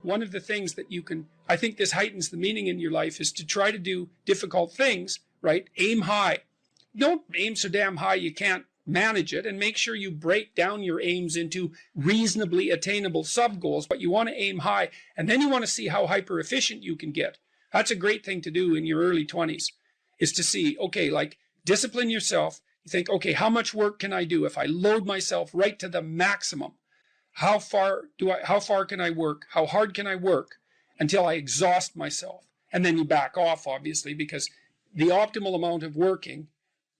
one of the things that you can, I think this heightens the meaning in your life, is to try to do difficult things, right? Aim high. Don't aim so damn high you can't manage it, and make sure you break down your aims into reasonably attainable sub-goals, but you want to aim high, and then you want to see how hyper efficient you can get. That's a great thing to do in your early 20s, is to see, okay, like discipline yourself. You think, okay, how much work can I do if I load myself right to the maximum? How far can I work? How hard can I work until I exhaust myself? And then you back off, obviously, because the optimal amount of working,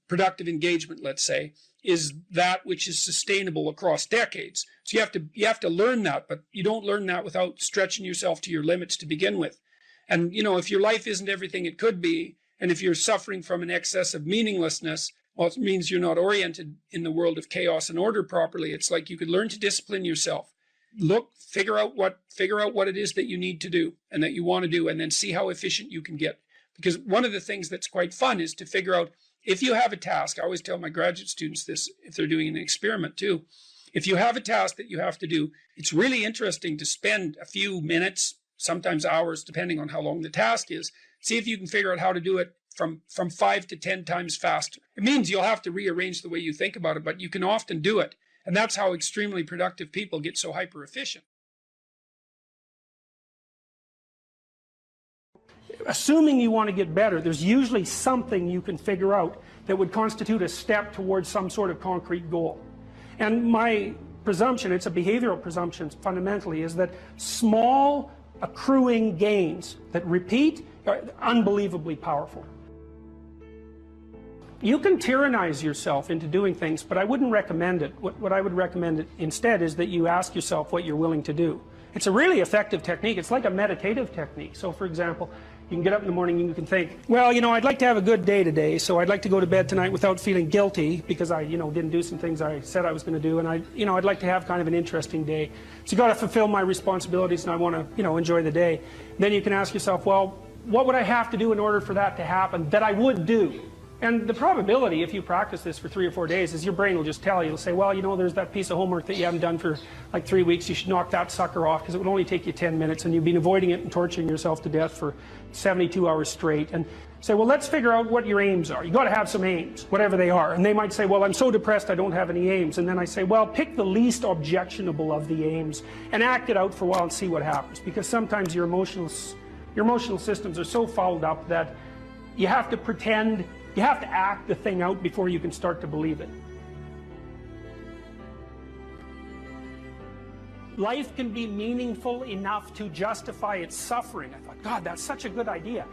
productive engagement, let's say, is that which is sustainable across decades. So you have to learn that, but you don't learn that without stretching yourself to your limits to begin with. And, you know, if your life isn't everything it could be, and if you're suffering from an excess of meaninglessness, well, it means you're not oriented in the world of chaos and order properly. It's like you could learn to discipline yourself. Figure out what it is that you need to do and that you want to do, and then see how efficient you can get. Because one of the things that's quite fun is to figure out, if you have a task, I always tell my graduate students this if they're doing an experiment too. If you have a task that you have to do, it's really interesting to spend a few minutes, sometimes hours, depending on how long the task is. See if you can figure out how to do it from 5 to 10 times faster. It means you'll have to rearrange the way you think about it, but you can often do it. And that's how extremely productive people get so hyper efficient. Assuming you want to get better, there's usually something you can figure out that would constitute a step towards some sort of concrete goal. And my presumption, it's a behavioral presumption fundamentally, is that small accruing gains that repeat are unbelievably powerful. You can tyrannize yourself into doing things, but I wouldn't recommend it. What I would recommend instead is that you ask yourself what you're willing to do. It's a really effective technique. It's like a meditative technique. So for example, you can get up in the morning and you can think, well, you know, I'd like to have a good day today, so I'd like to go to bed tonight without feeling guilty because I, you know, didn't do some things I said I was going to do, and I'd like to have kind of an interesting day. So you got to fulfill my responsibilities, and I want to, enjoy the day. Then you can ask yourself, well, what would I have to do in order for that to happen that I would do? And the probability, if you practice this for 3 or 4 days, is your brain will just tell you. It'll say, well, there's that piece of homework that you haven't done for like 3 weeks. You should knock that sucker off because it would only take you 10 minutes, and you've been avoiding it and torturing yourself to death for 72 hours straight. And say, well, let's figure out what your aims are. You got to have some aims, whatever they are. And they might say, well, I'm so depressed I don't have any aims. And then I say, well, pick the least objectionable of the aims and act it out for a while and see what happens. Because sometimes your emotional systems are so fouled up that you have to pretend. You have to act the thing out before you can start to believe it. Life can be meaningful enough to justify its suffering. I thought, God, that's such a good idea.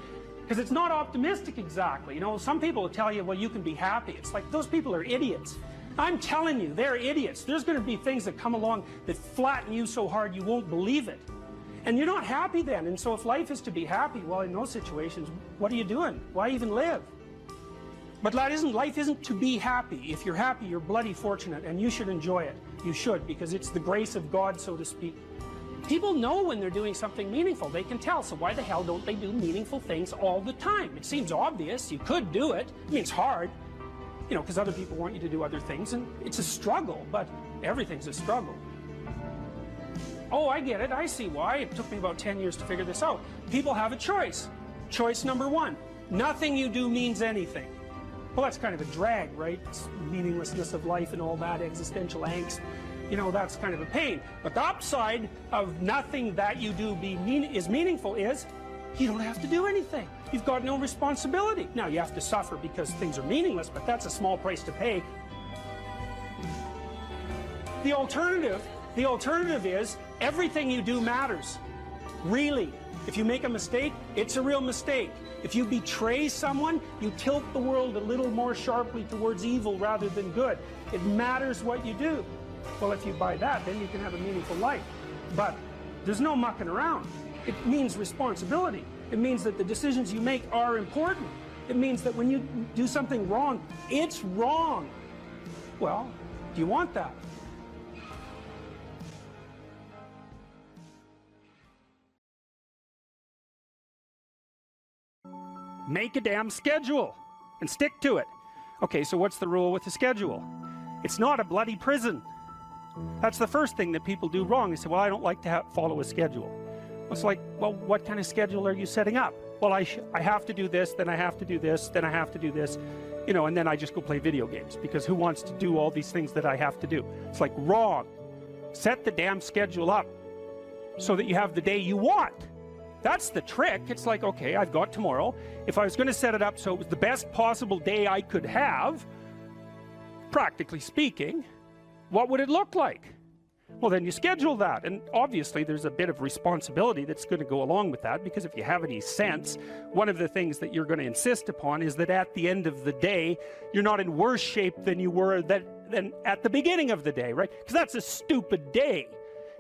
Because it's not optimistic exactly. Some people will tell you, well, you can be happy. It's like, those people are idiots. I'm telling you, they're idiots. There's going to be things that come along that flatten you so hard you won't believe it. And you're not happy then. And so if life is to be happy, well, in those situations, what are you doing? Why even live? But life isn't to be happy. If you're happy, you're bloody fortunate, and you should enjoy it. You should, because it's the grace of God, so to speak. People know when they're doing something meaningful. They can tell, so why the hell don't they do meaningful things all the time? It seems obvious. You could do it. I mean, it's hard, because other people want you to do other things, and it's a struggle, but everything's a struggle. Oh, I get it. I see why. It took me about 10 years to figure this out. People have a choice. Choice number 1. Nothing you do means anything. Well, that's kind of a drag, right? It's meaninglessness of life and all that, existential angst. That's kind of a pain. But the upside of nothing that you do is meaningful is you don't have to do anything. You've got no responsibility. Now, you have to suffer because things are meaningless, but that's a small price to pay. The alternative is everything you do matters. Really. If you make a mistake, it's a real mistake. If you betray someone, you tilt the world a little more sharply towards evil rather than good. It matters what you do. Well, if you buy that, then you can have a meaningful life. But there's no mucking around. It means responsibility. It means that the decisions you make are important. It means that when you do something wrong, it's wrong. Well, do you want that? Make a damn schedule and stick to it. Okay, so what's the rule with the schedule? It's not a bloody prison. That's the first thing that people do wrong. They say, well, I don't like to follow a schedule. It's like, well, what kind of schedule are you setting up? Well, I have to do this, then I have to do this, then I have to do this, you know, and then I just go play video games, because who wants to do all these things that I have to do? It's like, wrong. Set the damn schedule up so that you have the day you want. That's the trick. It's like, okay, I've got tomorrow. If I was going to set it up so it was the best possible day I could have, practically speaking, what would it look like? Well, then you schedule that, and obviously there's a bit of responsibility that's going to go along with that, because if you have any sense, one of the things that you're going to insist upon is that at the end of the day, you're not in worse shape than you were than at the beginning of the day, right? Because that's a stupid day.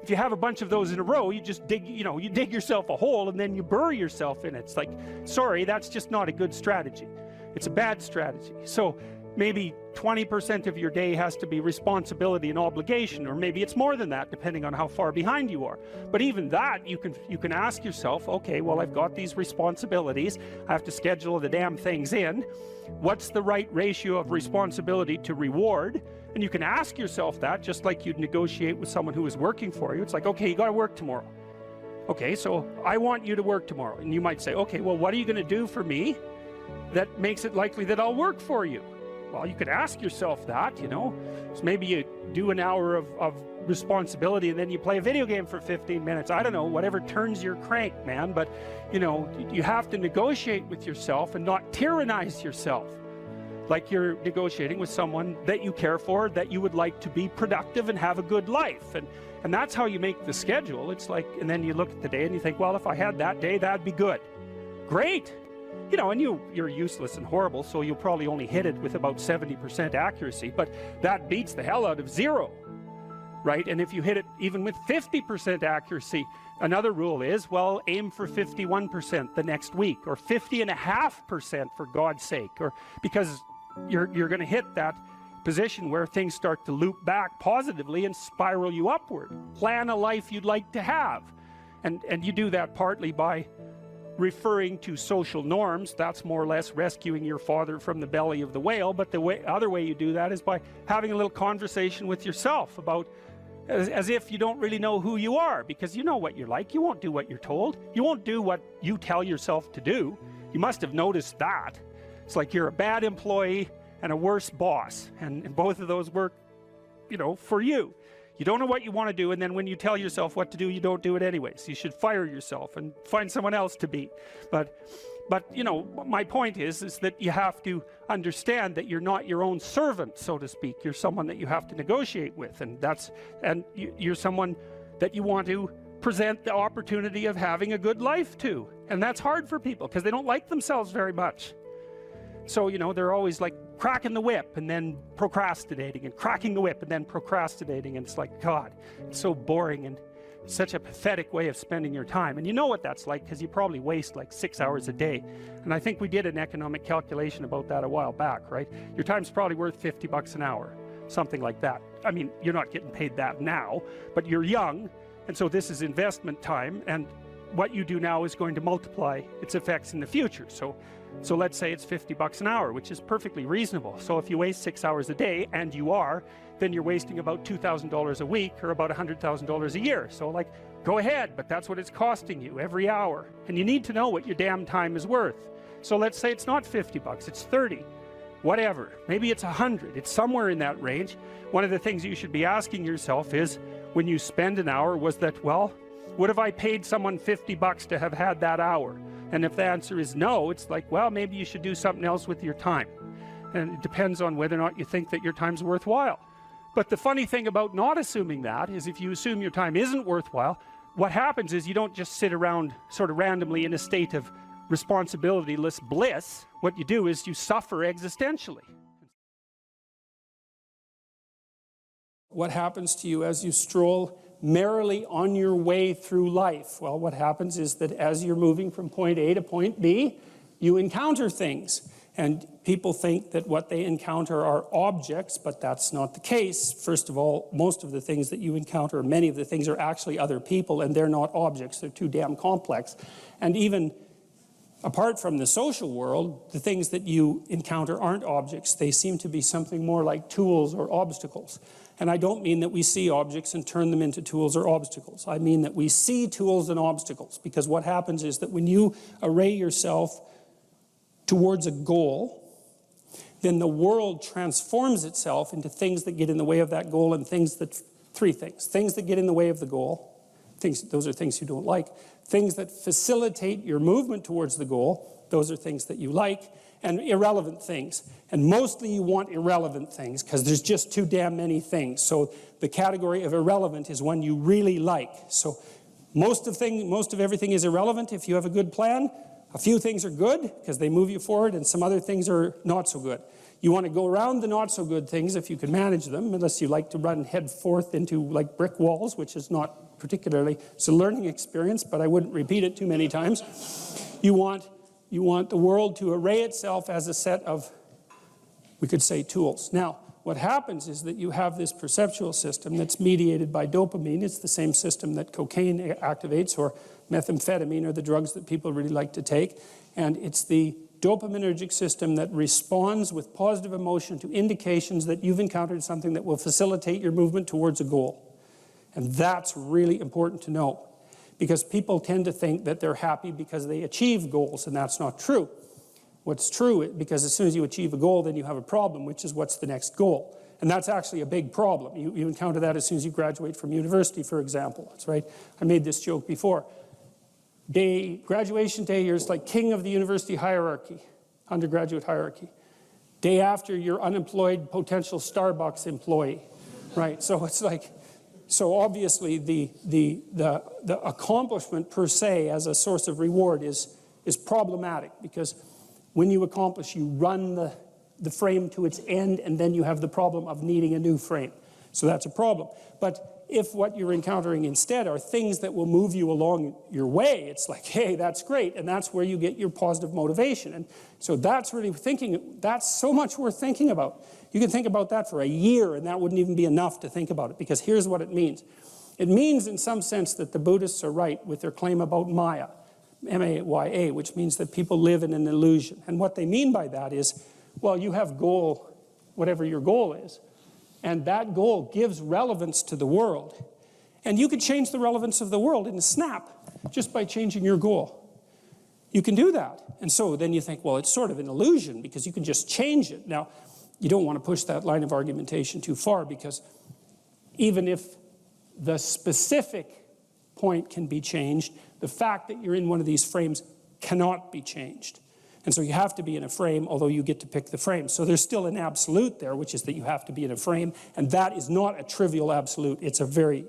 If you have a bunch of those in a row, you just dig, you know, you dig yourself a hole and then you bury yourself in it. It's like, sorry, that's just not a good strategy. It's a bad strategy. So maybe 20% of your day has to be responsibility and obligation, or maybe it's more than that, depending on how far behind you are. But even that, you can ask yourself, okay, well, I've got these responsibilities. I have to schedule the damn things in. What's the right ratio of responsibility to reward? And you can ask yourself that, just like you'd negotiate with someone who is working for you. It's like, okay, you got to work tomorrow. Okay, so I want you to work tomorrow. And you might say, okay, well, what are you going to do for me that makes it likely that I'll work for you? Well, you could ask yourself that, you know. So maybe you do an hour of responsibility and then you play a video game for 15 minutes. I don't know, whatever turns your crank, man. But, you know, you have to negotiate with yourself and not tyrannize yourself. Like you're negotiating with someone that you care for, that you would like to be productive and have a good life. And that's how you make the schedule. It's like, and then you look at the day and you think, well, if I had that day, that'd be good. Great. You know, and you're useless and horrible, so you'll probably only hit it with about 70% accuracy, but that beats the hell out of 0, right? And if you hit it even with 50% accuracy, another rule is, well, aim for 51% the next week, or 50.5% for God's sake, or because you're going to hit that position where things start to loop back positively and spiral you upward. Plan a life you'd like to have, and you do that partly by referring to social norms. That's more or less rescuing your father from the belly of the whale. But the other way you do that is by having a little conversation with yourself about, as if you don't really know who you are, because you know what you're like. You won't do what you're told. You won't do what you tell yourself to do. You must have noticed that. It's like you're a bad employee and a worse boss, and both of those work, you know, for you. You don't know what you want to do, and then when you tell yourself what to do, you don't do it anyways. You should fire yourself and find someone else to be. But you know, my point is that you have to understand that you're not your own servant, so to speak. You're someone that you have to negotiate with, and you're someone that you want to present the opportunity of having a good life to. And that's hard for people because they don't like themselves very much. So, you know, they're always like cracking the whip and then procrastinating, and cracking the whip and then procrastinating, and it's like, God, it's so boring and such a pathetic way of spending your time. And you know what that's like, because you probably waste like 6 hours a day. And I think we did an economic calculation about that a while back, right? Your time's probably worth $50 an hour, something like that. I mean, you're not getting paid that now, but you're young, and so this is investment time, and what you do now is going to multiply its effects in the future. So let's say it's $50 an hour, which is perfectly reasonable. So if you waste 6 hours a day, and you are, then you're wasting about $2,000 a week, or about $100,000 a year. So like, go ahead, but that's what it's costing you every hour. And you need to know what your damn time is worth. So let's say it's not $50, it's 30, whatever. Maybe it's 100, it's somewhere in that range. One of the things you should be asking yourself is, when you spend an hour, was that, well, would have I paid someone $50 to have had that hour? And if the answer is no, it's like, well, maybe you should do something else with your time. And it depends on whether or not you think that your time's worthwhile. But the funny thing about not assuming that is, if you assume your time isn't worthwhile, what happens is you don't just sit around sort of randomly in a state of responsibility-less bliss. What you do is you suffer existentially. What happens to you as you stroll merrily on your way through life? Well, what happens is that as you're moving from point A to point B, you encounter things. And people think that what they encounter are objects, but that's not the case. First of all, most of the things that you encounter, many of the things, are actually other people, and they're not objects. They're too damn complex. And even apart from the social world, the things that you encounter aren't objects. They seem to be something more like tools or obstacles. And I don't mean that we see objects and turn them into tools or obstacles. I mean that we see tools and obstacles, because what happens is that when you array yourself towards a goal, then the world transforms itself into things that get in the way of that goal, and three things. Things that get in the way of the goal, those are things you don't like. Things that facilitate your movement towards the goal, those are things that you like. And irrelevant things. And mostly you want irrelevant things, because there's just too damn many things. So the category of irrelevant is one you really like. So most of everything is irrelevant if you have a good plan. A few things are good because they move you forward, and some other things are not so good. You want to go around the not so good things if you can manage them, unless you like to run head forth into like brick walls, which is not particularly, it's a learning experience, but I wouldn't repeat it too many times. You want the world to array itself as a set of, we could say, tools. Now, what happens is that you have this perceptual system that's mediated by dopamine. It's the same system that cocaine activates, or methamphetamine, or the drugs that people really like to take. And it's the dopaminergic system that responds with positive emotion to indications that you've encountered something that will facilitate your movement towards a goal. And that's really important to know, because people tend to think that they're happy because they achieve goals, and that's not true. What's true, because as soon as you achieve a goal, then you have a problem, which is what's the next goal. And that's actually a big problem. You encounter that as soon as you graduate from university, for example. That's right. I made this joke before. Graduation day, you're like king of the university hierarchy, undergraduate hierarchy. Day after, you're unemployed potential Starbucks employee, right? So it's like, so obviously the accomplishment per se as a source of reward is problematic, because when you accomplish, you run the frame to its end, and then you have the problem of needing a new frame. So that's a problem. But if what you're encountering instead are things that will move you along your way, it's like, hey, that's great, and that's where you get your positive motivation. And so that's really that's so much worth thinking about. You can think about that for a year, and that wouldn't even be enough to think about it, because here's what it means. It means in some sense that the Buddhists are right with their claim about Maya, M-A-Y-A, which means that people live in an illusion. And what they mean by that is, well, you have goal, whatever your goal is, and that goal gives relevance to the world. And you could change the relevance of the world in a snap just by changing your goal. You can do that. And so then you think, well, it's sort of an illusion because you can just change it. Now, you don't want to push that line of argumentation too far, because even if the specific point can be changed, the fact that you're in one of these frames cannot be changed. And so you have to be in a frame, although you get to pick the frame. So there's still an absolute there, which is that you have to be in a frame, and that is not a trivial absolute. It's a very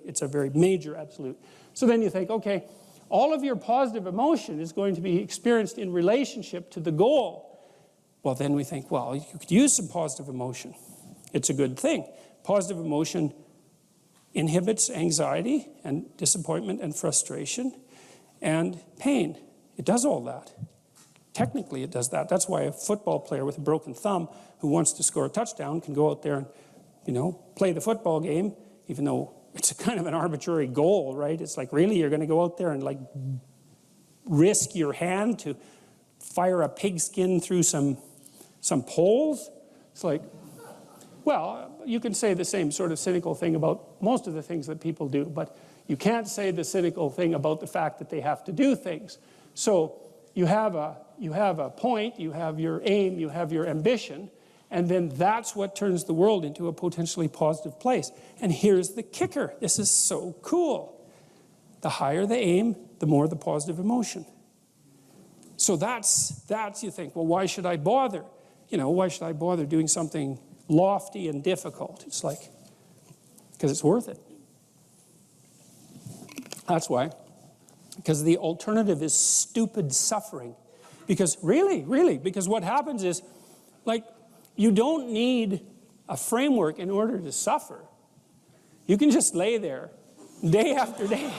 major absolute. So then you think, okay, all of your positive emotion is going to be experienced in relationship to the goal. Well, then we think, well, you could use some positive emotion. It's a good thing. Positive emotion inhibits anxiety and disappointment and frustration and pain. It does all that. Technically, it does that. That's why a football player with a broken thumb who wants to score a touchdown can go out there and, play the football game, even though it's a kind of an arbitrary goal, right? It's like, really, you're going to go out there and like risk your hand to fire a pigskin through some poles? It's like, well, you can say the same sort of cynical thing about most of the things that people do, but you can't say the cynical thing about the fact that they have to do things. So you have a point, you have your aim, you have your ambition, and then that's what turns the world into a potentially positive place. And here's the kicker. This is so cool. The higher the aim, the more the positive emotion. So that's you think, well, why should I bother? Why should I bother doing something lofty and difficult? It's like, because it's worth it. That's why. Because the alternative is stupid suffering. Because really, because what happens is, like, you don't need a framework in order to suffer. You can just lay there day after day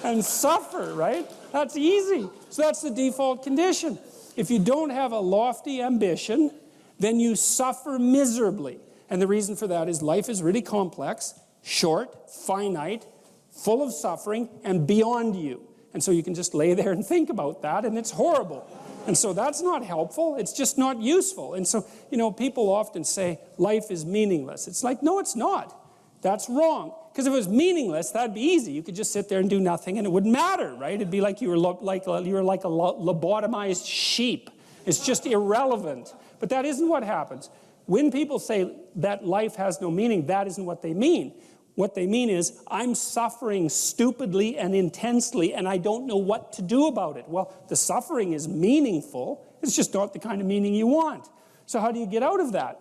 and suffer, right? That's easy. So that's the default condition. If you don't have a lofty ambition, then you suffer miserably. And the reason for that is life is really complex, short, finite, full of suffering, and beyond you. And so you can just lay there and think about that, and it's horrible. And so that's not helpful. It's just not useful. And so, you know, people often say life is meaningless. It's like, no, it's not. That's wrong. Because if it was meaningless, that'd be easy. You could just sit there and do nothing, and it wouldn't matter, right? It'd be like you were like a lobotomized sheep. It's just irrelevant. But that isn't what happens. When people say that life has no meaning, that isn't what they mean. What they mean is, I'm suffering stupidly and intensely, and I don't know what to do about it. Well, the suffering is meaningful. It's just not the kind of meaning you want. So how do you get out of that?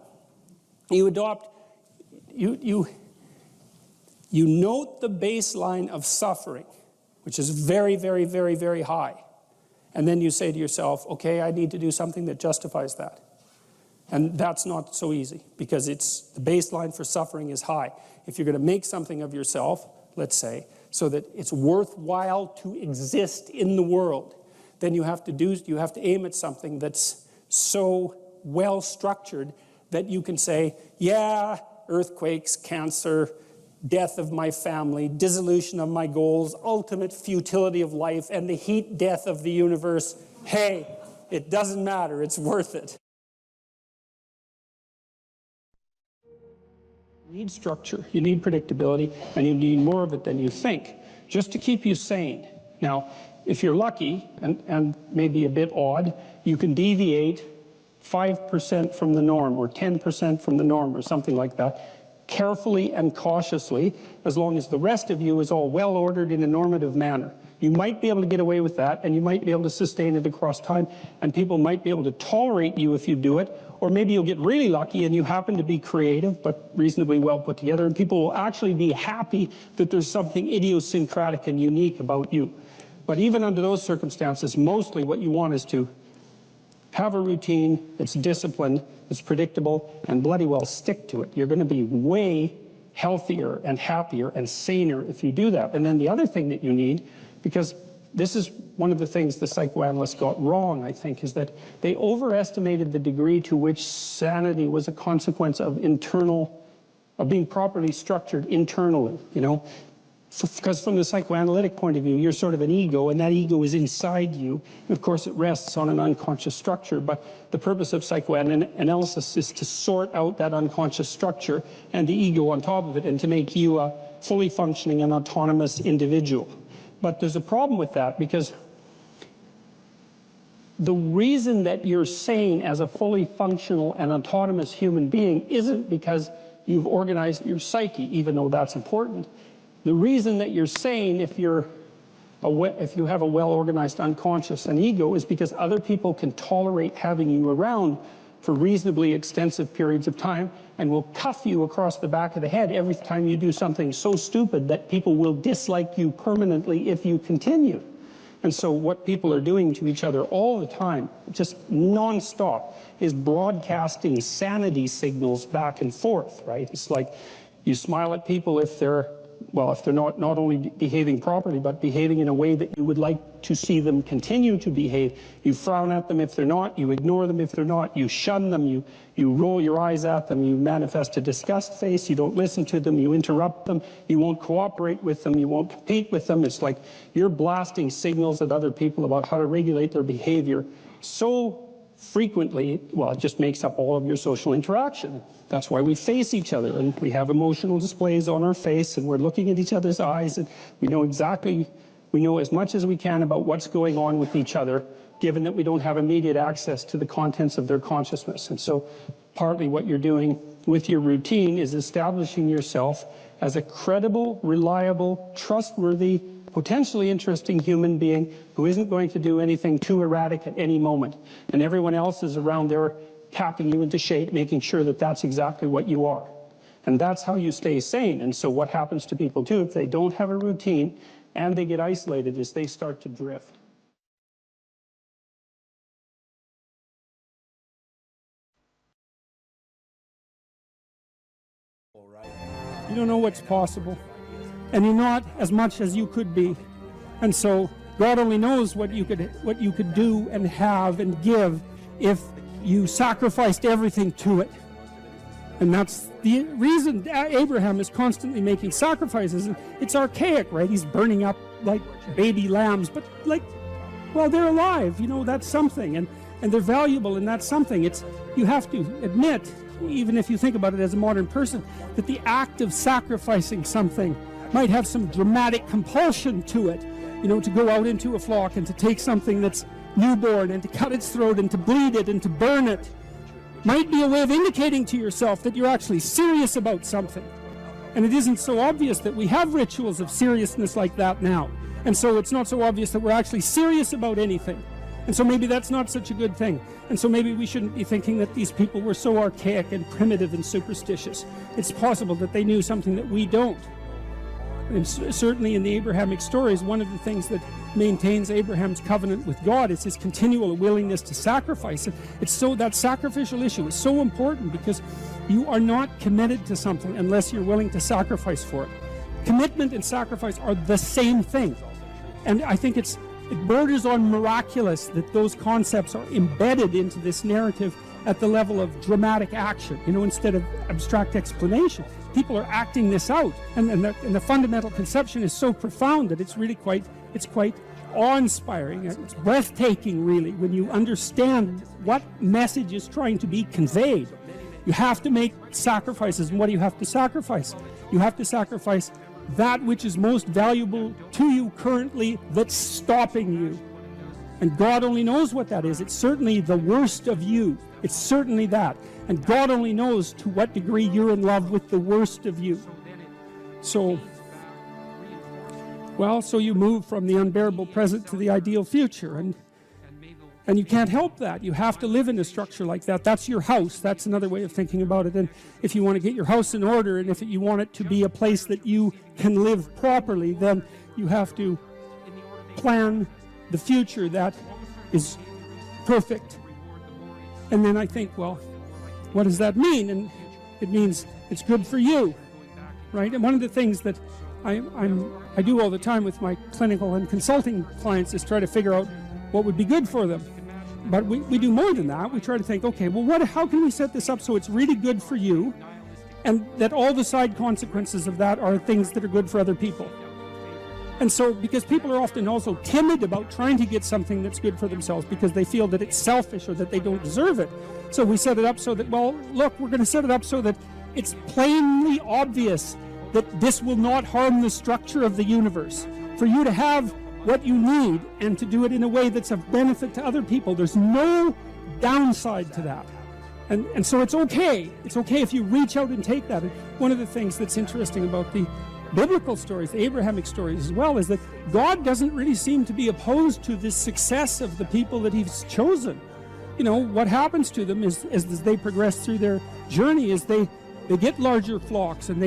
You adopt, you note the baseline of suffering, which is very, very, very, very high. And then you say to yourself, okay, I need to do something that justifies that. And that's not so easy, because the baseline for suffering is high. If you're going to make something of yourself, let's say, so that it's worthwhile to exist in the world, then you have to aim at something that's so well structured that you can say, yeah, earthquakes, cancer, death of my family, dissolution of my goals, ultimate futility of life, and the heat death of the universe. Hey, it doesn't matter, it's worth it. You need structure, you need predictability, and you need more of it than you think, just to keep you sane. Now, if you're lucky, and maybe a bit odd, you can deviate 5% from the norm, or 10% from the norm, or something like that, carefully and cautiously, as long as the rest of you is all well ordered in a normative manner. You might be able to get away with that, and you might be able to sustain it across time, and people might be able to tolerate you if you do it, or maybe you'll get really lucky and you happen to be creative but reasonably well put together, and people will actually be happy that there's something idiosyncratic and unique about you. But even under those circumstances, mostly what you want is to have a routine that's disciplined, that's predictable, and bloody well stick to it. You're going to be way healthier and happier and saner if you do that. And then the other thing that you need, because this is one of the things the psychoanalysts got wrong, I think, is that they overestimated the degree to which sanity was a consequence of being properly structured internally, you know. Because from the psychoanalytic point of view, you're sort of an ego, and that ego is inside you. And of course, it rests on an unconscious structure, but the purpose of psychoanalysis is to sort out that unconscious structure and the ego on top of it, and to make you a fully functioning and autonomous individual. But there's a problem with that, because the reason that you're sane as a fully functional and autonomous human being isn't because you've organized your psyche, even though that's important. The reason that you're sane if you have a well-organized unconscious and ego is because other people can tolerate having you around for reasonably extensive periods of time, and will cuff you across the back of the head every time you do something so stupid that people will dislike you permanently if you continue. And so what people are doing to each other all the time, just non-stop, is broadcasting sanity signals back and forth, right? It's like you smile at people if they're not only behaving properly, but behaving in a way that you would like to see them continue to behave. You frown at them if they're not, you ignore them if they're not, you shun them, you roll your eyes at them, you manifest a disgust face, you don't listen to them, you interrupt them, you won't cooperate with them, you won't compete with them. It's like you're blasting signals at other people about how to regulate their behavior so frequently, well, it just makes up all of your social interaction. That's why we face each other, and we have emotional displays on our face, and we're looking at each other's eyes, and we know as much as we can about what's going on with each other, given that we don't have immediate access to the contents of their consciousness. And so partly what you're doing with your routine is establishing yourself as a credible, reliable, trustworthy, potentially interesting human being who isn't going to do anything too erratic at any moment. And everyone else is around there tapping you into shape, making sure that that's exactly what you are. And that's how you stay sane. And so what happens to people too, if they don't have a routine and they get isolated, is they start to drift. You don't know what's possible, and you're not as much as you could be. And so God only knows what you could do and have and give if you sacrificed everything to it. And that's the reason Abraham is constantly making sacrifices. It's archaic, right? He's burning up like baby lambs, but like, well, they're alive, you know, that's something, and they're valuable, and that's something. You have to admit, even if you think about it as a modern person, that the act of sacrificing something might have some dramatic compulsion to it, you know, to go out into a flock and to take something that's newborn and to cut its throat and to bleed it and to burn it, might be a way of indicating to yourself that you're actually serious about something. And it isn't so obvious that we have rituals of seriousness like that now. And so it's not so obvious that we're actually serious about anything. And so maybe that's not such a good thing. And so maybe we shouldn't be thinking that these people were so archaic and primitive and superstitious. It's possible that they knew something that we don't. And certainly in the Abrahamic stories, one of the things that maintains Abraham's covenant with God is his continual willingness to sacrifice. And it's so, that sacrificial issue is so important, because you are not committed to something unless you're willing to sacrifice for it. Commitment and sacrifice are the same thing. And I think it borders on miraculous that those concepts are embedded into this narrative at the level of dramatic action, you know, instead of abstract explanation. People are acting this out, and the fundamental conception is so profound that it's really quite awe-inspiring. It's breathtaking, really, when you understand what message is trying to be conveyed. You have to make sacrifices, and what do you have to sacrifice? You have to sacrifice that which is most valuable to you currently that's stopping you. And God only knows what that is. It's certainly the worst of you. It's certainly that. And God only knows to what degree you're in love with the worst of you. So you move from the unbearable present to the ideal future. And you can't help that. You have to live in a structure like that. That's your house. That's another way of thinking about it. And if you want to get your house in order, and if you want it to be a place that you can live properly, then you have to plan the future that is perfect. And then I think, well, what does that mean? And it means it's good for you, right? And one of the things that I do all the time with my clinical and consulting clients is try to figure out what would be good for them. But we do more than that. We try to think, okay, well, how can we set this up so it's really good for you, and that all the side consequences of that are things that are good for other people. And so, because people are often also timid about trying to get something that's good for themselves because they feel that it's selfish or that they don't deserve it. So we set it up so that, well, look, we're going to set it up so that it's plainly obvious that this will not harm the structure of the universe. For you to have what you need and to do it in a way that's of benefit to other people. There's no downside to that. And so it's okay. It's okay if you reach out and take that. And one of the things that's interesting about the biblical stories, the Abrahamic stories as well, is that God doesn't really seem to be opposed to the success of the people that he's chosen. You know, what happens to them is as they progress through their journey is they get larger flocks, and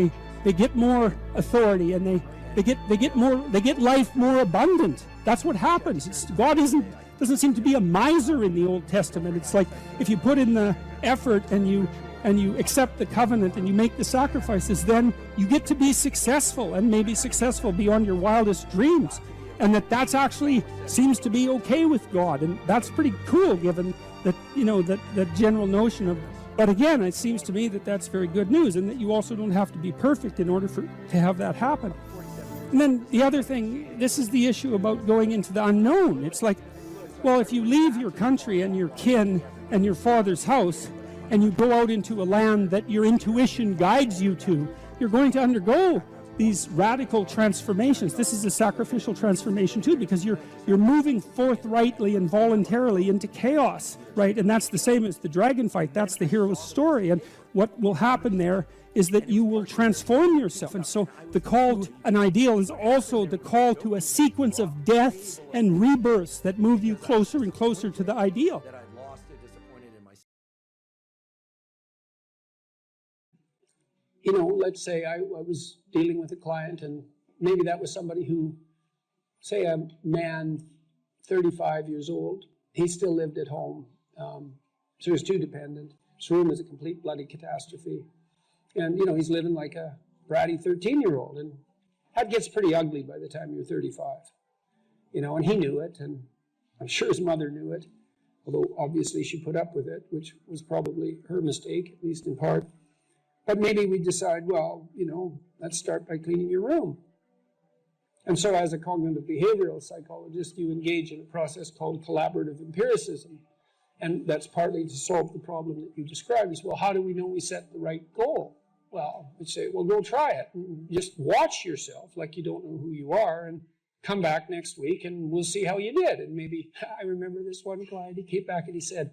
they get more authority, and they get life more abundant. That's what happens. God doesn't seem to be a miser in the Old Testament. It's like if you put in the effort and you accept the covenant and you make the sacrifices, then you get to be successful, and maybe successful beyond your wildest dreams. And that's actually seems to be okay with God, and that's pretty cool, given that, you know, that general notion of. But again, it seems to me that that's very good news, and that you also don't have to be perfect in order to have that happen. And then the other thing, this is the issue about going into the unknown. It's like, well, if you leave your country and your kin and your father's house, and you go out into a land that your intuition guides you to, you're going to undergo these radical transformations. This is a sacrificial transformation too, because you're moving forthrightly and voluntarily into chaos, right? And that's the same as the dragon fight. That's the hero's story. And what will happen there is that you will transform yourself. And so the call to an ideal is also the call to a sequence of deaths and rebirths that move you closer and closer to the ideal. You know, let's say I was dealing with a client, and maybe that was somebody who, say a man, 35 years old, he still lived at home. So he was too dependent. His room was a complete bloody catastrophe. And, you know, he's living like a bratty 13-year-old, and that gets pretty ugly by the time you're 35. You know, and he knew it, and I'm sure his mother knew it, although obviously she put up with it, which was probably her mistake, at least in part. But maybe we decide, well, you know, let's start by cleaning your room. And so as a cognitive behavioral psychologist, you engage in a process called collaborative empiricism. And that's partly to solve the problem that you described is, well, how do we know we set the right goal? Well, we'd say, well, go try it. And just watch yourself like you don't know who you are and come back next week and we'll see how you did. And maybe, I remember this one client, he came back and he said,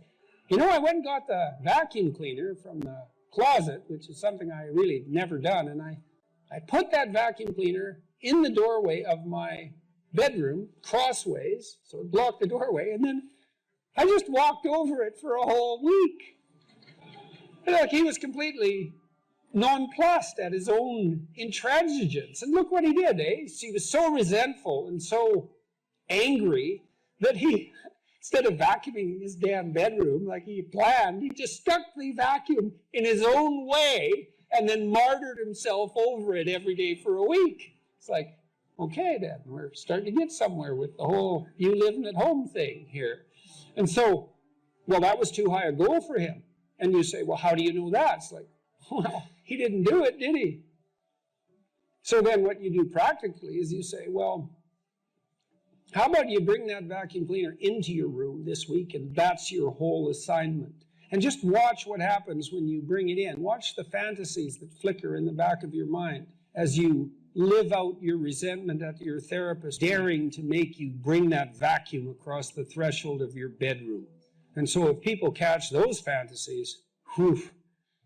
you know, I went and got the vacuum cleaner from the closet, which is something I really never done. And I put that vacuum cleaner in the doorway of my bedroom, crossways, so it blocked the doorway, and then I just walked over it for a whole week. And look, he was completely nonplussed at his own intransigence. And look what he did, eh? He was so resentful and so angry that he, instead of vacuuming his damn bedroom like he planned, he just stuck the vacuum in his own way and then martyred himself over it every day for a week. It's like, okay then, we're starting to get somewhere with the whole you living at home thing here. And so, well, that was too high a goal for him. And you say, well, how do you know that? It's like, well, he didn't do it, did he? So then what you do practically is you say, well, how about you bring that vacuum cleaner into your room this week and that's your whole assignment. And just watch what happens when you bring it in. Watch the fantasies that flicker in the back of your mind as you live out your resentment at your therapist, daring to make you bring that vacuum across the threshold of your bedroom. And so if people catch those fantasies, whew,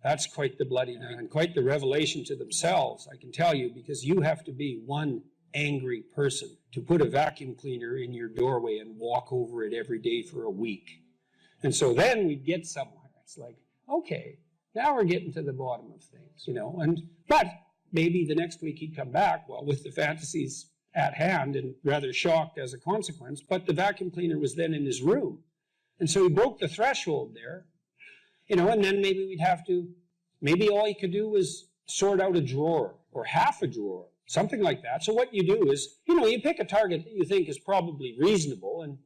that's quite the bloody night and quite the revelation to themselves, I can tell you, because you have to be one angry person to put a vacuum cleaner in your doorway and walk over it every day for a week. And so then we get somewhere. It's like, okay, now we're getting to the bottom of things, you know. But maybe the next week he'd come back, well, with the fantasies at hand and rather shocked as a consequence, but the vacuum cleaner was then in his room. And so he broke the threshold there, you know, and then maybe maybe all he could do was sort out a drawer or half a drawer, something like that. So what you do is, you know, you pick a target that you think is probably reasonable and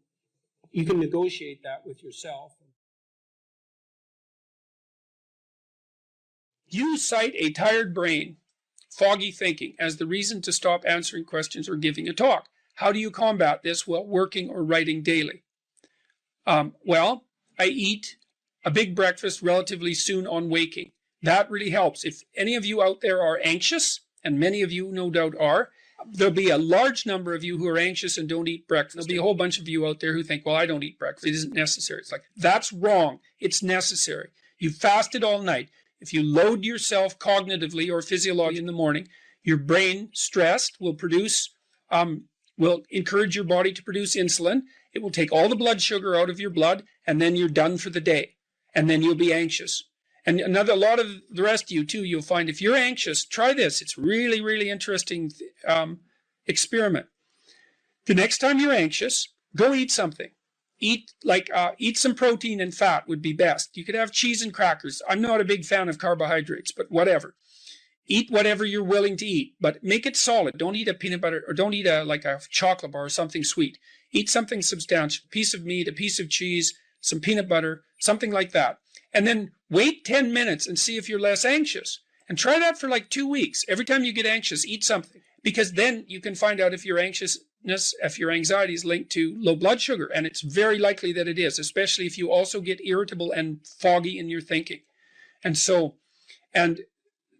you can negotiate that with yourself. You cite a tired brain, foggy thinking, as the reason to stop answering questions or giving a talk. How do you combat this while working or writing daily? Well, I eat a big breakfast relatively soon on waking. That really helps. If any of you out there are anxious, and many of you no doubt are, there'll be a large number of you who are anxious and don't eat breakfast. There'll be a whole bunch of you out there who think, well, I don't eat breakfast. It isn't necessary. It's like, that's wrong. It's necessary. You fasted all night. If you load yourself cognitively or physiologically in the morning, your brain, stressed, will encourage your body to produce insulin. It will take all the blood sugar out of your blood, and then you're done for the day. And then you'll be anxious. And a lot of the rest of you, too, you'll find if you're anxious, try this. It's really, really interesting experiment. The next time you're anxious, go eat something. Eat some protein and fat would be best. You could have cheese and crackers. I'm not a big fan of carbohydrates, but whatever. Eat whatever you're willing to eat, but make it solid. Don't eat a peanut butter, or don't eat a chocolate bar or something sweet. Eat something substantial, a piece of meat, a piece of cheese, some peanut butter, something like that. And then wait 10 minutes and see if you're less anxious. And try that for like 2 weeks. Every time you get anxious, eat something. Because then you can find out if your anxiety is linked to low blood sugar. And it's very likely that it is, especially if you also get irritable and foggy in your thinking. And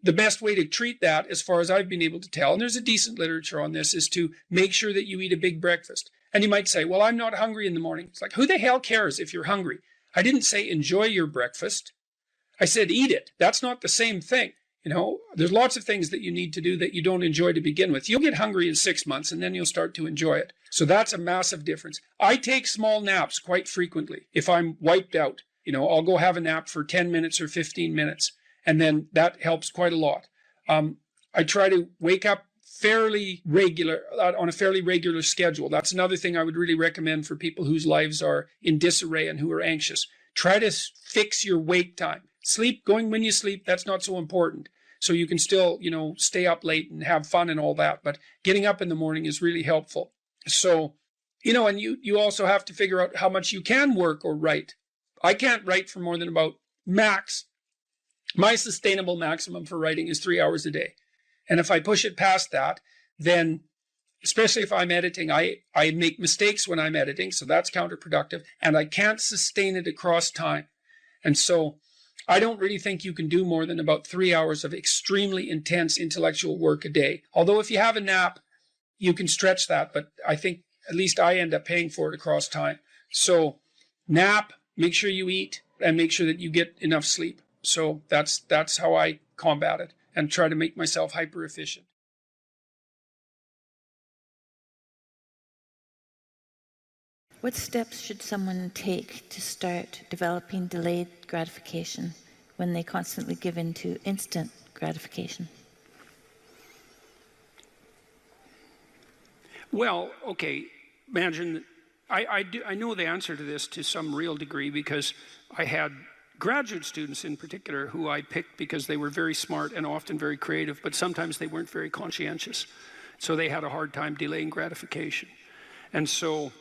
the best way to treat that, as far as I've been able to tell, and there's a decent literature on this, is to make sure that you eat a big breakfast. And you might say, well, I'm not hungry in the morning. It's like, who the hell cares if you're hungry? I didn't say enjoy your breakfast. I said eat it. That's not the same thing. You know, there's lots of things that you need to do that you don't enjoy to begin with. You'll get hungry in 6 months and then you'll start to enjoy it. So that's a massive difference. I take small naps quite frequently. If I'm wiped out, you know, I'll go have a nap for 10 minutes or 15 minutes. And then that helps quite a lot. I try to wake up on a fairly regular schedule. That's another thing I would really recommend for people whose lives are in disarray and who are anxious. Try to fix your wake time. Going when you sleep, that's not so important. So you can still, you know, stay up late and have fun and all that. But getting up in the morning is really helpful. So, you know, and you also have to figure out how much you can work or write. I can't write for more than about max. My sustainable maximum for writing is 3 hours a day. And if I push it past that, then especially if I'm editing. I make mistakes when I'm editing, so that's counterproductive, and I can't sustain it across time. And so I don't really think you can do more than about 3 hours of extremely intense intellectual work a day. Although if you have a nap, you can stretch that, but I think at least I end up paying for it across time. So nap, make sure you eat, and make sure that you get enough sleep. So that's how I combat it and try to make myself hyper efficient. What steps should someone take to start developing delayed gratification when they constantly give in to instant gratification? Well, okay, imagine, I know the answer to this to some real degree, because I had graduate students in particular who I picked because they were very smart and often very creative, but sometimes they weren't very conscientious. So they had a hard time delaying gratification. And so,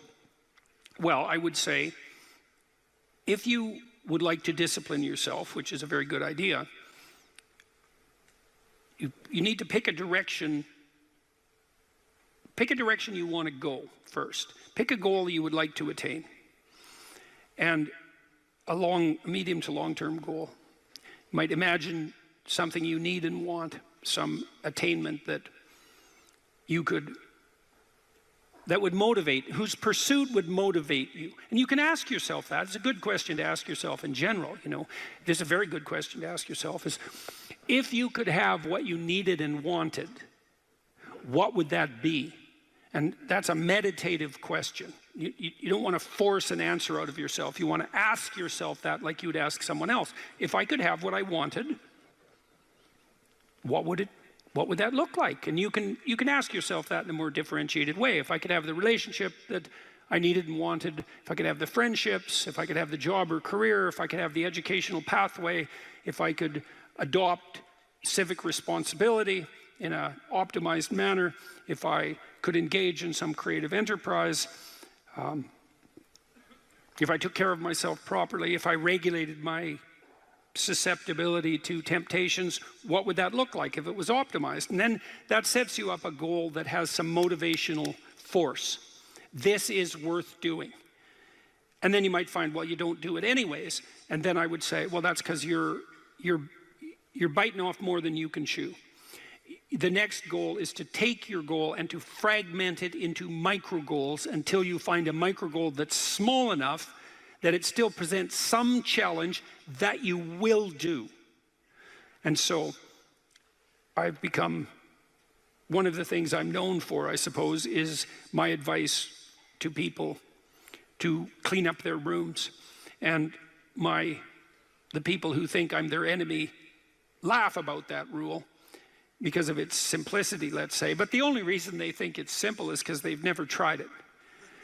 well, I would say, if you would like to discipline yourself, which is a very good idea, you need to pick a direction. Pick a direction you want to go first. Pick a goal you would like to attain. And a medium to long-term goal. You might imagine something you need and want, some attainment that would motivate, whose pursuit would motivate you. And you can ask yourself that. It's a good question to ask yourself in general, you know. There's a very good question to ask yourself is, if you could have what you needed and wanted, what would that be? And that's a meditative question. You don't want to force an answer out of yourself. You want to ask yourself that like you would ask someone else. If I could have what I wanted, what would that look like? And you can ask yourself that in a more differentiated way. If I could have the relationship that I needed and wanted, if I could have the friendships, if I could have the job or career, if I could have the educational pathway, if I could adopt civic responsibility in an optimized manner, if I could engage in some creative enterprise, if I took care of myself properly, if I regulated my susceptibility to temptations, what would that look like if it was optimized? And then that sets you up a goal that has some motivational force. This is worth doing. And then you might find, well, you don't do it anyways. And then I would say, well, that's because you're biting off more than you can chew. The next goal is to take your goal and to fragment it into micro goals until you find a micro goal that's small enough that it still presents some challenge that you will do. And so I've become, one of the things I'm known for, I suppose, is my advice to people to clean up their rooms. And the people who think I'm their enemy laugh about that rule because of its simplicity, let's say. But the only reason they think it's simple is because they've never tried it.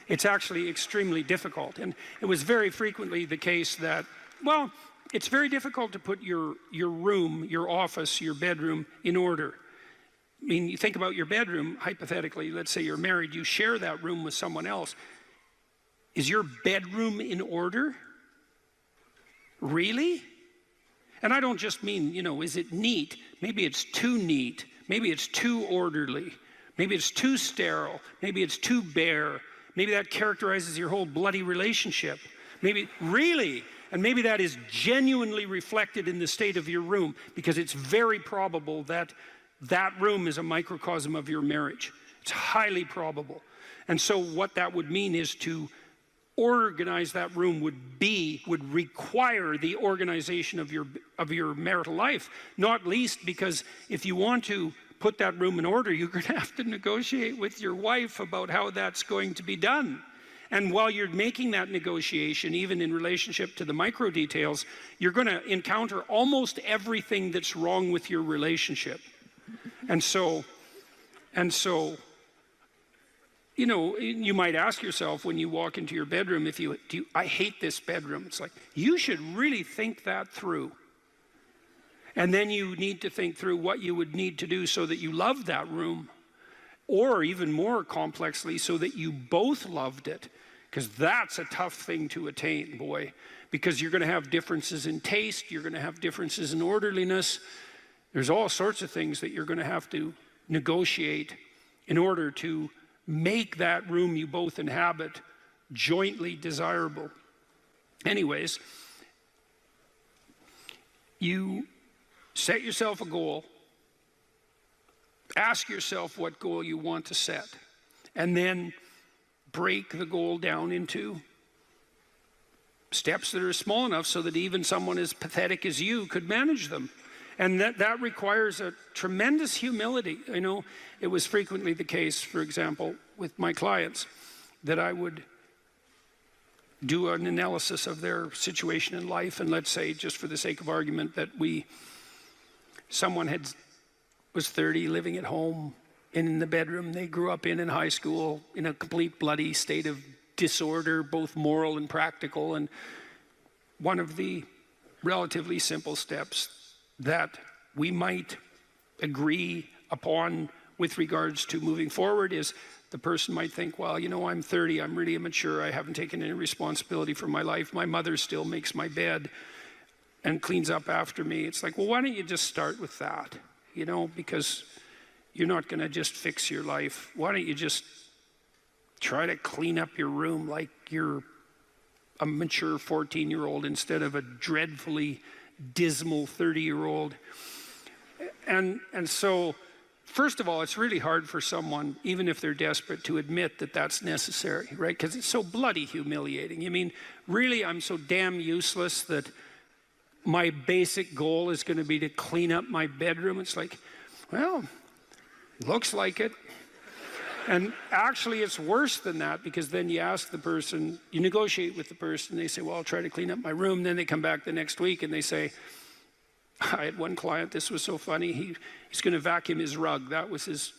It's actually extremely difficult. And it was very frequently the case that, well, it's very difficult to put your room, your office, your bedroom in order. I mean, you think about your bedroom, hypothetically, let's say you're married, you share that room with someone else. Is your bedroom in order? Really? And I don't just mean, is it neat? Maybe it's too neat. Maybe it's too orderly. Maybe it's too sterile. Maybe it's too bare. Maybe that characterizes your whole bloody relationship. Maybe, really? And maybe that is genuinely reflected in the state of your room, because it's very probable that that room is a microcosm of your marriage. It's highly probable. And so what that would mean is to organize that room would require the organization of your marital life, not least because if you want to put that room in order, you're going to have to negotiate with your wife about how that's going to be done. And while you're making that negotiation, even in relationship to the micro details, you're going to encounter almost everything that's wrong with your relationship. And so you might ask yourself when you walk into your bedroom, I hate this bedroom. It's like, you should really think that through. And then you need to think through what you would need to do so that you love that room, or even more complexly, so that you both loved it. Because that's a tough thing to attain, boy. Because you're going to have differences in taste, you're going to have differences in orderliness. There's all sorts of things that you're going to have to negotiate in order to make that room you both inhabit jointly desirable. Anyways, you set yourself a goal, ask yourself what goal you want to set, and then break the goal down into steps that are small enough so that even someone as pathetic as you could manage them. And that requires a tremendous humility. I know it was frequently the case, for example, with my clients, that I would do an analysis of their situation in life, and let's say, just for the sake of argument, that someone was 30, living at home in the bedroom they grew up in high school, in a complete bloody state of disorder, both moral and practical. And one of the relatively simple steps that we might agree upon with regards to moving forward is the person might think, well, you know, I'm 30, I'm really immature, I haven't taken any responsibility for my life, my mother still makes my bed and cleans up after me. It's like, well, why don't you just start with that? You know, because you're not going to just fix your life. Why don't you just try to clean up your room like you're a mature 14-year-old instead of a dreadfully dismal 30-year-old. And so, first of all, it's really hard for someone, even if they're desperate, to admit that that's necessary, right? Because it's so bloody humiliating. I mean, really, I'm so damn useless that my basic goal is going to be to clean up my bedroom. It's like, well, looks like it. And actually, it's worse than that, because then you ask the person, you negotiate with the person, they say, well, I'll try to clean up my room. Then they come back the next week and they say, I had one client, this was so funny, he's going to vacuum his rug. That was his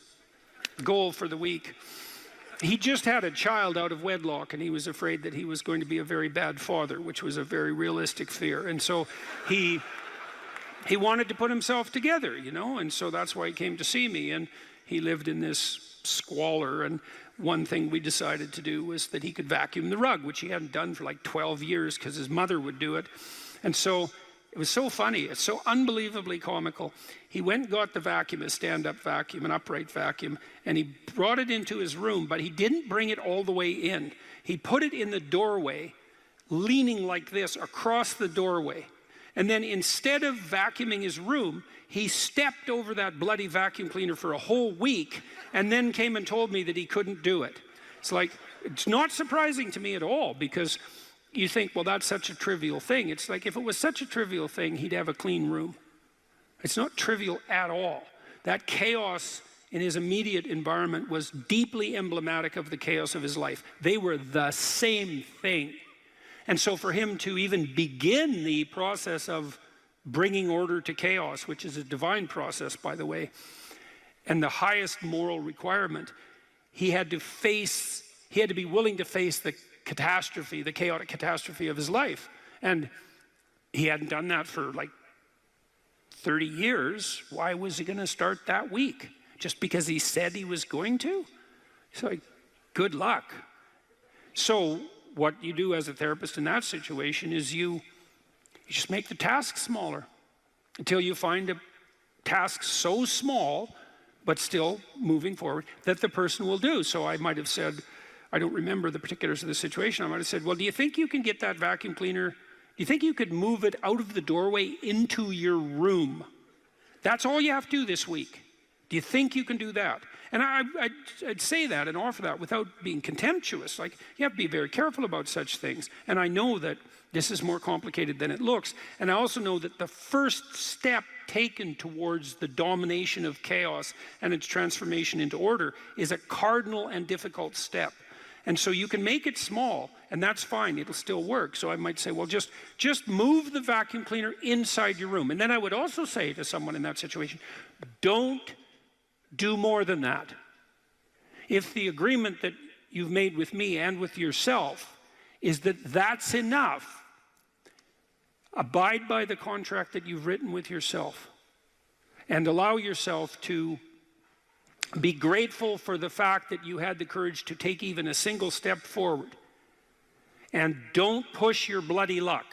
goal for the week. He just had a child out of wedlock, and he was afraid that he was going to be a very bad father, which was a very realistic fear. And so he wanted to put himself together, you know, and so that's why he came to see me. And he lived in this squalor, and one thing we decided to do was that he could vacuum the rug, which he hadn't done for like 12 years because his mother would do it. And so it was so funny, it's so unbelievably comical. He went and got the vacuum, a stand-up vacuum, an upright vacuum, and he brought it into his room, but he didn't bring it all the way in. He put it in the doorway, leaning like this across the doorway. And then instead of vacuuming his room, he stepped over that bloody vacuum cleaner for a whole week and then came and told me that he couldn't do it. It's like, it's not surprising to me at all, because you think, well, that's such a trivial thing. It's like, if it was such a trivial thing, he'd have a clean room. It's not trivial at all. That chaos in his immediate environment was deeply emblematic of the chaos of his life. They were the same thing. And so for him to even begin the process of bringing order to chaos, which is a divine process, by the way, and the highest moral requirement, he had to be willing to face the catastrophe, the chaotic catastrophe of his life. And he hadn't done that for like 30 years. Why was he going to start that week? Just because he said he was going to? It's like, good luck. So what you do as a therapist in that situation is you just make the task smaller until you find a task so small, but still moving forward, that the person will do. So I might have said, I don't remember the particulars of the situation, I might have said, well, do you think you can get that vacuum cleaner, do you think you could move it out of the doorway into your room? That's all you have to do this week. Do you think you can do that? And I'd say that and offer that without being contemptuous. Like, you have to be very careful about such things. And I know that this is more complicated than it looks. And I also know that the first step taken towards the domination of chaos and its transformation into order is a cardinal and difficult step. And so you can make it small, and that's fine, it'll still work. So I might say, well, just move the vacuum cleaner inside your room. And then I would also say to someone in that situation, don't do more than that. If the agreement that you've made with me and with yourself is that that's enough, abide by the contract that you've written with yourself, and allow yourself to be grateful for the fact that you had the courage to take even a single step forward. And don't push your bloody luck,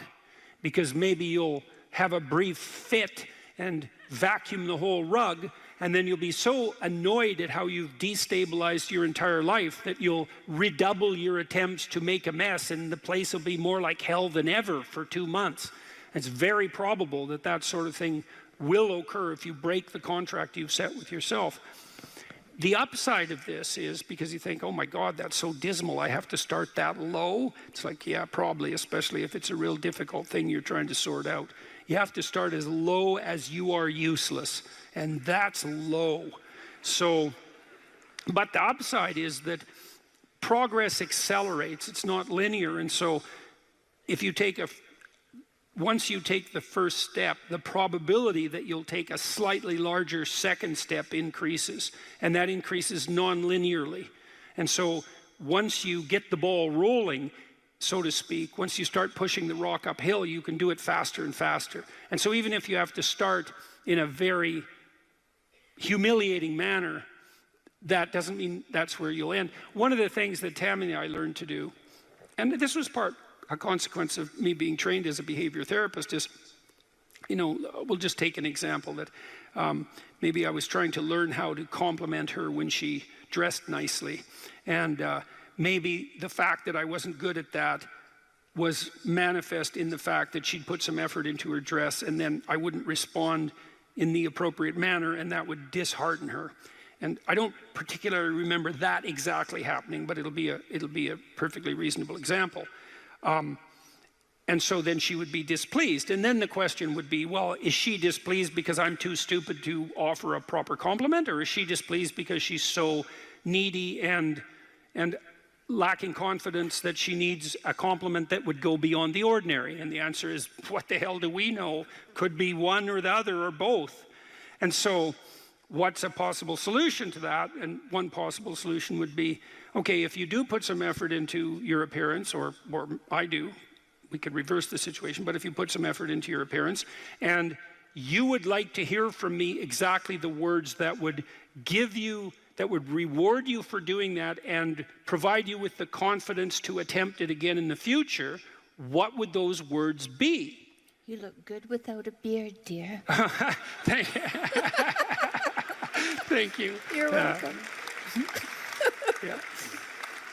because maybe you'll have a brief fit and vacuum the whole rug, and then you'll be so annoyed at how you've destabilized your entire life that you'll redouble your attempts to make a mess, and the place will be more like hell than ever for 2 months. It's very probable that that sort of thing will occur if you break the contract you've set with yourself. The upside of this is, because you think, oh my God, that's so dismal, I have to start that low. It's like, yeah, probably, especially if it's a real difficult thing you're trying to sort out. You have to start as low as you are useless, and that's low. So, but the upside is that progress accelerates. It's not linear, and so if you take once you take the first step, the probability that you'll take a slightly larger second step increases, and that increases non-linearly. And so once you get the ball rolling, so to speak, once you start pushing the rock uphill, you can do it faster and faster. And so even if you have to start in a very humiliating manner, that doesn't mean that's where you'll end. One of the things that Tammy and I learned to do, and this was a consequence of me being trained as a behavior therapist, is, you know, we'll just take an example that maybe I was trying to learn how to compliment her when she dressed nicely. And maybe the fact that I wasn't good at that was manifest in the fact that she'd put some effort into her dress, and then I wouldn't respond in the appropriate manner, and that would dishearten her. And I don't particularly remember that exactly happening, but it'll be a perfectly reasonable example. And so then she would be displeased. And then the question would be, well, is she displeased because I'm too stupid to offer a proper compliment, or is she displeased because she's so needy and lacking confidence that she needs a compliment that would go beyond the ordinary? And the answer is, what the hell do we know? Could be one or the other or both. And so what's a possible solution to that? And one possible solution would be, okay, if you do put some effort into your appearance, or I do, we could reverse the situation, but if you put some effort into your appearance, and you would like to hear from me exactly the words that would give you, that would reward you for doing that and provide you with the confidence to attempt it again in the future, what would those words be? You look good without a beard, dear. Thank you. You're welcome. Yeah.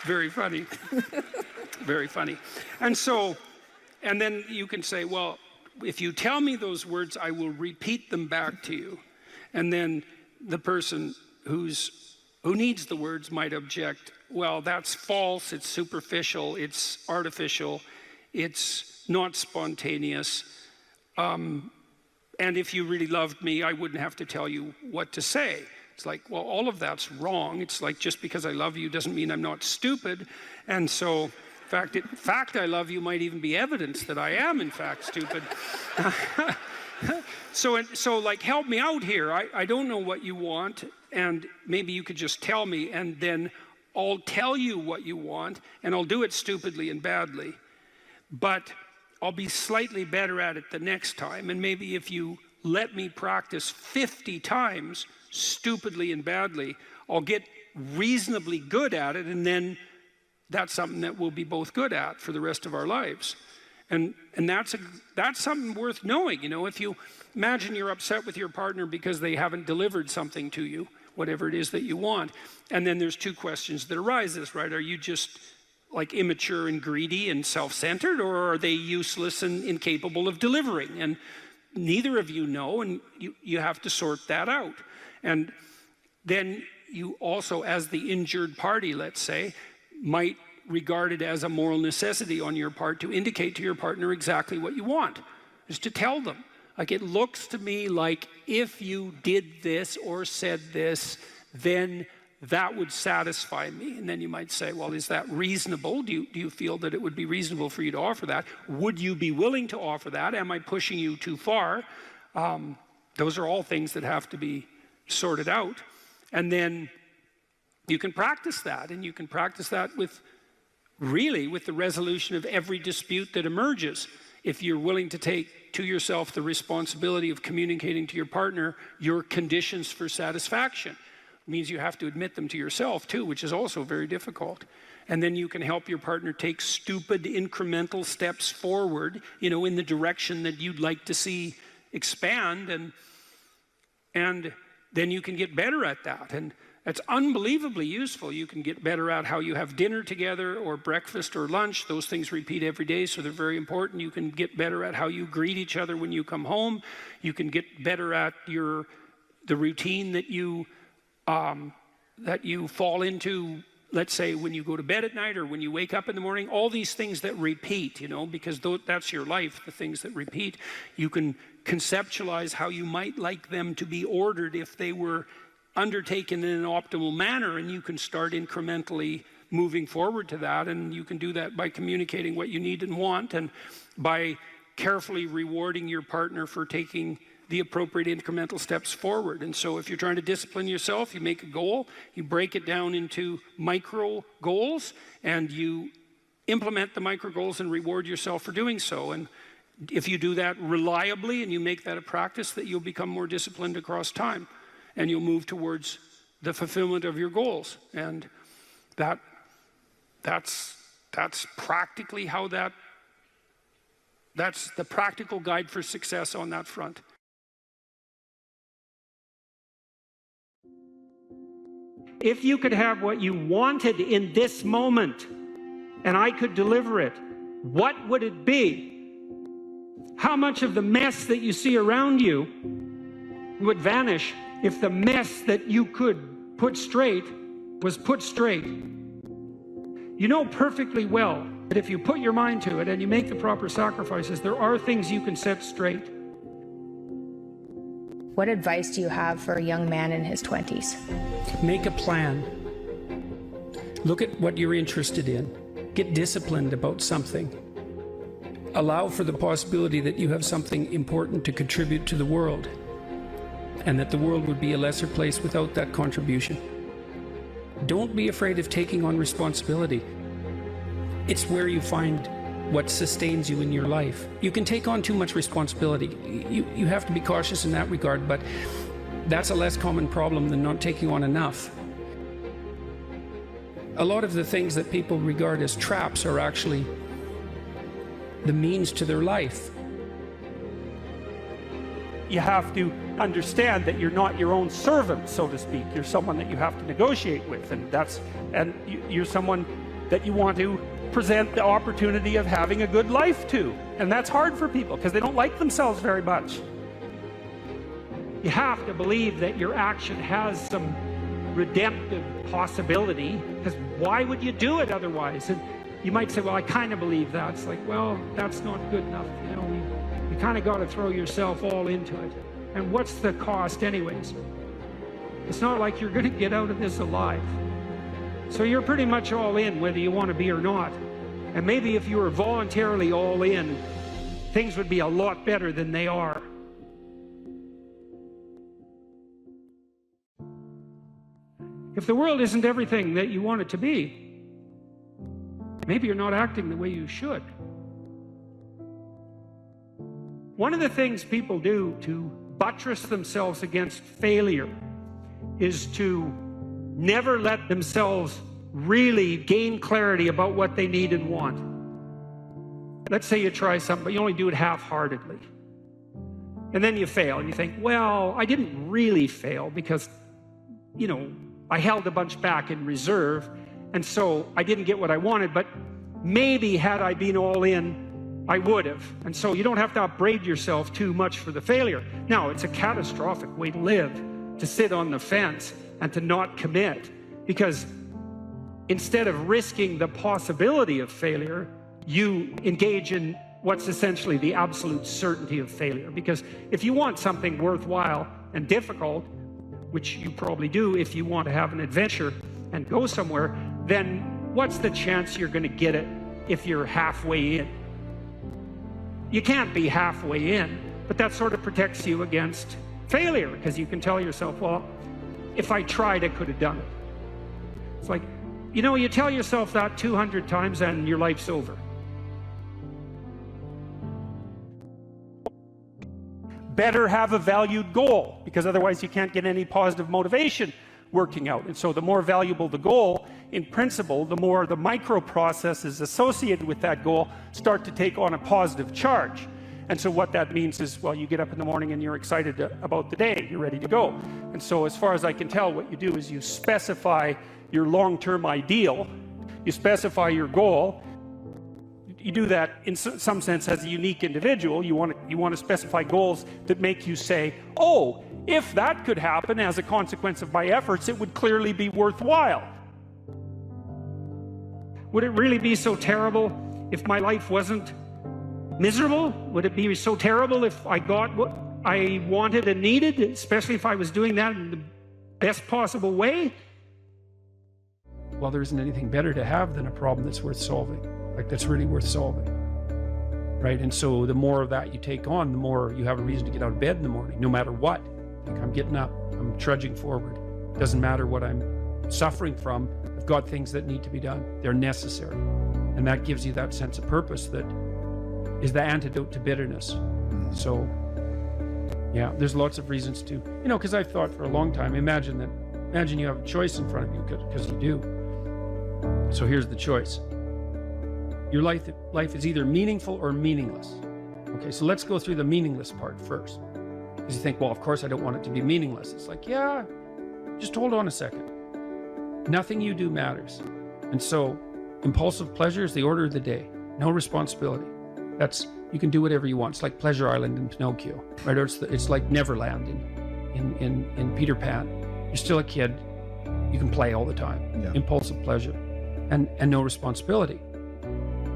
Very funny. Very funny. And so, and then you can say, well, if you tell me those words, I will repeat them back to you. And then the person who needs the words might object, well, that's false, it's superficial, it's artificial, it's not spontaneous. And if you really loved me, I wouldn't have to tell you what to say. It's like, well, all of that's wrong. It's like, just because I love you doesn't mean I'm not stupid. And so, in fact, I love you might even be evidence that I am, in fact, stupid. So like, help me out here. I don't know what you want, and maybe you could just tell me, and then I'll tell you what you want, and I'll do it stupidly and badly. But I'll be slightly better at it the next time, and maybe if you let me practice 50 times stupidly and badly, I'll get reasonably good at it, and then that's something that we'll be both good at for the rest of our lives. And that's something worth knowing. You know, if you imagine you're upset with your partner because they haven't delivered something to you, whatever it is that you want, and then there's two questions that arises, right? Are you just like immature and greedy and self-centered, or are they useless and incapable of delivering? And neither of you know, and you have to sort that out. And then you also, as the injured party, let's say, might regard it as a moral necessity on your part to indicate to your partner exactly what you want, is to tell them. Like, it looks to me like if you did this or said this, then that would satisfy me. And then you might say, well, is that reasonable? Do you feel that it would be reasonable for you to offer that? Would you be willing to offer that? Am I pushing you too far? Those are all things that have to be sorted out. And then you can practice that, and you can practice that with the resolution of every dispute that emerges. If you're willing to take to yourself the responsibility of communicating to your partner your conditions for satisfaction. It means you have to admit them to yourself too, which is also very difficult. And then you can help your partner take stupid incremental steps forward, you know, in the direction that you'd like to see expand. And then you can get better at that. And it's unbelievably useful. You can get better at how you have dinner together or breakfast or lunch. Those things repeat every day, so they're very important. You can get better at how you greet each other when you come home. You can get better at the routine that you fall into, let's say, when you go to bed at night or when you wake up in the morning. All these things that repeat, because that's your life, the things that repeat. You can conceptualize how you might like them to be ordered if they were undertaken in an optimal manner, and you can start incrementally moving forward to that. And you can do that by communicating what you need and want, and by carefully rewarding your partner for taking the appropriate incremental steps forward. And so if you're trying to discipline yourself, you make a goal, you break it down into micro goals, and you implement the micro goals and reward yourself for doing so. And if you do that reliably and you make that a practice, that you'll become more disciplined across time, and you'll move towards the fulfillment of your goals. And that's practically how that's the practical guide for success on that front. If you could have what you wanted in this moment, and I could deliver it, what would it be? How much of the mess that you see around you would vanish if the mess that you could put straight was put straight? You know perfectly well that if you put your mind to it and you make the proper sacrifices, there are things you can set straight. What advice do you have for a young man in his 20s? Make a plan. Look at what you're interested in. Get disciplined about something. Allow for the possibility that you have something important to contribute to the world, and that the world would be a lesser place without that contribution. Don't be afraid of taking on responsibility. It's where you find what sustains you in your life. You can take on too much responsibility. You have to be cautious in that regard, but that's a less common problem than not taking on enough. A lot of the things that people regard as traps are actually the means to their life. You have to understand that you're not your own servant, so to speak. You're someone that you have to negotiate with, and you're someone that you want to present the opportunity of having a good life to. And that's hard for people because they don't like themselves very much. You have to believe that your action has some redemptive possibility, because why would you do it otherwise? And you might say, well, I kind of believe that. It's like, well, that's not good enough. You kind of got to throw yourself all into it. And what's the cost anyways? It's not like you're going to get out of this alive. So you're pretty much all in, whether you want to be or not. And maybe if you were voluntarily all in, things would be a lot better than they are. If the world isn't everything that you want it to be, maybe you're not acting the way you should. One of the things people do to buttress themselves against failure is to never let themselves really gain clarity about what they need and want. Let's say you try something, but you only do it half-heartedly. And then you fail, and you think, well, I didn't really fail because, I held a bunch back in reserve, and so I didn't get what I wanted, but maybe had I been all in, I would have. And so you don't have to upbraid yourself too much for the failure. Now, it's a catastrophic way to live, to sit on the fence and to not commit, because instead of risking the possibility of failure, you engage in what's essentially the absolute certainty of failure. Because if you want something worthwhile and difficult, which you probably do if you want to have an adventure and go somewhere, then what's the chance you're going to get it if you're halfway in? You can't be halfway in, but that sort of protects you against failure, because you can tell yourself, well, if I tried, I could have done it. It's like, you tell yourself that 200 times and your life's over. Better have a valued goal, because otherwise you can't get any positive motivation working out. And so the more valuable the goal, in principle, the more the micro processes associated with that goal start to take on a positive charge. And so what that means is, well, you get up in the morning and you're excited about the day. You're ready to go. And so as far as I can tell, what you do is you specify your long-term ideal. You specify your goal. You do that in some sense as a unique individual. You want to specify goals that make you say, oh, if that could happen as a consequence of my efforts, it would clearly be worthwhile. Would it really be so terrible if my life wasn't miserable? Would it be so terrible if I got what I wanted and needed, especially if I was doing that in the best possible way? Well, there isn't anything better to have than a problem that's worth solving, like that's really worth solving, right? And so the more of that you take on, the more you have a reason to get out of bed in the morning, no matter what. Like, I'm getting up, I'm trudging forward. Doesn't matter what I'm suffering from. I've got things that need to be done. They're necessary. And that gives you that sense of purpose that is the antidote to bitterness. So, yeah, there's lots of reasons to, because I've thought for a long time, imagine you have a choice in front of you, because you do. So here's the choice. Your life is either meaningful or meaningless. Okay, so let's go through the meaningless part first. Because you think, well, of course I don't want it to be meaningless. It's like, yeah, just hold on a second. Nothing you do matters. And so impulsive pleasure is the order of the day. No responsibility. You can do whatever you want. It's like Pleasure Island in Pinocchio, right? Or it's like Neverland in Peter Pan. You're still a kid. You can play all the time. Yeah. Impulsive pleasure and no responsibility.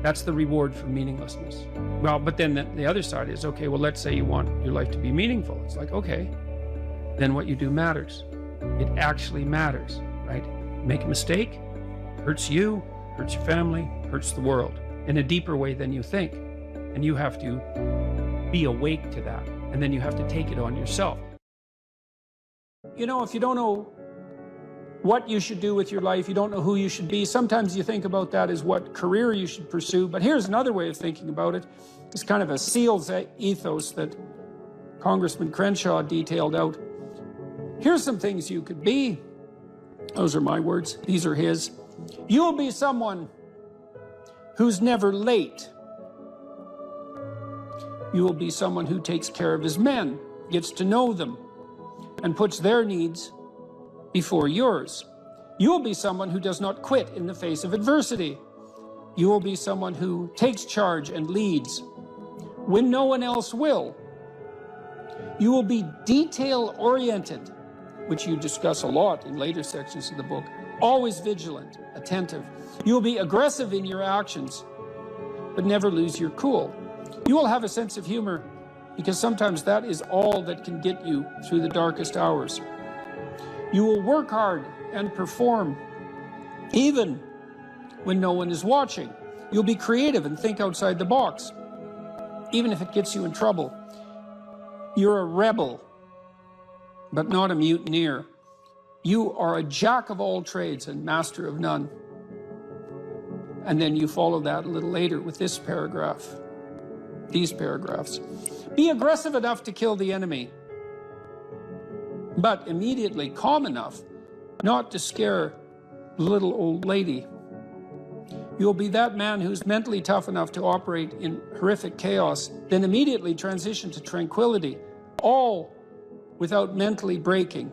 That's the reward for meaninglessness. Well, but then the other side is, okay, well, let's say you want your life to be meaningful. It's like, okay, then what you do matters. It actually matters, right? Make a mistake, hurts you, hurts your family, hurts the world in a deeper way than you think. And you have to be awake to that. And then you have to take it on yourself. If you don't know what you should do with your life, you don't know who you should be, sometimes you think about that as what career you should pursue. But here's another way of thinking about it. It's kind of a SEAL's ethos that Congressman Crenshaw detailed out. Here's some things you could be. Those are my words. These are his. You'll be someone who's never late. You will be someone who takes care of his men, gets to know them, and puts their needs before yours. You will be someone who does not quit in the face of adversity. You will be someone who takes charge and leads when no one else will. You will be detail-oriented, which you discuss a lot in later sections of the book, always vigilant, attentive. You will be aggressive in your actions, but never lose your cool. You will have a sense of humor, because sometimes that is all that can get you through the darkest hours. You will work hard and perform, even when no one is watching. You'll be creative and think outside the box, even if it gets you in trouble. You're a rebel, but not a mutineer. You are a jack of all trades and master of none. And then you follow that a little later with this paragraph. These paragraphs. Be aggressive enough to kill the enemy, but immediately calm enough not to scare the little old lady. You'll be that man who's mentally tough enough to operate in horrific chaos, then immediately transition to tranquility, all without mentally breaking.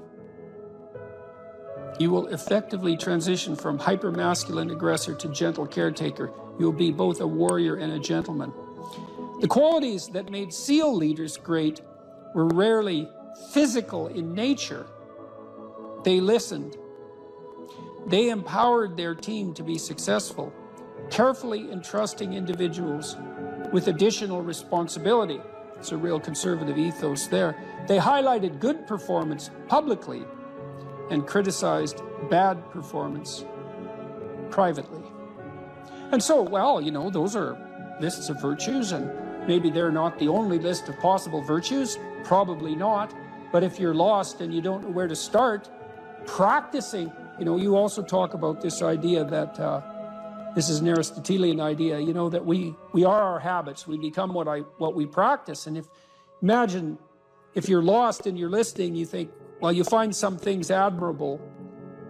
You will effectively transition from hyper-masculine aggressor to gentle caretaker. You'll be both a warrior and a gentleman. The qualities that made SEAL leaders great were rarely physical in nature. They listened. They empowered their team to be successful, carefully entrusting individuals with additional responsibility. It's a real conservative ethos there. They highlighted good performance publicly and criticized bad performance privately. And so, well, those are lists of virtues, and maybe they're not the only list of possible virtues, probably not, but if you're lost and you don't know where to start, practicing, you also talk about this idea that, this is an Aristotelian idea, that we are our habits, we become what we practice. And imagine if you're lost and you're listening, you think, well, you find some things admirable,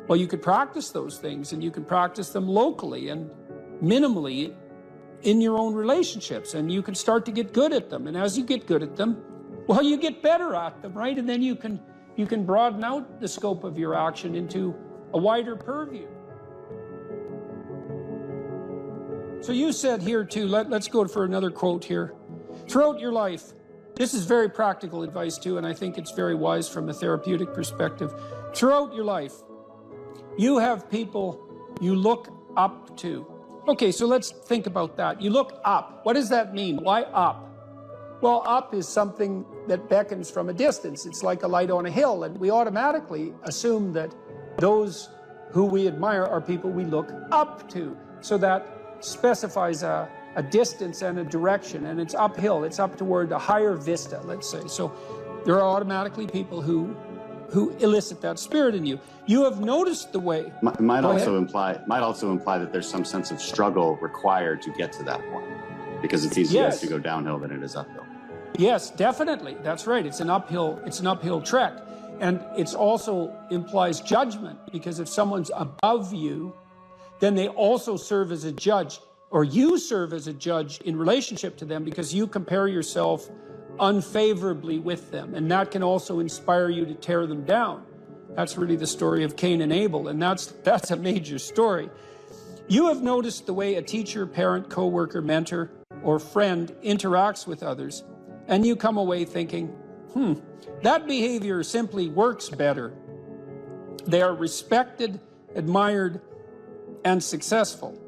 well, you could practice those things, and you can practice them locally and minimally in your own relationships, and you can start to get good at them. And as you get good at them, well, you get better at them, right? And then you can broaden out the scope of your action into a wider purview. So you said here too, let's go for another quote here. Throughout your life, this is very practical advice too, and I think it's very wise from a therapeutic perspective. Throughout your life, you have people you look up to. Okay, so let's think about that. You look up. What does that mean? Why up? Well, up is something that beckons from a distance. It's like a light on a hill, and we automatically assume that those who we admire are people we look up to. So that specifies a distance and a direction, and it's uphill. It's up toward a higher vista, let's say. So there are automatically people who elicit that spirit in you. You have noticed the way. Might also imply that there's some sense of struggle required to get to that point, because it's easier to go downhill than it is uphill. Yes, definitely. That's right. It's an uphill trek. And it also implies judgment, because if someone's above you, then they also serve as a judge, or you serve as a judge in relationship to them, because you compare yourself unfavorably with them. And that can also inspire you to tear them down. That's really the story of Cain and Abel, and that's a major story. You have noticed the way a teacher, parent, coworker, mentor, or friend interacts with others, and you come away thinking, that behavior simply works better. They are respected, admired, and successful.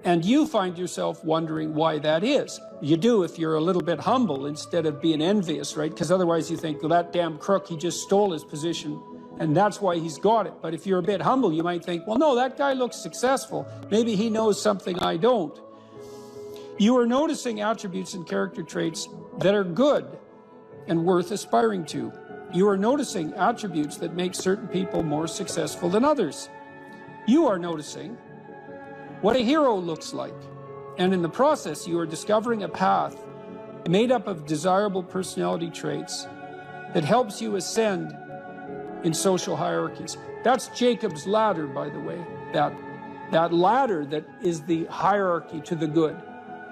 And you find yourself wondering why that is. You do if you're a little bit humble instead of being envious, right? Because otherwise you think, well, that damn crook, he just stole his position, and that's why he's got it. But if you're a bit humble, you might think, well, no, that guy looks successful. Maybe he knows something I don't. You are noticing attributes and character traits that are good and worth aspiring to. You are noticing attributes that make certain people more successful than others. You are noticing what a hero looks like. And in the process, you are discovering a path made up of desirable personality traits that helps you ascend in social hierarchies. That's Jacob's ladder, by the way. That ladder that is the hierarchy to the good.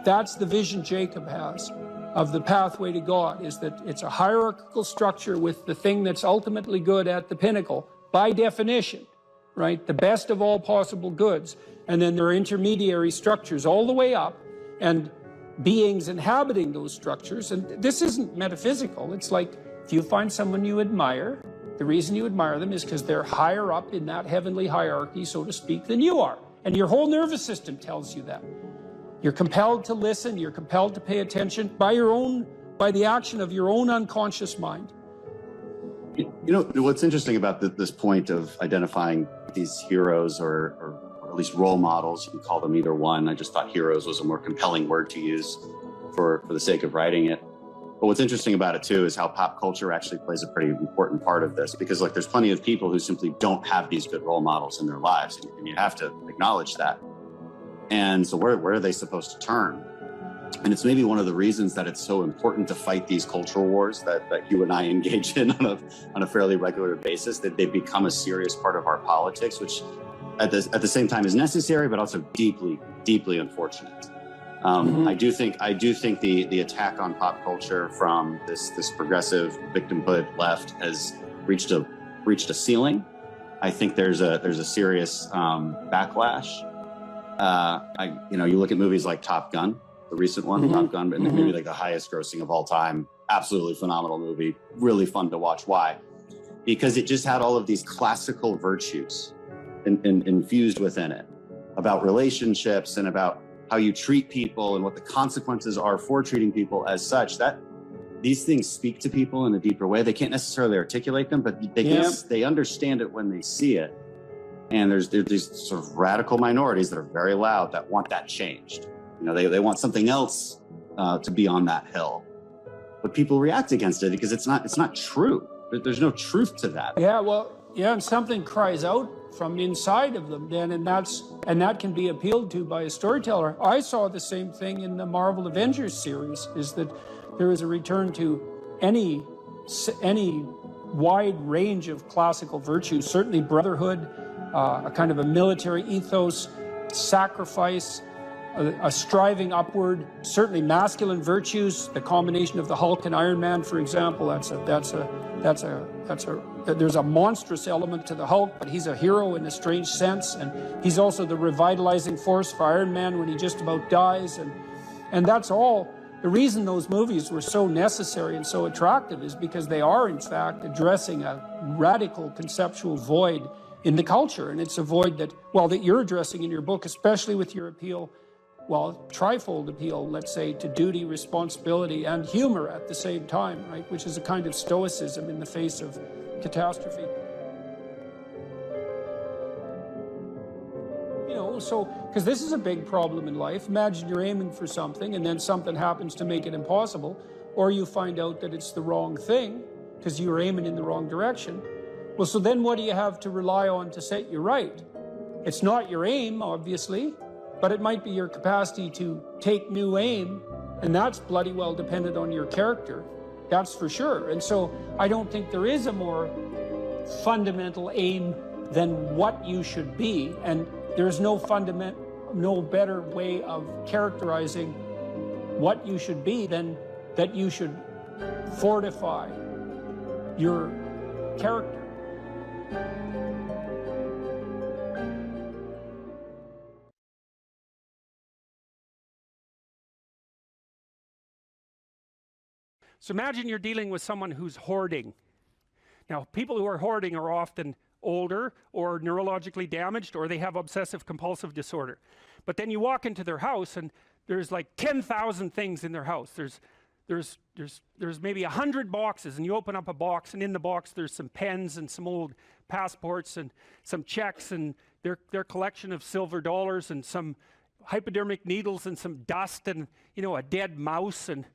That's the vision Jacob has of the pathway to God, is that it's a hierarchical structure with the thing that's ultimately good at the pinnacle, by definition, right? The best of all possible goods. And then there are intermediary structures all the way up, and beings inhabiting those structures. And this isn't metaphysical. It's like, if you find someone you admire, the reason you admire them is because they're higher up in that heavenly hierarchy, so to speak, than you are. And your whole nervous system tells you that. You're compelled to listen, you're compelled to pay attention by the action of your own unconscious mind. You know, what's interesting about this point of identifying these heroes or at least role models, you can call them either one. I just thought heroes was a more compelling word to use for the sake of writing it. But what's interesting about it too is how pop culture actually plays a pretty important part of this, because like there's plenty of people who simply don't have these good role models in their lives, and you have to acknowledge that. And so where are they supposed to turn? And it's maybe one of the reasons that it's so important to fight these cultural wars that you and I engage in on a fairly regular basis, that they become a serious part of our politics, which at the same time is necessary, but also deeply, deeply unfortunate. I do think the attack on pop culture from this progressive victimhood left has reached a ceiling. I think there's a serious backlash. You look at movies like Top Gun, the recent one, Top Gun, and maybe like the highest grossing of all time. Absolutely phenomenal movie, really fun to watch. Why? Because it just had all of these classical virtues infused within it, about relationships and about how you treat people and what the consequences are for treating people as such. That these things speak to people in a deeper way. They can't necessarily articulate them, but they understand it when they see it. And there's these sort of radical minorities that are very loud that want that changed. You know, they want something else to be on that hill, but people react against it because it's not true. There's no truth to that. And something cries out from inside of them then, and that can be appealed to by a storyteller. I saw the same thing in the Marvel Avengers series, is that there is a return to any wide range of classical virtues, certainly brotherhood, a kind of a military ethos, sacrifice, a striving upward, certainly masculine virtues, the combination of the Hulk and Iron Man, for example, there's a monstrous element to the Hulk, but he's a hero in a strange sense, and he's also the revitalizing force for Iron Man when he just about dies, and that's all. The reason those movies were so necessary and so attractive is because they are, in fact, addressing a radical conceptual void in the culture, and it's a void that you're addressing in your book, especially with your appeal, trifold appeal, let's say, to duty, responsibility, and humor at the same time, right? Which is a kind of stoicism in the face of catastrophe. Because this is a big problem in life. Imagine you're aiming for something and then something happens to make it impossible, or you find out that it's the wrong thing because you were aiming in the wrong direction. Well, so then what do you have to rely on to set you right? It's not your aim, obviously, but it might be your capacity to take new aim, and that's bloody well dependent on your character. That's for sure. And so I don't think there is a more fundamental aim than what you should be, and there's no better way of characterizing what you should be than that you should fortify your character. So imagine you're dealing with someone who's hoarding. Now, people who are hoarding are often older or neurologically damaged, or they have obsessive compulsive disorder. But then you walk into their house and there's like 10,000 things in their house. There's maybe 100 boxes, and you open up a box, and in the box there's some pens and some old passports and some checks and their collection of silver dollars and some hypodermic needles and some dust and a dead mouse and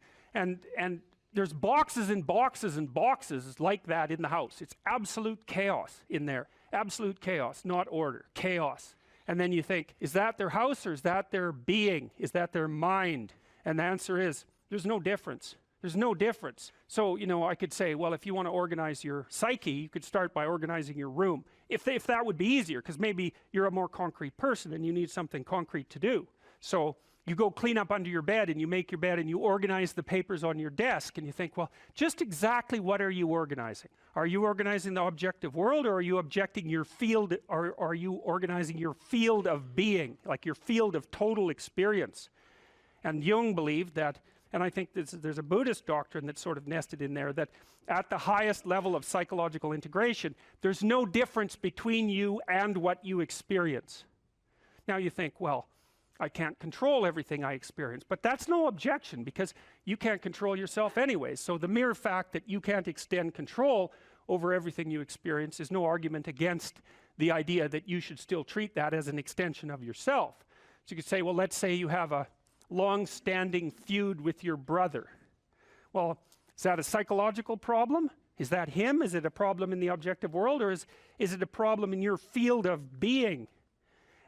there's boxes and boxes and boxes like that in the house. It's absolute chaos in there. Absolute chaos, not order. Chaos. And then you think, is that their house, or is that their being? Is that their mind? And the answer is, there's no difference. There's no difference. So, I could say, well, if you want to organize your psyche, you could start by organizing your room. If that would be easier, because maybe you're a more concrete person and you need something concrete to do. So you go clean up under your bed and you make your bed and you organize the papers on your desk, and you think, well, just exactly what are you organizing? Are you organizing the objective world, or are you objecting your field, or are you organizing your field of being, like your field of total experience? And Jung believed that, and I think there's a Buddhist doctrine that's sort of nested in there, that at the highest level of psychological integration, there's no difference between you and what you experience. Now you think, well, I can't control everything I experience, but that's no objection, because you can't control yourself anyway. So the mere fact that you can't extend control over everything you experience is no argument against the idea that you should still treat that as an extension of yourself. So you could say, well, let's say you have a long-standing feud with your brother. Well, is that a psychological problem? Is that him? Is it a problem in the objective world, or is it a problem in your field of being?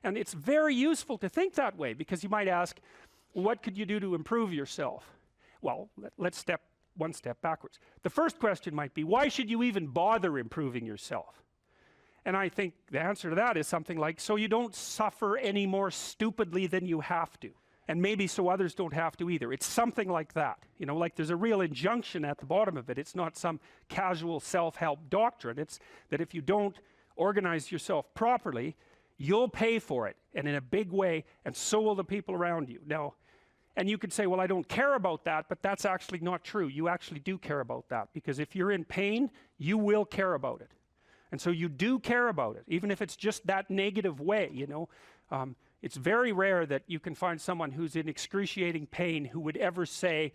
And it's very useful to think that way, because you might ask, what could you do to improve yourself? Well, let's step one step backwards. The first question might be, why should you even bother improving yourself? And I think the answer to that is something like, so you don't suffer any more stupidly than you have to. And maybe so others don't have to either. It's something like that. Like there's a real injunction at the bottom of it. It's not some casual self-help doctrine. It's that if you don't organize yourself properly, you'll pay for it, and in a big way, and so will the people around you. Now, and you could say, well, I don't care about that, but that's actually not true. You actually do care about that, because if you're in pain, you will care about it. And so you do care about it, even if it's just that negative way, It's very rare that you can find someone who's in excruciating pain who would ever say,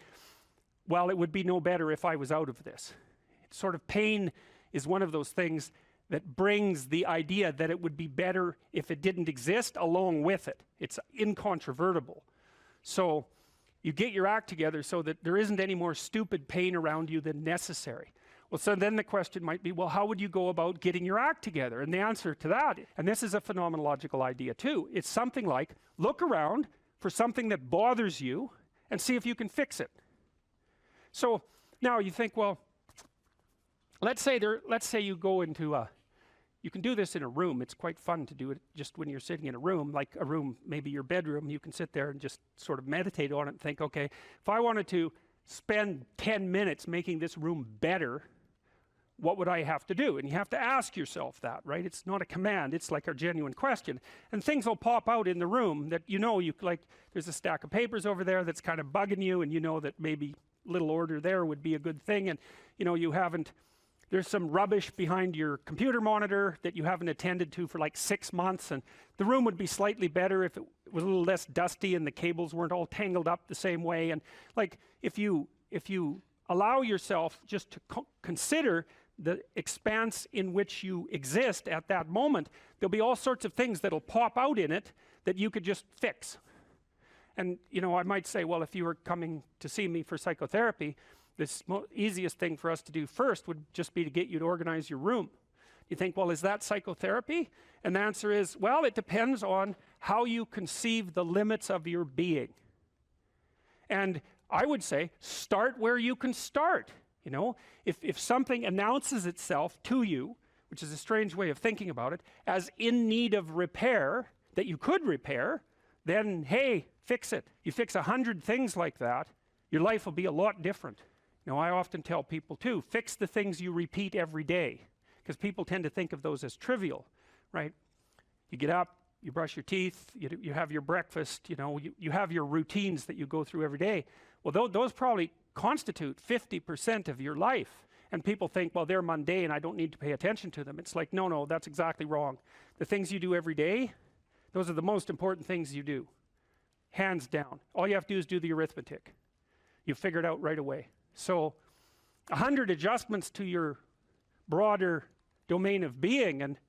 well, it would be no better if I was out of this. It's sort of, pain is one of those things that brings the idea that it would be better if it didn't exist along with it. It's incontrovertible. So you get your act together so that there isn't any more stupid pain around you than necessary. Well, so then the question might be, well, how would you go about getting your act together? And the answer to that, and this is a phenomenological idea too, it's something like, look around for something that bothers you and see if you can fix it. So now you think, well, let's say you go into you can do this in a room. It's quite fun to do it just when you're sitting in a room, like a room, maybe your bedroom. You can sit there and just sort of meditate on it and think, okay, if I wanted to spend 10 minutes making this room better, what would I have to do? And you have to ask yourself that, right? It's not a command, it's like a genuine question. And things will pop out in the room that you know, like there's a stack of papers over there that's kind of bugging you, and you know that maybe little order there would be a good thing, and you know you haven't, there's some rubbish behind your computer monitor that you haven't attended to for like 6 months, and the room would be slightly better if it was a little less dusty and the cables weren't all tangled up the same way. And like if you allow yourself just to consider the expanse in which you exist at that moment, there'll be all sorts of things that'll pop out in it that you could just fix. And you know, I might say, well, if you were coming to see me for psychotherapy, the easiest thing for us to do first would just be to get you to organize your room. You think, well, is that psychotherapy? And the answer is, well, it depends on how you conceive the limits of your being. And I would say, start where you can start. You know, if something announces itself to you, which is a strange way of thinking about it, as in need of repair, that you could repair, then hey, fix it. You fix 100 things like that, your life will be a lot different. You know, I often tell people too, fix the things you repeat every day, because people tend to think of those as trivial, right? You get up, you brush your teeth, you have your breakfast, you know, you have your routines that you go through every day. Well, those probably constitute 50% of your life. And people think, well, they're mundane, I don't need to pay attention to them. It's like, no, that's exactly wrong. The things you do every day, those are the most important things you do. Hands down. All you have to do is do the arithmetic. You figure it out right away. So 100 adjustments to your broader domain of being, and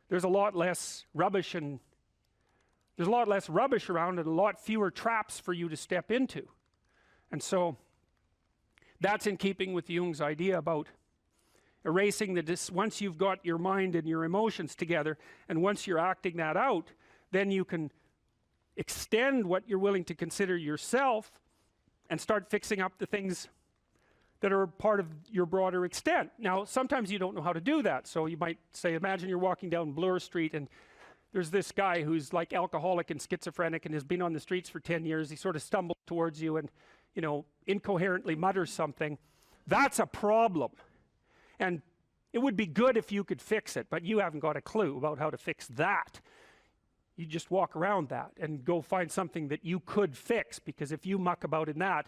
there's a lot less rubbish, and there's a lot less rubbish around, and a lot fewer traps for you to step into. And so that's in keeping with Jung's idea about erasing once you've got your mind and your emotions together, and once you're acting that out, then you can extend what you're willing to consider yourself and start fixing up the things that are part of your broader extent. Now, sometimes you don't know how to do that. So you might say, imagine you're walking down Bloor Street and there's this guy who's like alcoholic and schizophrenic and has been on the streets for 10 years. He sort of stumbles towards you and, you know, incoherently mutters something. That's a problem. And it would be good if you could fix it, but you haven't got a clue about how to fix that. You just walk around that and go find something that you could fix, because if you muck about in that,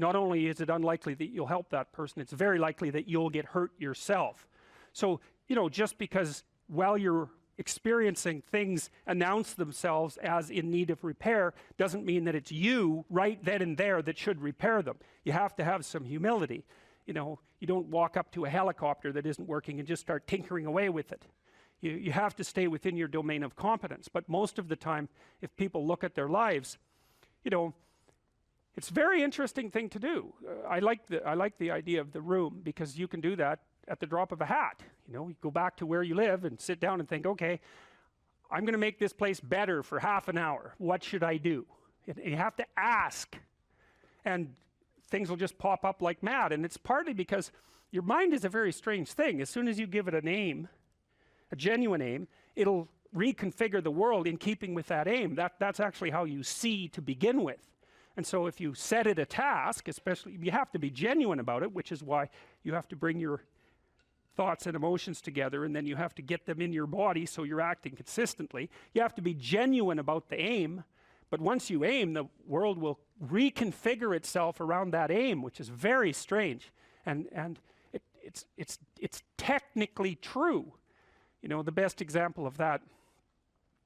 not only is it unlikely that you'll help that person, it's very likely that you'll get hurt yourself. So, you know, just because while you're experiencing things announce themselves as in need of repair doesn't mean that it's you right then and there that should repair them. You have to have some humility. You know, you don't walk up to a helicopter that isn't working and just start tinkering away with it. You have to stay within your domain of competence. But most of the time, if people look at their lives, you know, it's a very interesting thing to do. I like the idea of the room, because you can do that at the drop of a hat. You know, you go back to where you live and sit down and think, okay, I'm going to make this place better for half an hour. What should I do? And you have to ask, and things will just pop up like mad. And it's partly because your mind is a very strange thing. As soon as you give it a name, a genuine aim, it'll reconfigure the world in keeping with that aim. That's actually how you see to begin with. And so if you set it a task, especially, you have to be genuine about it, which is why you have to bring your thoughts and emotions together, and then you have to get them in your body so you're acting consistently. You have to be genuine about the aim, but once you aim, the world will reconfigure itself around that aim, which is very strange. And it's technically true. You know, the best example of that,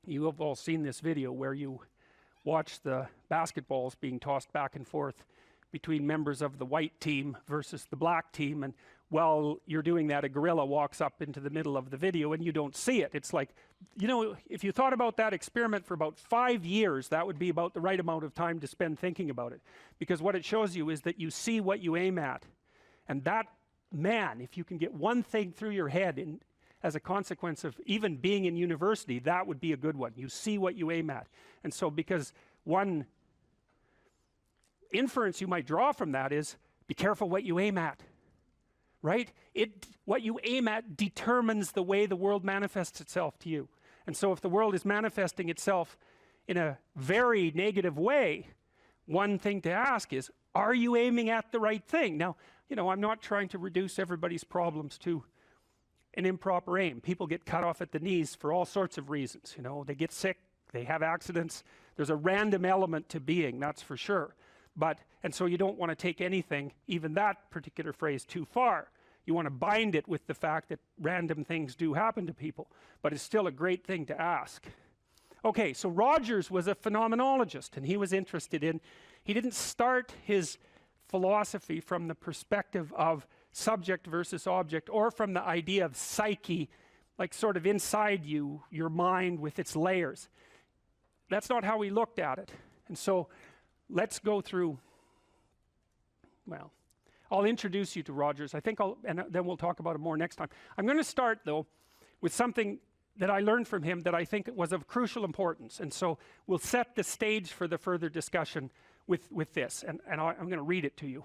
you have all seen this video where you watch the basketballs being tossed back and forth between members of the white team versus the black team, and while you're doing that, a gorilla walks up into the middle of the video and you don't see it. It's like, you know, if you thought about that experiment for about 5 years, that would be about the right amount of time to spend thinking about it, because what it shows you is that you see what you aim at. And that, man, if you can get one thing through your head as a consequence of even being in university, that would be a good one. You see what you aim at. And so, because one inference you might draw from that is, be careful what you aim at, right? What you aim at determines the way the world manifests itself to you. And so if the world is manifesting itself in a very negative way, one thing to ask is, are you aiming at the right thing? Now, you know, I'm not trying to reduce everybody's problems to an improper aim. People get cut off at the knees for all sorts of reasons. You know, they get sick, they have accidents. There's a random element to being, that's for sure. And so you don't want to take anything, even that particular phrase, too far. You want to bind it with the fact that random things do happen to people, but it's still a great thing to ask. Okay, so Rogers was a phenomenologist, and he was interested in, he didn't start his philosophy from the perspective of subject versus object, or from the idea of psyche, like sort of inside you, your mind with its layers. That's not how he looked at it. And so let's go through, well, I'll introduce you to Rogers. I think and then we'll talk about it more next time. I'm going to start though with something that I learned from him that I think was of crucial importance. And so we'll set the stage for the further discussion with this. And I'm going to read it to you.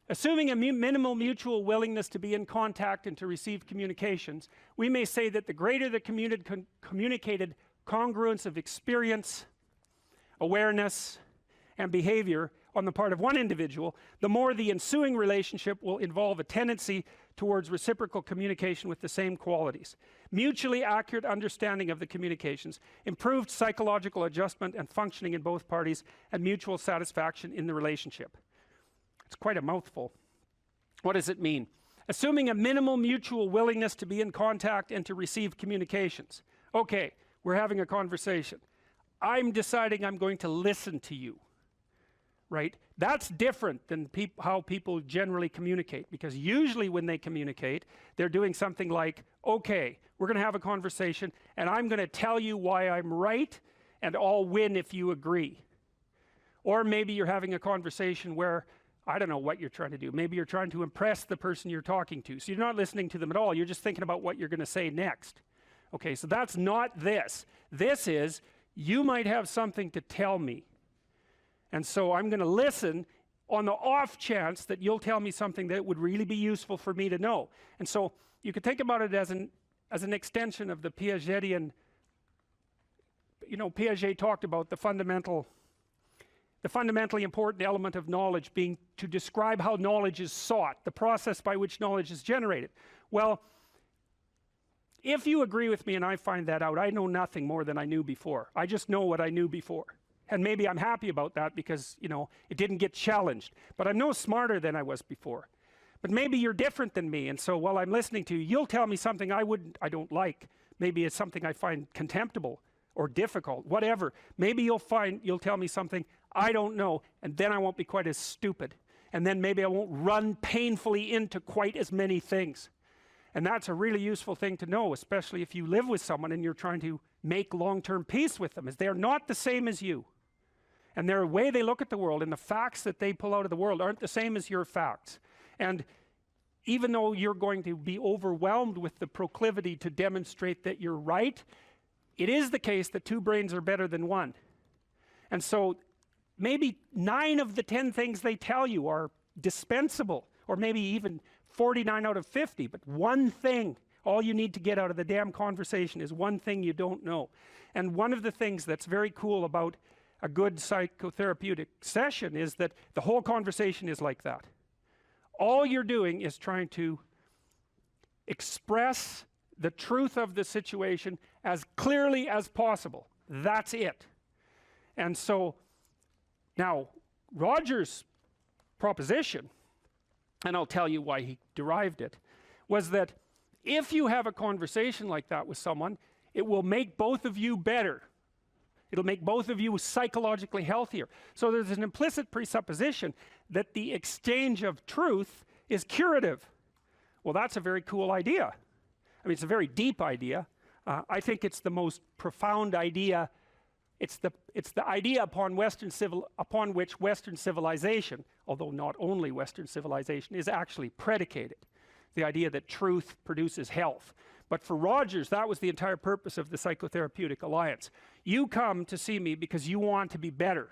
Assuming a minimal mutual willingness to be in contact and to receive communications, we may say that the greater the communicated congruence of experience, awareness, and behavior on the part of one individual, the more the ensuing relationship will involve a tendency towards reciprocal communication with the same qualities. Mutually accurate understanding of the communications, improved psychological adjustment and functioning in both parties, and mutual satisfaction in the relationship. It's quite a mouthful. What does it mean? Assuming a minimal mutual willingness to be in contact and to receive communications. Okay, we're having a conversation. I'm deciding I'm going to listen to you. Right? That's different than how people generally communicate, because usually when they communicate, they're doing something like, okay, we're going to have a conversation and I'm going to tell you why I'm right and I'll win if you agree. Or maybe you're having a conversation where, I don't know what you're trying to do. Maybe you're trying to impress the person you're talking to. So you're not listening to them at all. You're just thinking about what you're going to say next. Okay, so that's not this. This is, you might have something to tell me. And so I'm going to listen on the off chance that you'll tell me something that would really be useful for me to know. And so you could think about it as an extension of the Piagetian. You know, Piaget talked about the fundamentally important element of knowledge being to describe how knowledge is sought, the process by which knowledge is generated. Well, if you agree with me and I find that out, I know nothing more than I knew before. I just know what I knew before. And maybe I'm happy about that because, you know, it didn't get challenged. But I'm no smarter than I was before. But maybe you're different than me. And so while I'm listening to you, you'll tell me something I don't like. Maybe it's something I find contemptible or difficult, whatever. Maybe you'll tell me something I don't know, and then I won't be quite as stupid. And then maybe I won't run painfully into quite as many things. And that's a really useful thing to know, especially if you live with someone and you're trying to make long-term peace with them, is they're not the same as you. And their way they look at the world and the facts that they pull out of the world aren't the same as your facts. And even though you're going to be overwhelmed with the proclivity to demonstrate that you're right, it is the case that two brains are better than one. And so maybe 9 of the 10 things they tell you are dispensable, or maybe even 49 out of 50, but one thing, all you need to get out of the damn conversation is one thing you don't know. And one of the things that's very cool about a good psychotherapeutic session is that the whole conversation is like that. All you're doing is trying to express the truth of the situation as clearly as possible. That's it. And so now Rogers' proposition, and I'll tell you why he derived it, was that if you have a conversation like that with someone, it will make both of you better. It'll make both of you psychologically healthier. So there's an implicit presupposition that the exchange of truth is curative. Well, that's a very cool idea. I mean, it's a very deep idea. I think it's the most profound idea. It's the idea upon which Western civilization, although not only Western civilization, is actually predicated. The idea that truth produces health. But for Rogers, that was the entire purpose of the Psychotherapeutic Alliance. You come to see me because you want to be better.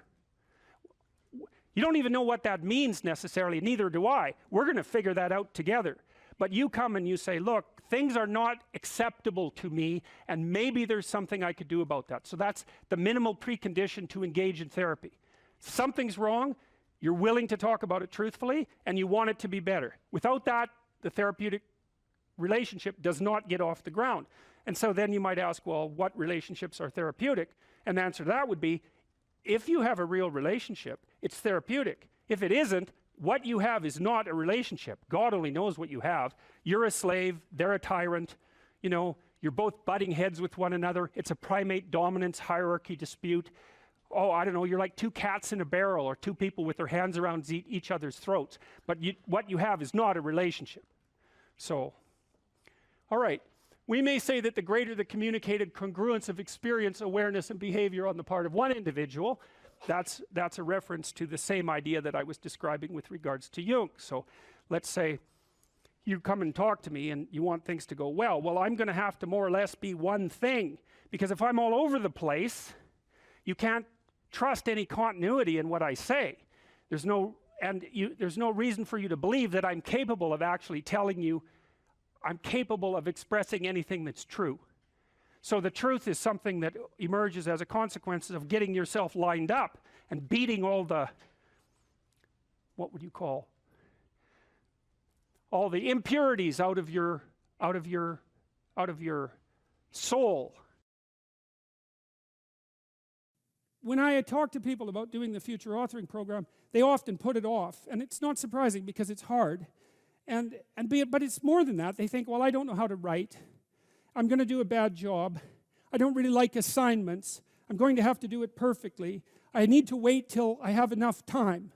You don't even know what that means necessarily, neither do I. We're going to figure that out together. But you come and you say, look, things are not acceptable to me, and maybe there's something I could do about that. So that's the minimal precondition to engage in therapy. Something's wrong, you're willing to talk about it truthfully, and you want it to be better. Without that, the therapeutic relationship does not get off the ground. And so then you might ask, well, what relationships are therapeutic? And the answer to that would be, if you have a real relationship, it's therapeutic. If it isn't, what you have is not a relationship. God only knows what you have. You're a slave, they're a tyrant, you know, you're both butting heads with one another. It's a primate dominance hierarchy dispute. Oh, I don't know, you're like two cats in a barrel, or two people with their hands around each other's throats. But what you have is not a relationship. So, all right. We may say that the greater the communicated congruence of experience, awareness, and behavior on the part of one individual, that's a reference to the same idea that I was describing with regards to Jung. So let's say you come and talk to me and you want things to go well. Well, I'm going to have to more or less be one thing, because if I'm all over the place, you can't trust any continuity in what I say. There's no reason for you to believe that I'm capable of actually telling you, I'm capable of expressing anything that's true. So the truth is something that emerges as a consequence of getting yourself lined up and beating all the, what would you call, all the impurities out of your soul. When I talk to people about doing the future authoring program, they often put it off, and it's not surprising because it's hard. But it's more than that. They think, well, I don't know how to write. I'm going to do a bad job. I don't really like assignments. I'm going to have to do it perfectly. I need to wait till I have enough time.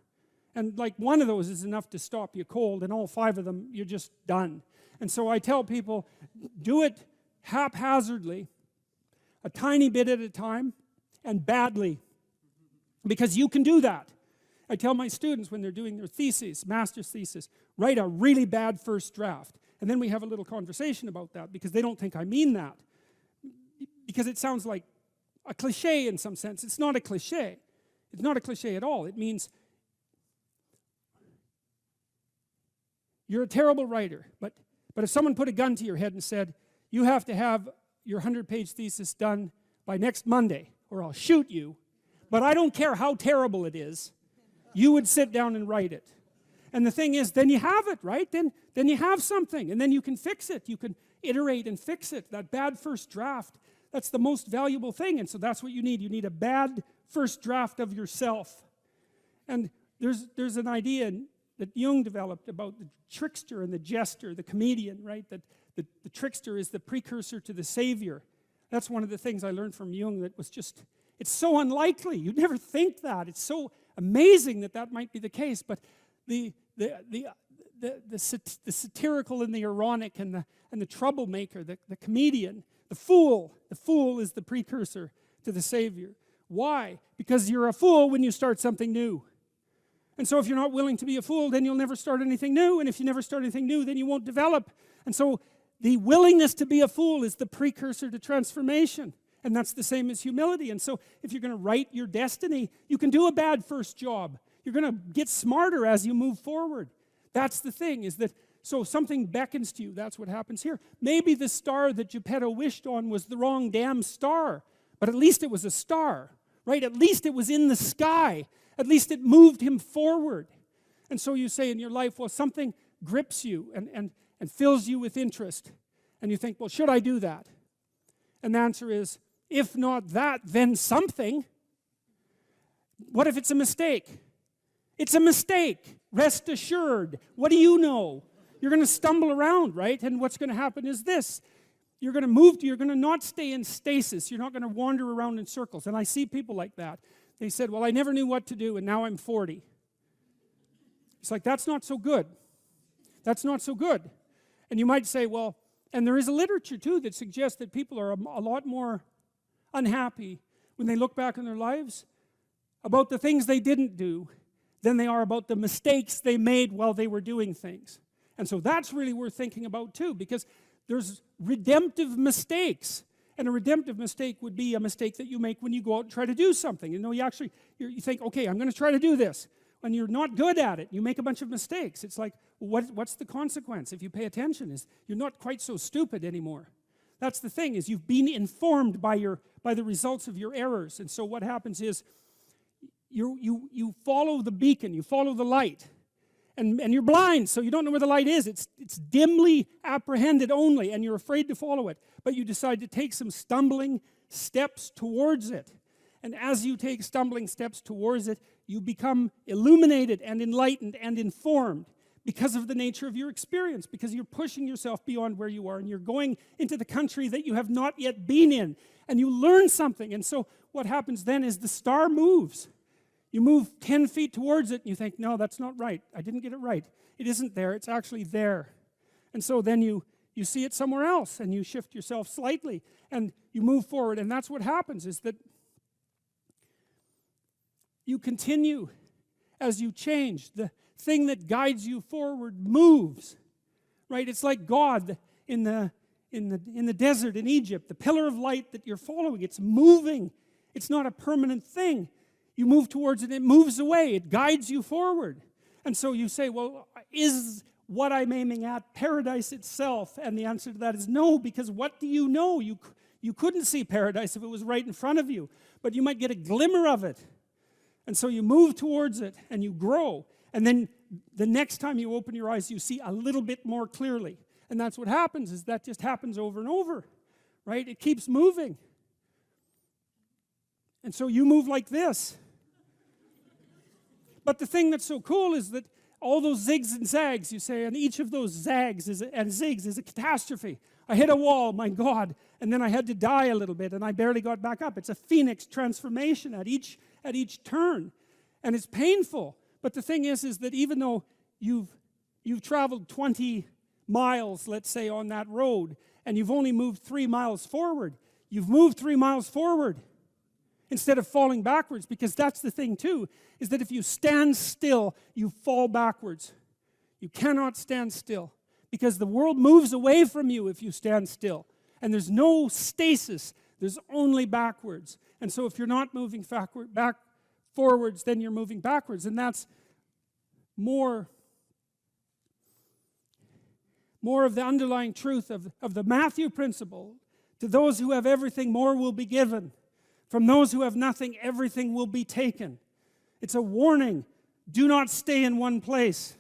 And like one of those is enough to stop you cold, and all 5 of them, you're just done. And so I tell people, do it haphazardly, a tiny bit at a time, and badly. Because you can do that. I tell my students when they're doing their thesis, master's thesis, write a really bad first draft. And then we have a little conversation about that, because they don't think I mean that. Because it sounds like a cliche in some sense. It's not a cliche. It's not a cliche at all. It means you're a terrible writer. But if someone put a gun to your head and said, you have to have your 100-page thesis done by next Monday, or I'll shoot you, but I don't care how terrible it is, you would sit down and write it. And the thing is, then you have it, right? Then you have something, and then you can fix it. You can iterate and fix it. That bad first draft, that's the most valuable thing, and so that's what you need. You need a bad first draft of yourself. And there's an idea that Jung developed about the trickster and the jester, the comedian, right? That the trickster is the precursor to the savior. That's one of the things I learned from Jung that was just, it's so unlikely. You'd never think that. It's so amazing that might be the case, but the satirical and the ironic and the troublemaker, the comedian, the fool is the precursor to the savior. Why? Because you're a fool when you start something new. And so if you're not willing to be a fool, then you'll never start anything new, and if you never start anything new, then you won't develop. And so the willingness to be a fool is the precursor to transformation. And that's the same as humility. And so if you're going to write your destiny, you can do a bad first job. You're going to get smarter as you move forward. That's the thing, is that, so something beckons to you. That's what happens here. Maybe the star that Geppetto wished on was the wrong damn star, but at least it was a star, right? At least it was in the sky. At least it moved him forward. And so you say in your life, well, something grips you and fills you with interest. And you think, well, should I do that? And the answer is, if not that, then something. What if it's a mistake? It's a mistake. Rest assured. What do you know? You're going to stumble around, right? And what's going to happen is this. You're going to not stay in stasis. You're not going to wander around in circles. And I see people like that. They said, well, I never knew what to do, and now I'm 40. It's like, that's not so good. That's not so good. And you might say, well, and there is a literature, too, that suggests that people are a lot more unhappy when they look back on their lives about the things they didn't do than they are about the mistakes they made while they were doing things. And so that's really worth thinking about, too, because there's redemptive mistakes. And a redemptive mistake would be a mistake that you make when you go out and try to do something. You know, you think, okay, I'm going to try to do this. when you're not good at it, you make a bunch of mistakes. It's like, what's the consequence if you pay attention? Is you're not quite so stupid anymore. That's the thing, is you've been informed by the results of your errors. And so what happens is you follow the beacon, you follow the light. And you're blind, so you don't know where the light is. It's dimly apprehended only, and you're afraid to follow it. But you decide to take some stumbling steps towards it. And as you take stumbling steps towards it, you become illuminated and enlightened and informed because of the nature of your experience, because you're pushing yourself beyond where you are, and you're going into the country that you have not yet been in, and you learn something. And so what happens then is the star moves. You move 10 feet towards it, and you think, no, that's not right. I didn't get it right. It isn't there. It's actually there. And so then you see it somewhere else, and you shift yourself slightly, and you move forward. And that's what happens, is that you continue as you change. The thing that guides you forward moves, right? It's like God in the desert in Egypt. The pillar of light that you're following, it's moving. It's not a permanent thing. You move towards it, it moves away, it guides you forward. And so you say, well, is what I'm aiming at paradise itself? And the answer to that is no, because what do you know? You couldn't see paradise if it was right in front of you, but you might get a glimmer of it. And so you move towards it, and you grow. And then the next time you open your eyes, you see a little bit more clearly. And that's what happens, is that just happens over and over, right? It keeps moving. And so you move like this. But the thing that's so cool is that all those zigs and zags, you say, and each of those zags and zigs is a catastrophe. I hit a wall, my God, and then I had to die a little bit, and I barely got back up. It's a phoenix transformation at each turn, and it's painful. But the thing is that even though you've traveled 20 miles, let's say, on that road, and you've only moved 3 miles forward, you've moved 3 miles forward instead of falling backwards, because that's the thing too, is that if you stand still, you fall backwards. You cannot stand still, because the world moves away from you if you stand still. And there's no stasis, there's only backwards. And so if you're not moving forwards, then you're moving backwards. And that's more of the underlying truth of the Matthew principle. To those who have everything, more will be given. From those who have nothing, everything will be taken. It's a warning. Do not stay in one place.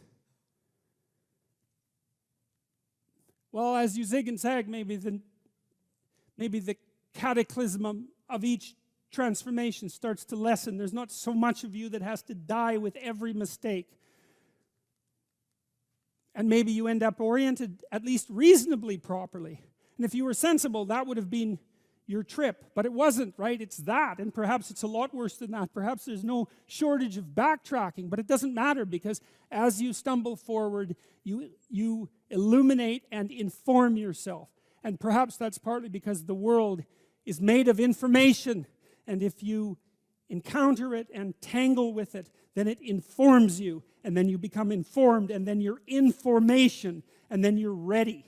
Well, as you zig and zag, maybe the cataclysm of each transformation starts to lessen. There's not so much of you that has to die with every mistake. And maybe you end up oriented at least reasonably properly. And if you were sensible, that would have been your trip, but it wasn't, right? It's that, and perhaps it's a lot worse than that. Perhaps there's no shortage of backtracking, but it doesn't matter, because as you stumble forward, you illuminate and inform yourself. And perhaps that's partly because the world is made of information, and if you encounter it and tangle with it, then it informs you, and then you become informed, and then you're information, and then you're ready.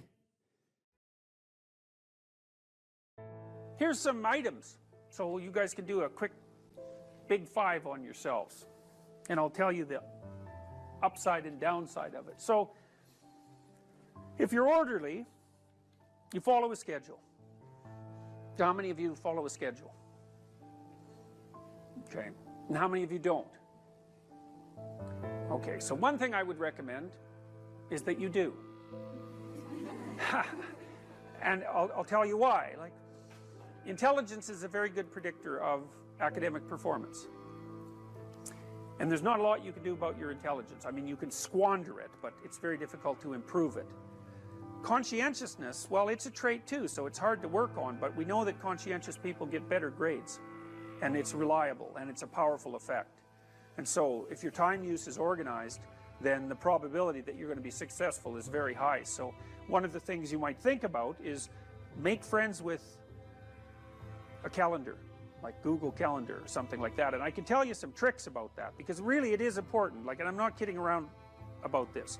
Here's some items, so you guys can do a quick big 5 on yourselves. And I'll tell you the upside and downside of it. So, if you're orderly, you follow a schedule. How many of you follow a schedule? Okay. And how many of you don't? Okay, so one thing I would recommend is that you do. And I'll tell you why. Like, intelligence is a very good predictor of academic performance. And there's not a lot you can do about your intelligence. I mean, you can squander it, but it's very difficult to improve it. Conscientiousness, well, it's a trait too, so it's hard to work on, but we know that conscientious people get better grades. And it's reliable, and it's a powerful effect. And so, if your time use is organized, then the probability that you're going to be successful is very high. So, one of the things you might think about is make friends with a calendar, like Google Calendar or something like that. And I can tell you some tricks about that, because really it is important. Like, and I'm not kidding around about this.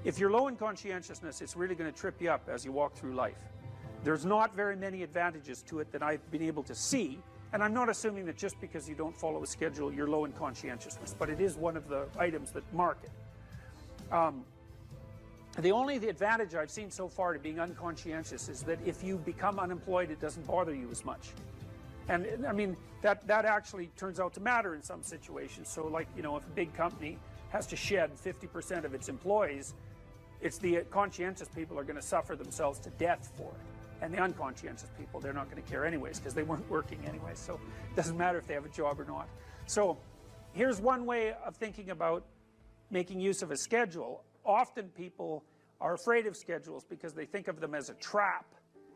If you're low in conscientiousness, it's really going to trip you up as you walk through life. There's not very many advantages to it that I've been able to see, And I'm not assuming that just because you don't follow a schedule, you're low in conscientiousness, but it is one of the items that mark it. The advantage I've seen so far to being unconscientious is that if you become unemployed, it doesn't bother you as much. And I mean, that actually turns out to matter in some situations. So like, you know, if a big company has to shed 50% of its employees, it's the conscientious people are going to suffer themselves to death for it. And the unconscientious people, they're not going to care anyways because they weren't working anyways. So it doesn't matter if they have a job or not. So here's one way of thinking about making use of a schedule. Often people are afraid of schedules because they think of them as a trap.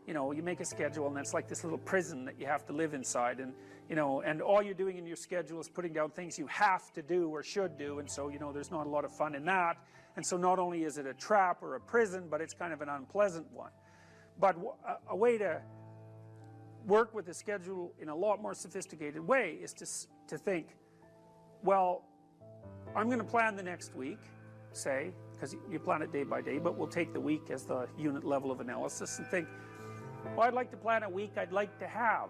You know, you make a schedule and it's like this little prison that you have to live inside, and you know, and all you're doing in your schedule is putting down things you have to do or should do, and so, you know, there's not a lot of fun in that. And so not only is it a trap or a prison, but it's kind of an unpleasant one. But a way to work with a schedule in a lot more sophisticated way is to think, well, I'm going to plan the next week, say, because you plan it day by day, but we'll take the week as the unit level of analysis and think, well, I'd like to plan a week I'd like to have.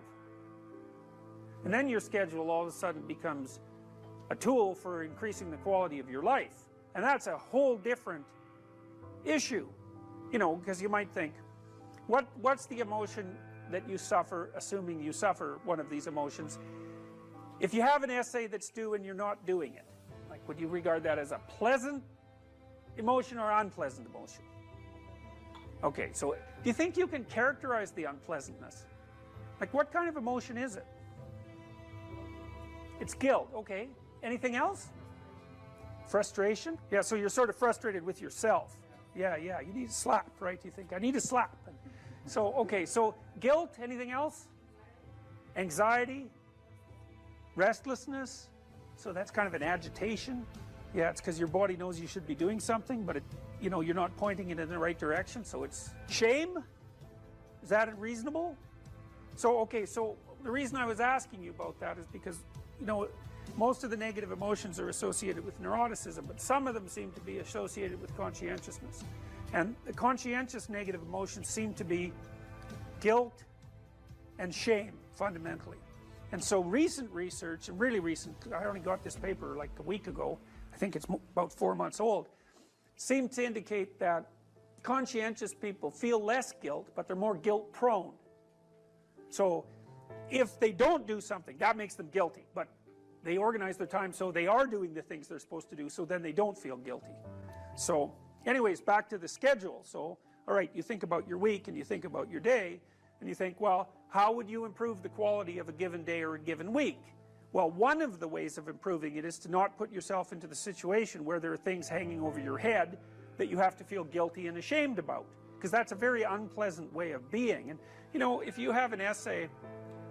And then your schedule all of a sudden becomes a tool for increasing the quality of your life. And that's a whole different issue, you know, because you might think, what's the emotion that you suffer, assuming you suffer one of these emotions, if you have an essay that's due and you're not doing it? Like, would you regard that as a pleasant emotion or unpleasant emotion? Okay, so do you think you can characterize the unpleasantness? Like, what kind of emotion is it? It's guilt, okay. Anything else? Frustration? Yeah, so you're sort of frustrated with yourself. Yeah, you need a slap, right? You think, I need a slap. And so, okay, so guilt, anything else? Anxiety? Restlessness? So that's kind of an agitation. Yeah, it's because your body knows you should be doing something, but you know, you're not pointing it in the right direction, so it's shame? Is that reasonable? So, okay, so the reason I was asking you about that is because, you know, most of the negative emotions are associated with neuroticism, but some of them seem to be associated with conscientiousness. And the conscientious negative emotions seem to be guilt and shame, fundamentally. And so recent research, and really recent, I only got this paper like a week ago, I think it's about 4 months old, seem to indicate that conscientious people feel less guilt, but they're more guilt prone. So if they don't do something, that makes them guilty, but they organize their time so they are doing the things they're supposed to do, so then they don't feel guilty. So anyways, back to the schedule. So, all right, you think about your week and you think about your day, and you think, well, how would you improve the quality of a given day or a given week? Well, one of the ways of improving it is to not put yourself into the situation where there are things hanging over your head that you have to feel guilty and ashamed about, because that's a very unpleasant way of being. And you know, if you have an essay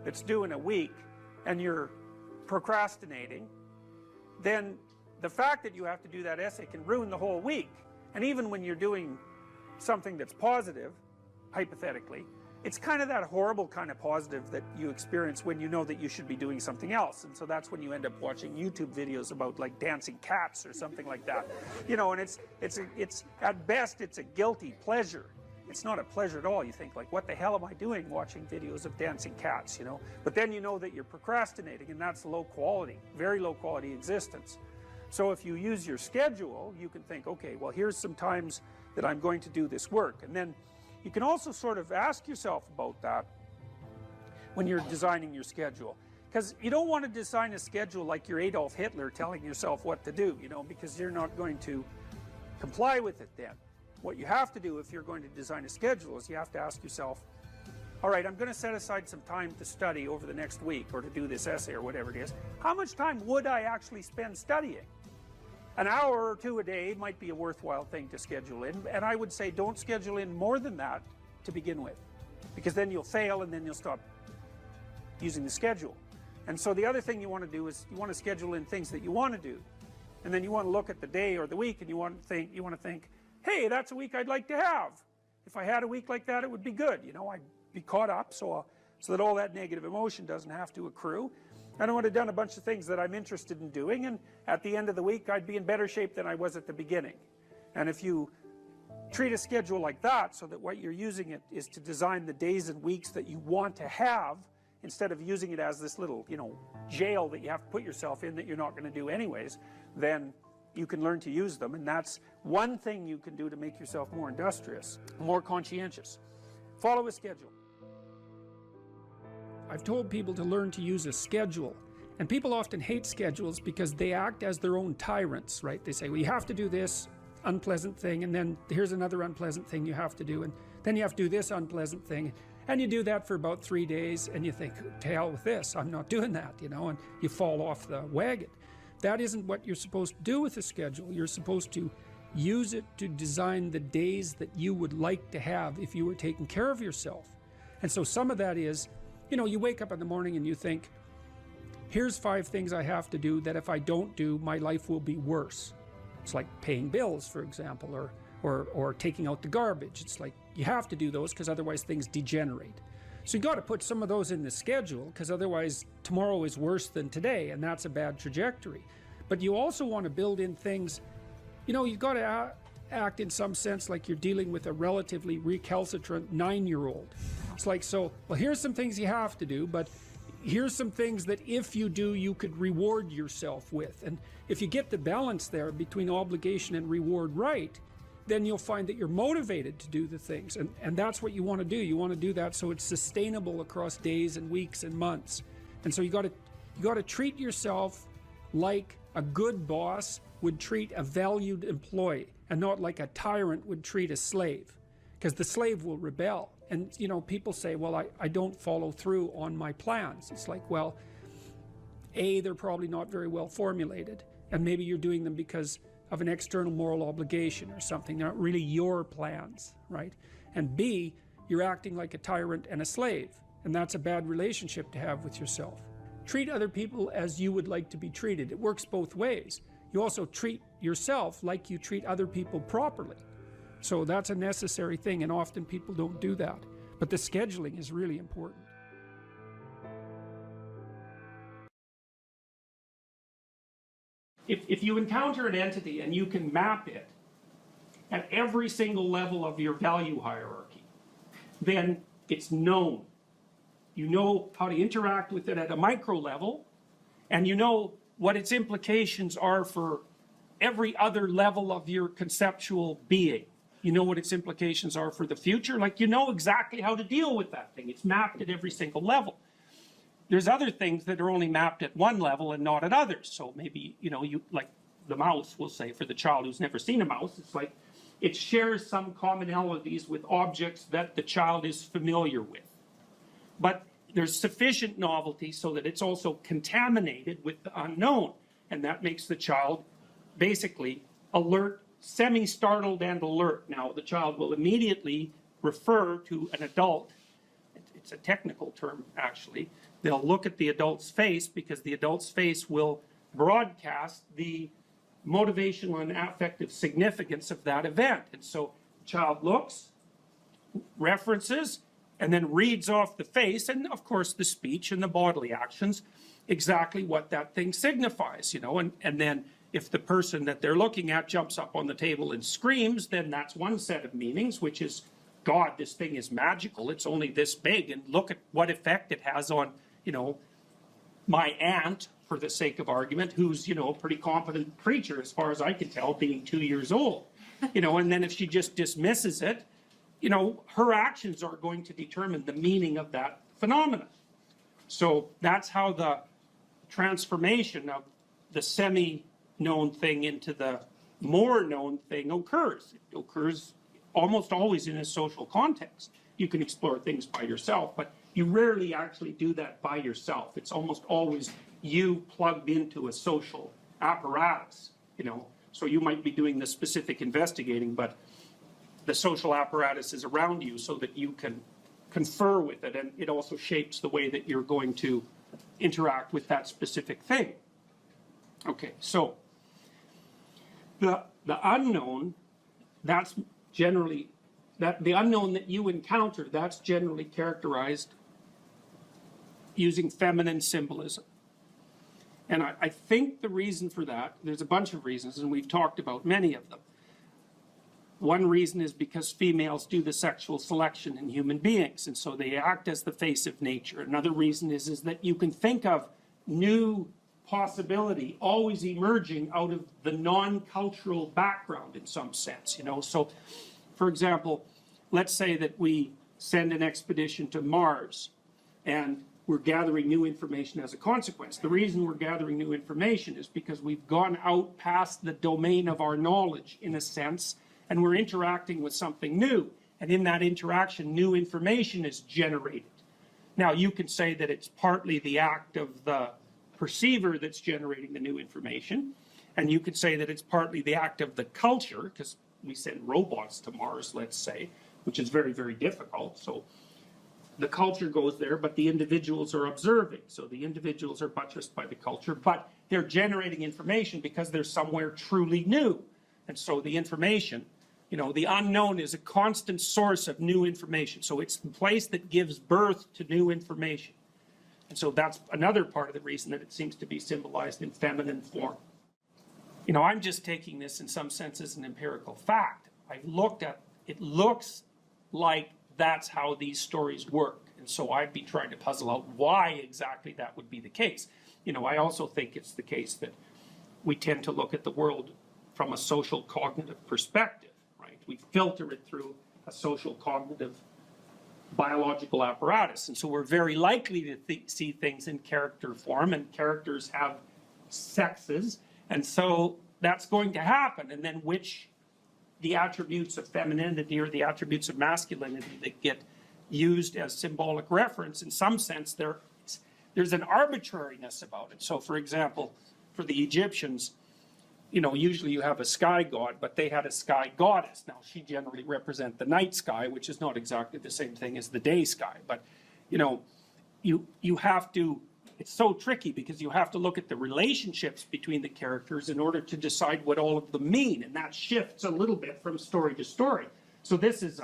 that's due in a week and you're procrastinating, then the fact that you have to do that essay can ruin the whole week. And even when you're doing something that's positive, hypothetically, it's kind of that horrible kind of positive that you experience when you know that you should be doing something else. And so that's when you end up watching YouTube videos about like dancing cats or something like that. You know, and it's at best it's a guilty pleasure. It's not a pleasure at all. You think like, what the hell am I doing watching videos of dancing cats, you know? But then you know that you're procrastinating, and that's low quality, very low quality existence. So if you use your schedule, you can think, okay, well, here's some times that I'm going to do this work. And then you can also sort of ask yourself about that when you're designing your schedule. Because you don't want to design a schedule like you're Adolf Hitler telling yourself what to do, you know, because you're not going to comply with it then. What you have to do if you're going to design a schedule is you have to ask yourself, all right, I'm going to set aside some time to study over the next week or to do this essay or whatever it is. How much time would I actually spend studying? An hour or two a day might be a worthwhile thing to schedule in, and I would say don't schedule in more than that to begin with, because then you'll fail and then you'll stop using the schedule. And so the other thing you want to do is you want to schedule in things that you want to do, and then you want to look at the day or the week and you want to think, hey, that's a week I'd like to have. If I had a week like that, it would be good. You know, I'd be caught up so that all that negative emotion doesn't have to accrue. And I would have done a bunch of things that I'm interested in doing, and at the end of the week I'd be in better shape than I was at the beginning. And if you treat a schedule like that, so that what you're using it is to design the days and weeks that you want to have, instead of using it as this little, you know, jail that you have to put yourself in that you're not going to do anyways, then you can learn to use them. And that's one thing you can do to make yourself more industrious, more conscientious. Follow a schedule. I've told people to learn to use a schedule. And people often hate schedules because they act as their own tyrants, right? They say, well, you have to do this unpleasant thing, and then here's another unpleasant thing you have to do, and then you have to do this unpleasant thing. And you do that for about 3 days, and you think, to hell with this, I'm not doing that, you know, and you fall off the wagon. That isn't what you're supposed to do with a schedule. You're supposed to use it to design the days that you would like to have if you were taking care of yourself. And so some of that is, you know, you wake up in the morning and you think, here's 5 things I have to do that if I don't do, my life will be worse. It's like paying bills, for example, or taking out the garbage. It's like you have to do those because otherwise things degenerate. So you got to put some of those in the schedule because otherwise tomorrow is worse than today, and that's a bad trajectory. But you also want to build in things, you know, you got to act in some sense like you're dealing with a relatively recalcitrant 9-year-old. It's like, so, well, here's some things you have to do, but here's some things that if you do, you could reward yourself with. And if you get the balance there between obligation and reward right, then you'll find that you're motivated to do the things. And that's what you want to do. You want to do that so it's sustainable across days and weeks and months. And so you got to treat yourself like a good boss would treat a valued employee, and not like a tyrant would treat a slave, because the slave will rebel. And, you know, people say, well, I don't follow through on my plans. It's like, well, A, they're probably not very well formulated, and maybe you're doing them because of an external moral obligation or something. They're not really your plans, right? And B, you're acting like a tyrant and a slave, and that's a bad relationship to have with yourself. Treat other people as you would like to be treated. It works both ways. You also treat yourself like you treat other people properly. So that's a necessary thing, and often people don't do that. But the scheduling is really important. If you encounter an entity and you can map it at every single level of your value hierarchy, then it's known. You know how to interact with it at a micro level, and you know what its implications are for every other level of your conceptual being. You know what its implications are for the future. Like, you know exactly how to deal with that thing. It's mapped at every single level. There's other things that are only mapped at one level and not at others. So maybe, you know, you like the mouse, we'll say, for the child who's never seen a mouse, it's like it shares some commonalities with objects that the child is familiar with. But there's sufficient novelty so that it's also contaminated with the unknown. And that makes the child basically alert, semi-startled and alert. Now, the child will immediately refer to an adult. It's a technical term, actually. They'll look at the adult's face because the adult's face will broadcast the motivational and affective significance of that event. And so the child looks, references, and then reads off the face, and of course the speech and the bodily actions, exactly what that thing signifies, you know. And then if the person that they're looking at jumps up on the table and screams, then that's one set of meanings, which is, God, this thing is magical. It's only this big, and look at what effect it has on, you know, my aunt, for the sake of argument, who's, you know, a pretty competent preacher as far as I can tell, being 2 years old. You know, and then if she just dismisses it, you know, her actions are going to determine the meaning of that phenomenon. So that's how the transformation of the semi-known thing into the more known thing occurs. It occurs almost always in a social context. You can explore things by yourself, but you rarely actually do that by yourself. It's almost always you plugged into a social apparatus, you know. So you might be doing the specific investigating, but the social apparatus is around you so that you can confer with it, and it also shapes the way that you're going to interact with that specific thing. Okay, so the unknown, that's generally, the unknown that you encounter, that's generally characterized using feminine symbolism. And I think the reason for that, there's a bunch of reasons, and we've talked about many of them. One reason is because females do the sexual selection in human beings, and so they act as the face of nature. Another reason is that you can think of new possibility always emerging out of the non-cultural background in some sense, you know. So, for example, let's say that we send an expedition to Mars, and we're gathering new information as a consequence. The reason we're gathering new information is because we've gone out past the domain of our knowledge, in a sense, and we're interacting with something new. And in that interaction, new information is generated. Now, you can say that it's partly the act of the perceiver that's generating the new information, and you could say that it's partly the act of the culture, because we send robots to Mars, let's say, which is very, very difficult. So the culture goes there, but the individuals are observing. So the individuals are buttressed by the culture, but they're generating information because they're somewhere truly new. And so the information, you know, the unknown is a constant source of new information. So it's the place that gives birth to new information. And so that's another part of the reason that it seems to be symbolized in feminine form. You know, I'm just taking this in some sense as an empirical fact. I've looked at, it looks like that's how these stories work. And so I'd be trying to puzzle out why exactly that would be the case. You know, I also think it's the case that we tend to look at the world from a social cognitive perspective, right? We filter it through a social cognitive biological apparatus. And so we're very likely to see things in character form, and characters have sexes. And so that's going to happen. And then the attributes of femininity or the attributes of masculinity that get used as symbolic reference, in some sense, there's an arbitrariness about it. So, for example, for the Egyptians, you know, usually you have a sky god, but they had a sky goddess. Now, she generally represents the night sky, which is not exactly the same thing as the day sky. But, you know, you have to, it's so tricky because you have to look at the relationships between the characters in order to decide what all of them mean. And that shifts a little bit from story to story. So this is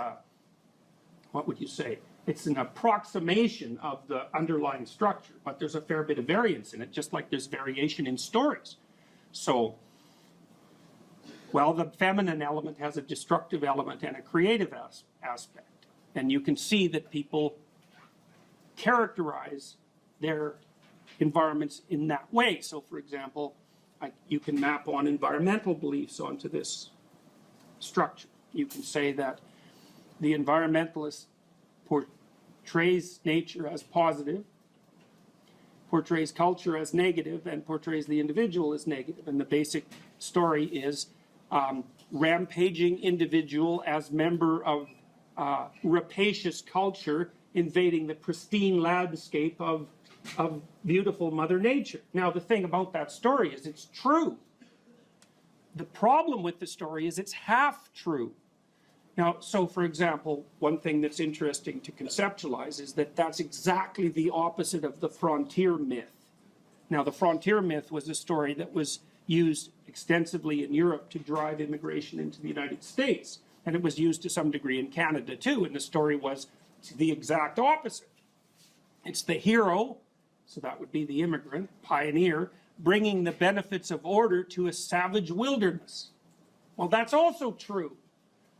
what would you say? It's an approximation of the underlying structure, but there's a fair bit of variance in it, just like there's variation in stories. So, well, the feminine element has a destructive element and a creative aspect. And you can see that people characterize their environments in that way. So, for example, you can map on environmental beliefs onto this structure. You can say that the environmentalist portrays nature as positive, portrays culture as negative, and portrays the individual as negative. And the basic story is rampaging individual as member of rapacious culture invading the pristine landscape of beautiful Mother Nature. Now, the thing about that story is it's true. The problem with the story is it's half true. Now, so for example, one thing that's interesting to conceptualize is that that's exactly the opposite of the frontier myth. Now, the frontier myth was a story that was used extensively in Europe to drive immigration into the United States. And it was used to some degree in Canada too. And the story was the exact opposite. It's the hero, so that would be the immigrant, pioneer, bringing the benefits of order to a savage wilderness. Well, that's also true.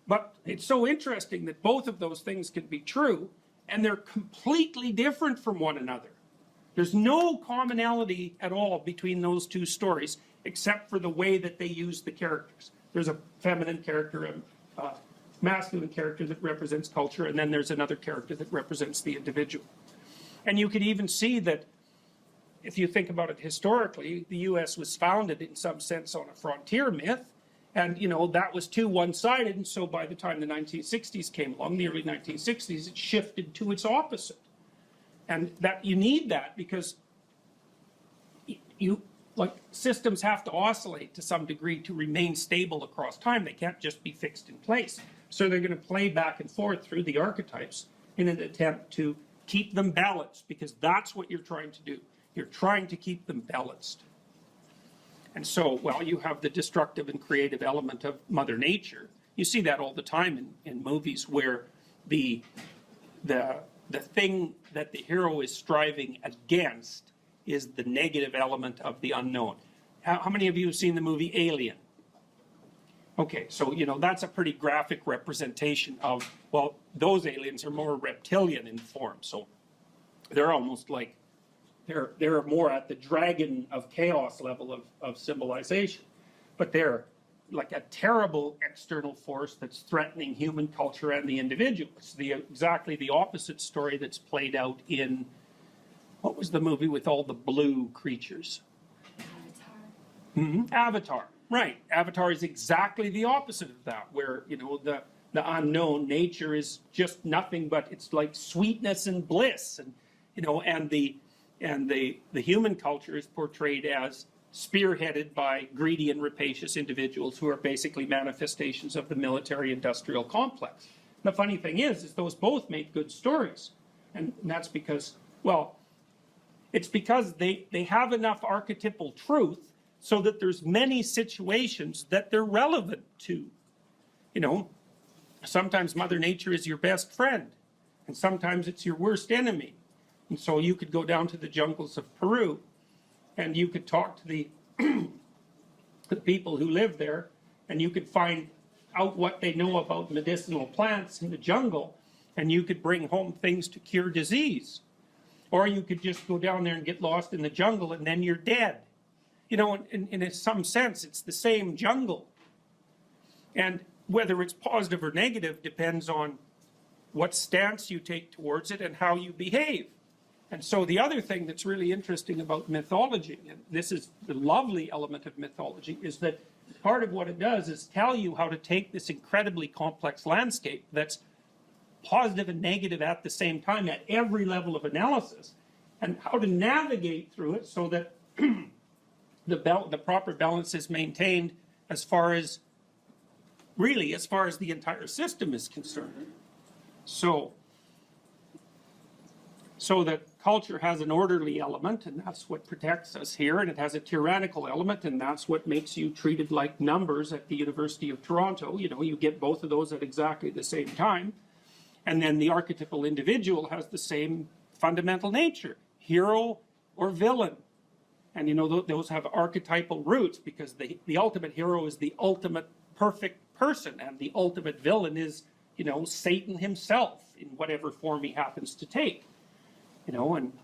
But it's so interesting that both of those things can be true, and they're completely different from one another. There's no commonality at all between those two stories, except for the way that they use the characters. There's a feminine character, a masculine character that represents culture, and then there's another character that represents the individual. And you could even see that, if you think about it historically, the U.S. was founded in some sense on a frontier myth, and, you know, that was too one-sided, and so by the time the 1960s came along, the early 1960s, it shifted to its opposite. And that you need that because systems have to oscillate to some degree to remain stable across time. They can't just be fixed in place. So they're going to play back and forth through the archetypes in an attempt to keep them balanced, because that's what you're trying to do. You're trying to keep them balanced. And so, well, you have the destructive and creative element of Mother Nature. You see that all the time in movies where the thing that the hero is striving against is the negative element of the unknown. How many of you have seen the movie Alien? Okay, so, you know, that's a pretty graphic representation of, well, those aliens are more reptilian in form. So they're almost like, they're more at the dragon of chaos level of civilization. But they're like a terrible external force that's threatening human culture and the individual. It's exactly the opposite story that's played out in, what was the movie with all the blue creatures? Avatar, right. Avatar is exactly the opposite of that, where, you know, the unknown nature is just nothing but, it's like sweetness and bliss, and, you know, and the human culture is portrayed as spearheaded by greedy and rapacious individuals who are basically manifestations of the military-industrial complex. The funny thing is those both make good stories, and that's because, well, it's because they have enough archetypal truth so that there's many situations that they're relevant to. You know, sometimes Mother Nature is your best friend, and sometimes it's your worst enemy. And so you could go down to the jungles of Peru, and you could talk to the people who live there, and you could find out what they know about medicinal plants in the jungle, and you could bring home things to cure disease. Or you could just go down there and get lost in the jungle, and then you're dead. You know, in some sense, it's the same jungle. And whether it's positive or negative depends on what stance you take towards it and how you behave. And so the other thing that's really interesting about mythology, and this is the lovely element of mythology, is that part of what it does is tell you how to take this incredibly complex landscape that's positive and negative at the same time at every level of analysis, and how to navigate through it so that the proper balance is maintained as far as the entire system is concerned. So that culture has an orderly element, and that's what protects us here, and it has a tyrannical element, and that's what makes you treated like numbers at the University of Toronto. You know, you get both of those at exactly the same time. And then the archetypal individual has the same fundamental nature, hero or villain. And you know, those have archetypal roots, because the ultimate hero is the ultimate perfect person, and the ultimate villain is, you know, Satan himself in whatever form he happens to take. You know, and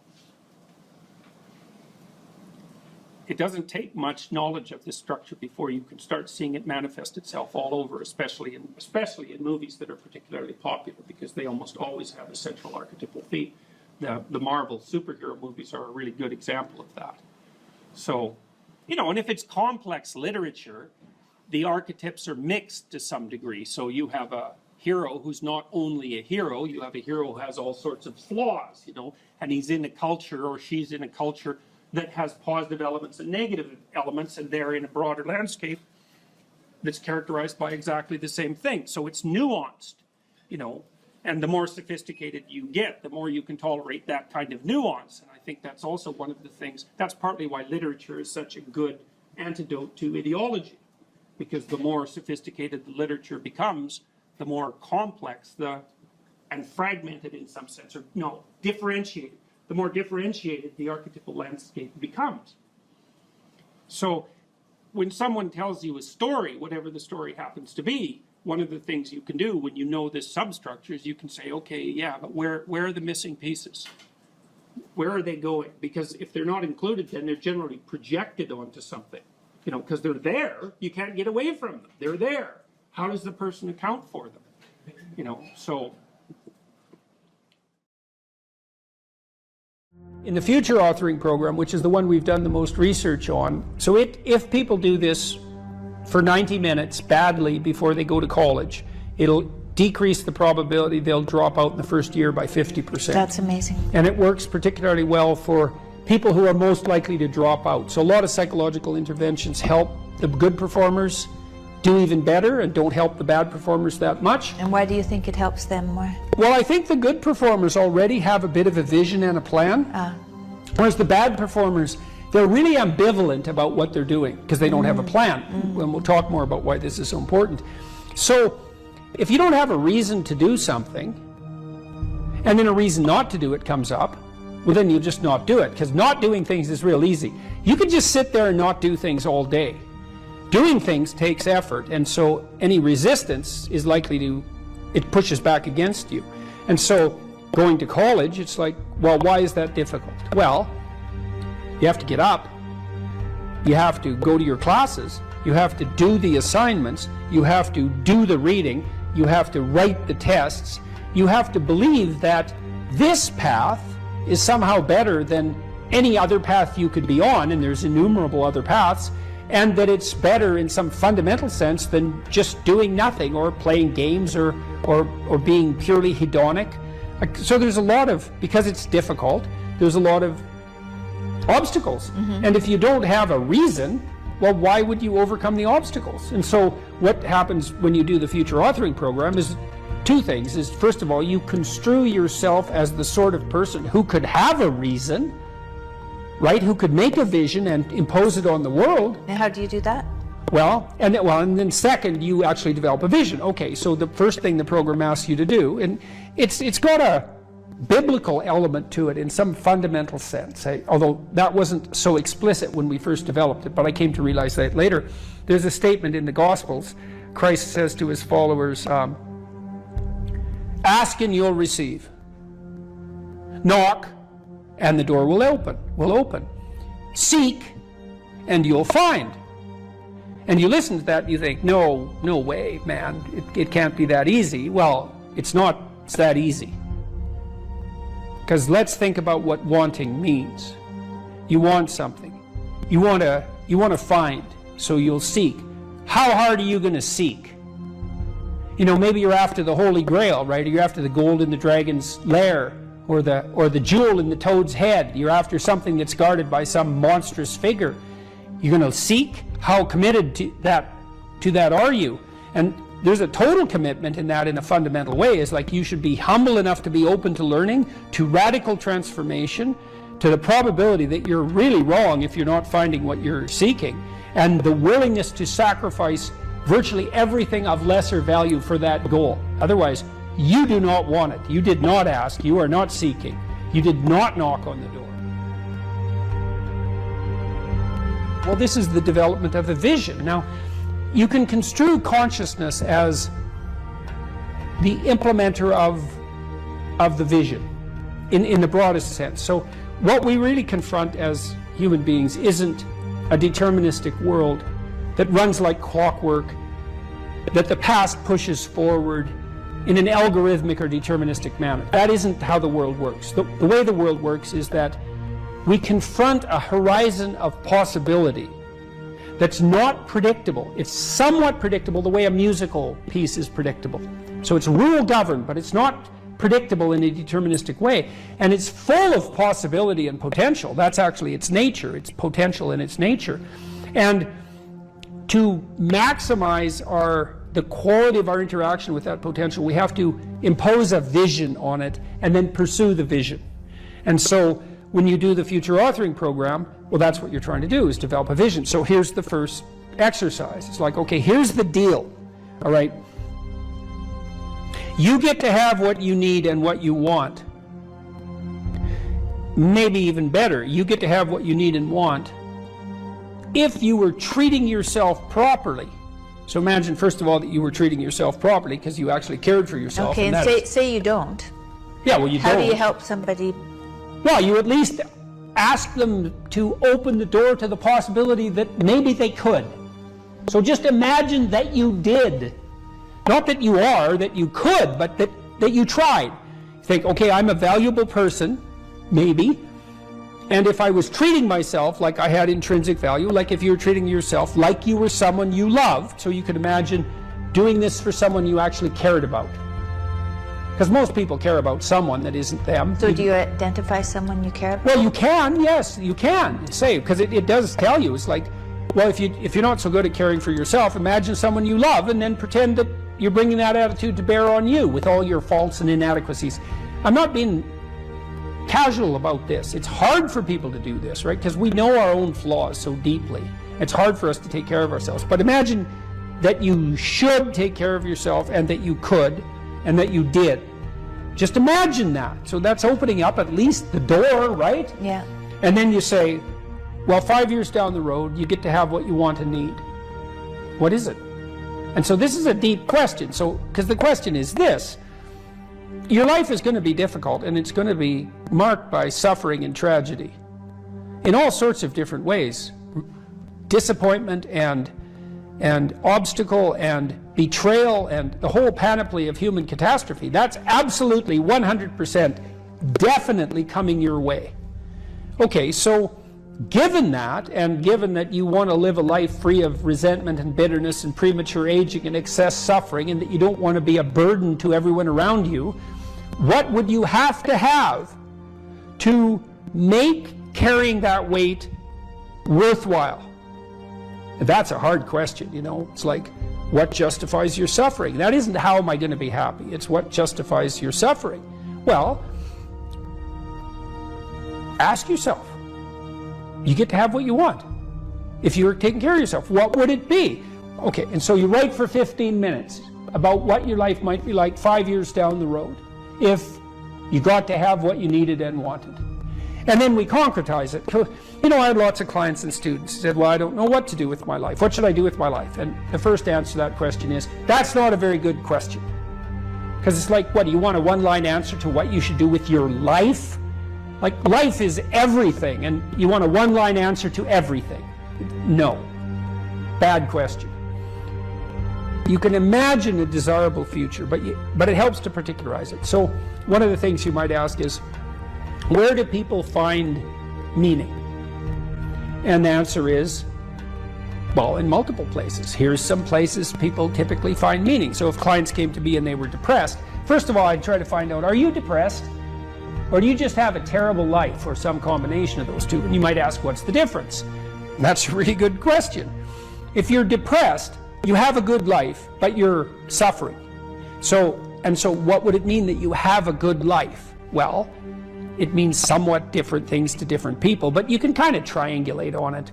it doesn't take much knowledge of this structure before you can start seeing it manifest itself all over, especially in movies that are particularly popular, because they almost always have a central archetypal theme. The Marvel superhero movies are a really good example of that. So, you know, and if it's complex literature, the archetypes are mixed to some degree. So you have a hero who's not only a hero, you have a hero who has all sorts of flaws, you know, and he's in a culture, or she's in a culture that has positive elements and negative elements, and they're in a broader landscape that's characterized by exactly the same thing. So it's nuanced, you know, and the more sophisticated you get, the more you can tolerate that kind of nuance. And I think that's also one of the things, that's partly why literature is such a good antidote to ideology, because the more sophisticated the literature becomes, the more complex and fragmented in some sense, or no, differentiated. The more differentiated the archetypal landscape becomes. So when someone tells you a story, whatever the story happens to be, one of the things you can do when you know this substructure is you can say, okay, yeah, but where are the missing pieces? Where are they going? Because if they're not included, then they're generally projected onto something. You know, because they're there, you can't get away from them. They're there. How does the person account for them? You know, so. In the future authoring program, which is the one we've done the most research on, so if people do this for 90 minutes badly before they go to college, it'll decrease the probability they'll drop out in the first year by 50%. That's amazing. And it works particularly well for people who are most likely to drop out. So a lot of psychological interventions help the good performers do even better and don't help the bad performers that much. And why do you think it helps them more? Well, I think the good performers already have a bit of a vision and a plan, whereas the bad performers, they're really ambivalent about what they're doing because they don't have a plan. And we'll talk more about why this is so important. So if you don't have a reason to do something, and then a reason not to do it comes up, well, then you just not do it, because not doing things is real easy. You could just sit there and not do things all day. doing things takes effort, and so any resistance is likely to, it pushes back against you. And so going to college, it's like, well, why is that difficult? Well, you have to get up, you have to go to your classes, you have to do the assignments, you have to do the reading, you have to write the tests, you have to believe that this path is somehow better than any other path you could be on, and there's innumerable other paths, and that it's better in some fundamental sense than just doing nothing or playing games or being purely hedonic. So there's a lot of, because it's difficult, there's a lot of obstacles. And if you don't have a reason, well, why would you overcome the obstacles? And so what happens when you do the future authoring program is two things. Is first of all, you construe yourself as the sort of person who could have a reason, right? Who could make a vision and impose it on the world. And how do you do that? And then second, you actually develop a vision. Okay, so the first thing the program asks you to do, and it's got a biblical element to it in some fundamental sense, although that wasn't so explicit when we first developed it, but I came to realize that later. There's a statement in the Gospels. Christ says to his followers, ask and you'll receive. Knock and the door will open. Seek and you'll find. And you listen to that and you think, no way, man, it can't be that easy. Well, it's that easy. Because let's think about what wanting means. You want something. You want to find, so you'll seek. How hard are you going to seek? You know, maybe you're after the Holy Grail, right? Or you're after the gold in the dragon's lair, or the jewel in the toad's head. You're after something that's guarded by some monstrous figure. You're going to seek? How committed to that are you? And there's a total commitment in that in a fundamental way. It's like you should be humble enough to be open to learning, to radical transformation, to the probability that you're really wrong if you're not finding what you're seeking, and the willingness to sacrifice virtually everything of lesser value for that goal. Otherwise, you do not want it. You did not ask. You are not seeking. You did not knock on the door. Well, this is the development of a vision. Now, you can construe consciousness as the implementer of the vision in the broadest sense. So what we really confront as human beings isn't a deterministic world that runs like clockwork, that the past pushes forward in an algorithmic or deterministic manner. That isn't how the world works. The way the world works is that we confront a horizon of possibility that's not predictable. It's somewhat predictable the way a musical piece is predictable. So it's rule governed, but it's not predictable in a deterministic way. And it's full of possibility and potential. That's actually its nature. It's potential in its nature. And to maximize the quality of our interaction with that potential, we have to impose a vision on it and then pursue the vision. And so when you do the future authoring program, well, that's what you're trying to do, is develop a vision. So here's the first exercise. It's like, okay, here's the deal, all right? You get to have what you need and what you want. Maybe even better, you get to have what you need and want if you were treating yourself properly. So imagine, first of all, that you were treating yourself properly because you actually cared for yourself. Okay, and say you don't. Yeah, well, you don't. How do you help somebody? Well, you at least ask them to open the door to the possibility that maybe they could. So just imagine that you did. Not that you are, that you could, but that you tried. Think, okay, I'm a valuable person, maybe, and if I was treating myself like I had intrinsic value, like if you were treating yourself like you were someone you loved, so you could imagine doing this for someone you actually cared about. Because most people care about someone that isn't them. So do you identify someone you care about? Well, you can, yes, you can say, because it does tell you. It's like, well, if you're not so good at caring for yourself, imagine someone you love and then pretend that you're bringing that attitude to bear on you with all your faults and inadequacies. I'm not being casual about this. It's hard for people to do this, right? Because we know our own flaws so deeply. It's hard for us to take care of ourselves. But imagine that you should take care of yourself and that you could and that you did. Just imagine that. So that's opening up at least the door, right? Yeah. And then you say, well, 5 years down the road, you get to have what you want and need. What is it? And so this is a deep question. So, because the question is this: your life is going to be difficult, and it's going to be marked by suffering and tragedy in all sorts of different ways. Disappointment and obstacle and betrayal and the whole panoply of human catastrophe. That's absolutely 100% definitely coming your way. Okay, so given that, and given that you want to live a life free of resentment and bitterness and premature aging and excess suffering, and that you don't want to be a burden to everyone around you, what would you have to make carrying that weight worthwhile? That's a hard question, you know. It's like, what justifies your suffering? That isn't how am I going to be happy. It's what justifies your suffering. Well, ask yourself. You get to have what you want. If you're taking care of yourself, what would it be? Okay, and so you write for 15 minutes about what your life might be like 5 years down the road if you got to have what you needed and wanted. And then we concretize it. You know, I had lots of clients and students who said, well, I don't know what to do with my life. What should I do with my life? And the first answer to that question is, that's not a very good question. Because it's like, what, do you want a one-line answer to what you should do with your life? Like, life is everything, and you want a one-line answer to everything. No. Bad question. You can imagine a desirable future, but it helps to particularize it. So one of the things you might ask is, where do people find meaning? And the answer is, well, in multiple places. Here's some places people typically find meaning. So if clients came to me and they were depressed, first of all, I'd try to find out, are you depressed? Or do you just have a terrible life, or some combination of those two? And you might ask, what's the difference? And that's a really good question. If you're depressed, you have a good life, but you're suffering. So what would it mean that you have a good life? Well, it means somewhat different things to different people, but you can kind of triangulate on it.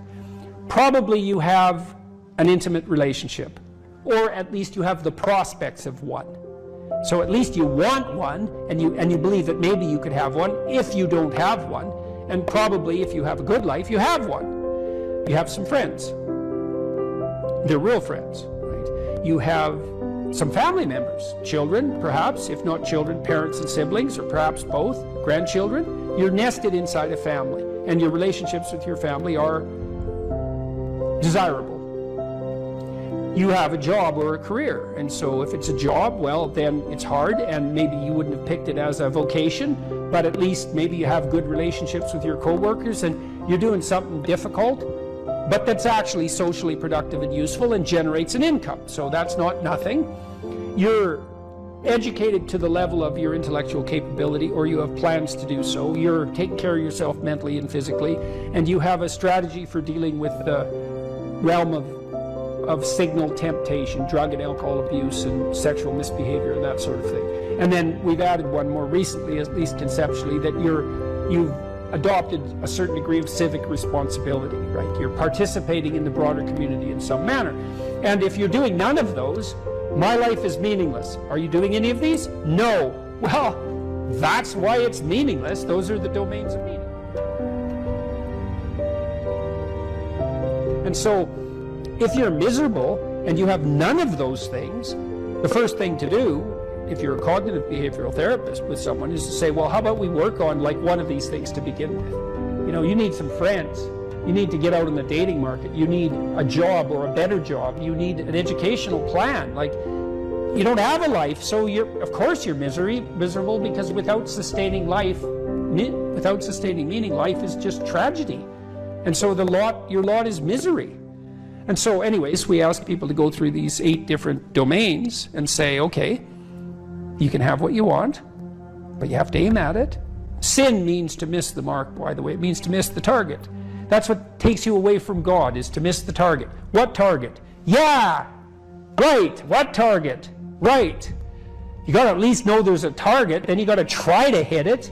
Probably you have an intimate relationship, or at least you have the prospects of one. So at least you want one, and you believe that maybe you could have one if you don't have one, and probably if you have a good life, you have one. You have some friends. They're real friends, right? You have some family members, children, perhaps, if not children, parents and siblings, or perhaps both, grandchildren. You're nested inside a family, and your relationships with your family are desirable. You have a job or a career, and so if it's a job, well, then it's hard, and maybe you wouldn't have picked it as a vocation, but at least maybe you have good relationships with your coworkers, and you're doing something difficult, but that's actually socially productive and useful and generates an income. So that's not nothing. You're educated to the level of your intellectual capability, or you have plans to do so. You're taking care of yourself mentally and physically, and you have a strategy for dealing with the realm of signal temptation, drug and alcohol abuse and sexual misbehavior and that sort of thing. And then we've added one more recently, at least conceptually, that you've adopted a certain degree of civic responsibility, right? You're participating in the broader community in some manner. And if you're doing none of those, my life is meaningless. Are you doing any of these? No. Well, that's why it's meaningless. Those are the domains of meaning. And so, if you're miserable and you have none of those things, the first thing to do, if you're a cognitive behavioral therapist with someone, is to say, well, how about we work on like one of these things to begin with? You know, you need some friends. You need to get out in the dating market. You need a job or a better job. You need an educational plan. Like, you don't have a life, so of course you're miserable, because without sustaining meaning, life is just tragedy. And so your lot is misery. And so anyways, we ask people to go through these 8 different domains and say, okay, you can have what you want, but you have to aim at it. Sin means to miss the mark, by the way. It means to miss the target. That's what takes you away from God, is to miss the target. What target? Yeah, right. What target? Right. You got to at least know there's a target, then you got to try to hit it.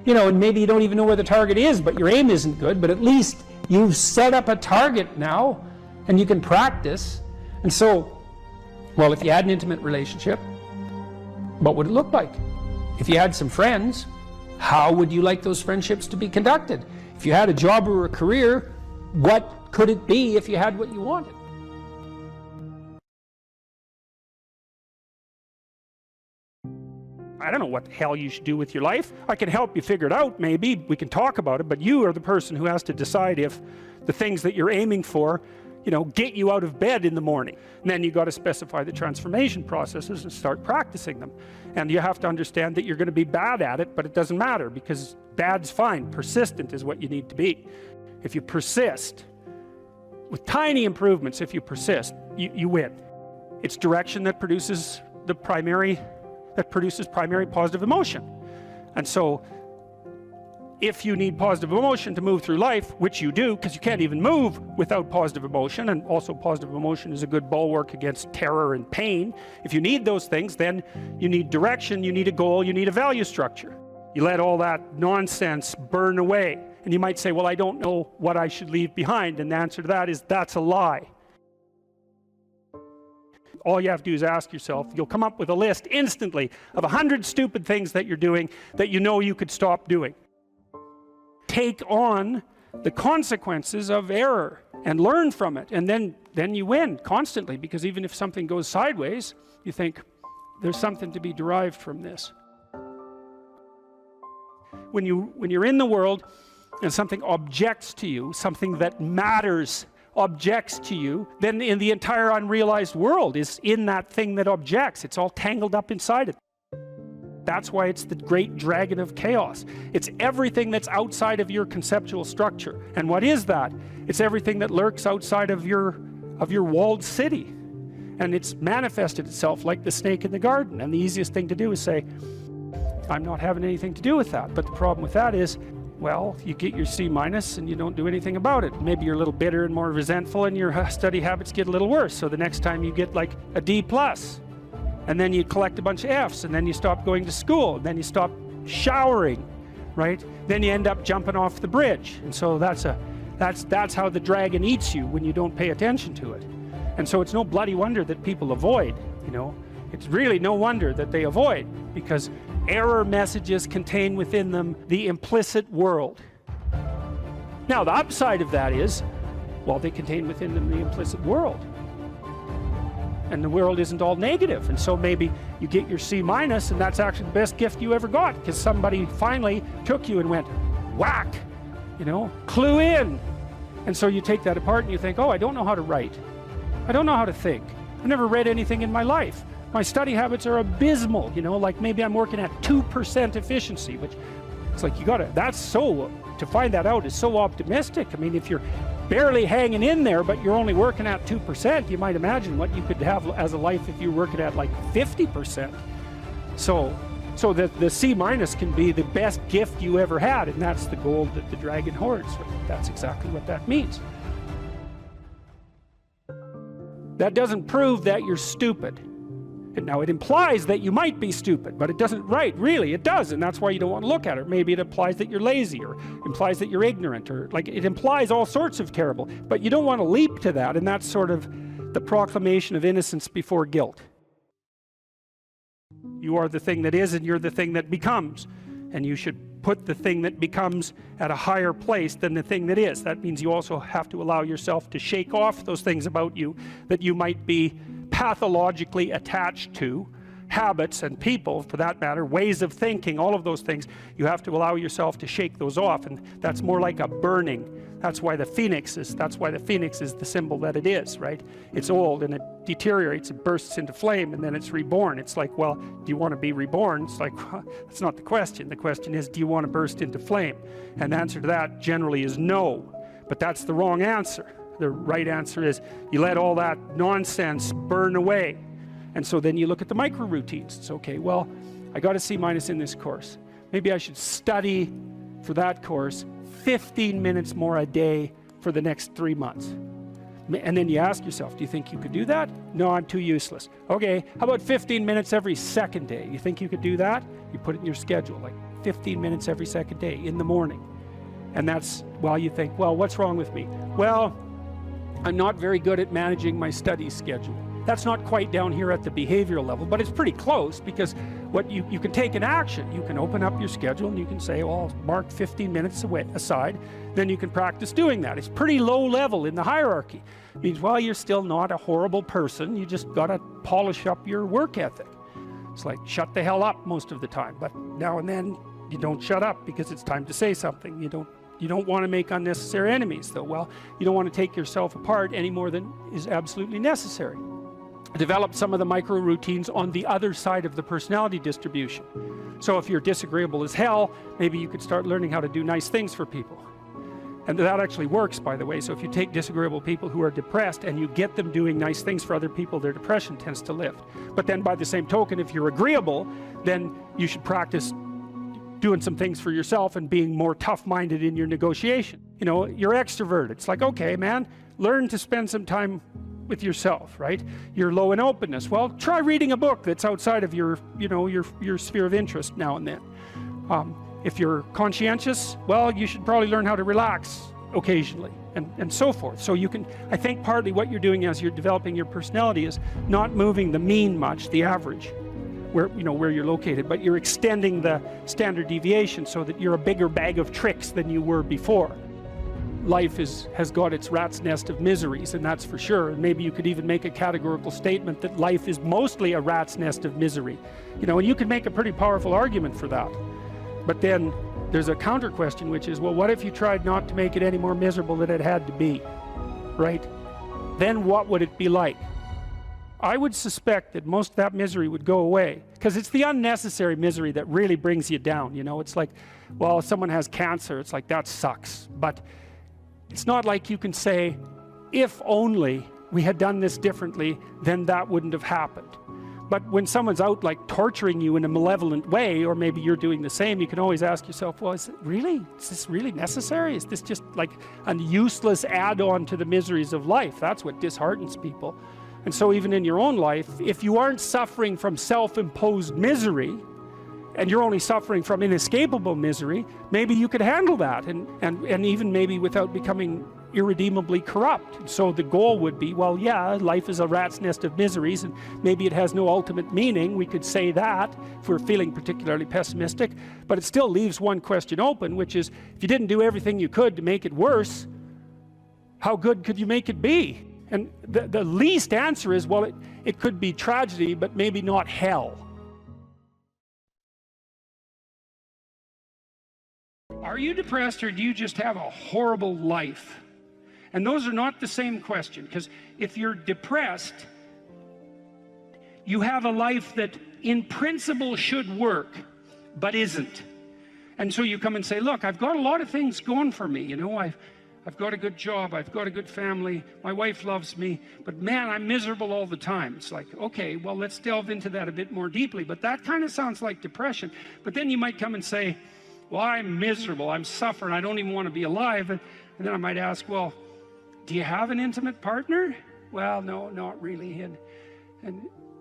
You know, and maybe you don't even know where the target is, but your aim isn't good, but at least you've set up a target now, and you can practice. And so, well, if you had an intimate relationship, what would it look like? If you had some friends, how would you like those friendships to be conducted? If you had a job or a career, what could it be if you had what you wanted? I don't know what the hell you should do with your life. I can help you figure it out, maybe. We can talk about it, but you are the person who has to decide if the things that you're aiming for, you know, get you out of bed in the morning. And then you got to specify the transformation processes and start practicing them. And you have to understand that you're going to be bad at it, but it doesn't matter, because bad's fine. Persistent is what you need to be. If you persist, with tiny improvements, if you persist, you win. It's direction that produces primary positive emotion. And so if you need positive emotion to move through life, which you do, because you can't even move without positive emotion, and also positive emotion is a good bulwark against terror and pain. If you need those things, then you need direction, you need a goal, you need a value structure. You let all that nonsense burn away. And you might say, well, I don't know what I should leave behind. And the answer to that is, that's a lie. All you have to do is ask yourself. You'll come up with a list instantly of 100 stupid things that you're doing that you know you could stop doing. Take on the consequences of error and learn from it, and then you win constantly, because even if something goes sideways, you think there's something to be derived from this. When you're in the world and something objects to you, something that matters objects to you, then in the entire unrealized world is in that thing that objects. It's all tangled up inside it. That's why it's the great dragon of chaos. It's everything that's outside of your conceptual structure. And what is that? It's everything that lurks outside of your walled city. And it's manifested itself like the snake in the garden. And the easiest thing to do is say, I'm not having anything to do with that. But the problem with that is, well, you get your C- and you don't do anything about it. Maybe you're a little bitter and more resentful, and your study habits get a little worse. So the next time you get like a D+. And then you collect a bunch of F's, and then you stop going to school, and then you stop showering, right? Then you end up jumping off the bridge. And so that's how the dragon eats you when you don't pay attention to it. And so it's no bloody wonder that people avoid, you know. It's really no wonder that they avoid, because error messages contain within them the implicit world. Now, the upside of that is, well, they contain within them the implicit world. And the world isn't all negative. And so maybe you get your C-, and that's actually the best gift you ever got, because somebody finally took you and went, whack, you know, clue in. And so you take that apart and you think, oh, I don't know how to write. I don't know how to think. I've never read anything in my life. My study habits are abysmal, you know, like maybe I'm working at 2% efficiency, which it's like to find that out is so optimistic. I mean, if you're barely hanging in there, but you're only working at 2%, you might imagine what you could have as a life if you're working at like 50%. So the C- can be the best gift you ever had, and that's the gold that the dragon hoards. That's exactly what that means. That doesn't prove that you're stupid. And now it implies that you might be stupid, but it doesn't, right, really, it does, and that's why you don't want to look at it. Maybe it implies that you're lazy, or implies that you're ignorant, or like it implies all sorts of terrible, but you don't want to leap to that, and that's sort of the proclamation of innocence before guilt. You are the thing that is, and you're the thing that becomes, and you should put the thing that becomes at a higher place than the thing that is. That means you also have to allow yourself to shake off those things about you that you might be pathologically attached to, habits and people, for that matter, ways of thinking, all of those things. You have to allow yourself to shake those off, and that's more like a burning. That's why the phoenix is the symbol that it is, right? It's old and it deteriorates, it bursts into flame, and then it's reborn. It's like, well, do you want to be reborn? It's like, well, that's not the question. The question is, do you want to burst into flame? And the answer to that generally is no, but that's the wrong answer. The right answer is you let all that nonsense burn away. And so then you look at the micro routines. It's okay, well, I got a C- in this course. Maybe I should study for that course 15 minutes more a day for the next 3 months. And then you ask yourself, do you think you could do that? No, I'm too useless. Okay, how about 15 minutes every second day? You think you could do that? You put it in your schedule, like 15 minutes every second day in the morning. And that's, well, you think, well, what's wrong with me? Well, I'm not very good at managing my study schedule. That's not quite down here at the behavioral level, but it's pretty close, because what you can take an action. You can open up your schedule and you can say, well, I'll mark 15 minutes aside. Then you can practice doing that. It's pretty low level in the hierarchy. It means, well, you're still not a horrible person. You just got to polish up your work ethic. It's like, shut the hell up most of the time, but now and then you don't shut up because it's time to say something. You don't want to make unnecessary enemies, though. Well, you don't want to take yourself apart any more than is absolutely necessary. Develop some of the micro routines on the other side of the personality distribution. So if you're disagreeable as hell, maybe you could start learning how to do nice things for people. And that actually works, by the way. So if you take disagreeable people who are depressed and you get them doing nice things for other people, their depression tends to lift. But then by the same token, if you're agreeable, then you should practice doing some things for yourself and being more tough-minded in your negotiation. You know, you're extroverted. It's like, okay, man, learn to spend some time with yourself, right? You're low in openness. Well, try reading a book that's outside of your, you know, your sphere of interest now and then. If you're conscientious, well, you should probably learn how to relax occasionally, and so forth. So you can, I think partly what you're doing as you're developing your personality is not moving the mean much, the average, where, you know, where you're located, but you're extending the standard deviation so that you're a bigger bag of tricks than you were before. Life has got its rat's nest of miseries, and that's for sure. And maybe you could even make a categorical statement that life is mostly a rat's nest of misery. You know, and you could make a pretty powerful argument for that. But then there's a counter question, which is, well, what if you tried not to make it any more miserable than it had to be, right? Then what would it be like? I would suspect that most of that misery would go away, because it's the unnecessary misery that really brings you down. You know, it's like, well, if someone has cancer, it's like, that sucks. But it's not like you can say, if only we had done this differently, then that wouldn't have happened. But when someone's out like torturing you in a malevolent way, or maybe you're doing the same, you can always ask yourself, well, is this really necessary? Is this just like a useless add-on to the miseries of life? That's what disheartens people. And so even in your own life, if you aren't suffering from self-imposed misery, and you're only suffering from inescapable misery, maybe you could handle that, and even maybe without becoming irredeemably corrupt. So the goal would be, well, yeah, life is a rat's nest of miseries, and maybe it has no ultimate meaning. We could say that if we're feeling particularly pessimistic, but it still leaves one question open, which is, if you didn't do everything you could to make it worse, how good could you make it be? And the least answer is, well, it could be tragedy, but maybe not hell. Are you depressed, or do you just have a horrible life? And those are not the same question, because if you're depressed, you have a life that in principle should work, but isn't. And so you come and say, look, I've got a lot of things going for me. You know, I've got a good job, I've got a good family, my wife loves me, but man, I'm miserable all the time. It's like, okay, well, let's delve into that a bit more deeply. But that kind of sounds like depression. But then you might come and say, well, I'm miserable, I'm suffering, I don't even want to be alive. And then I might ask, well, do you have an intimate partner? Well, no, not really.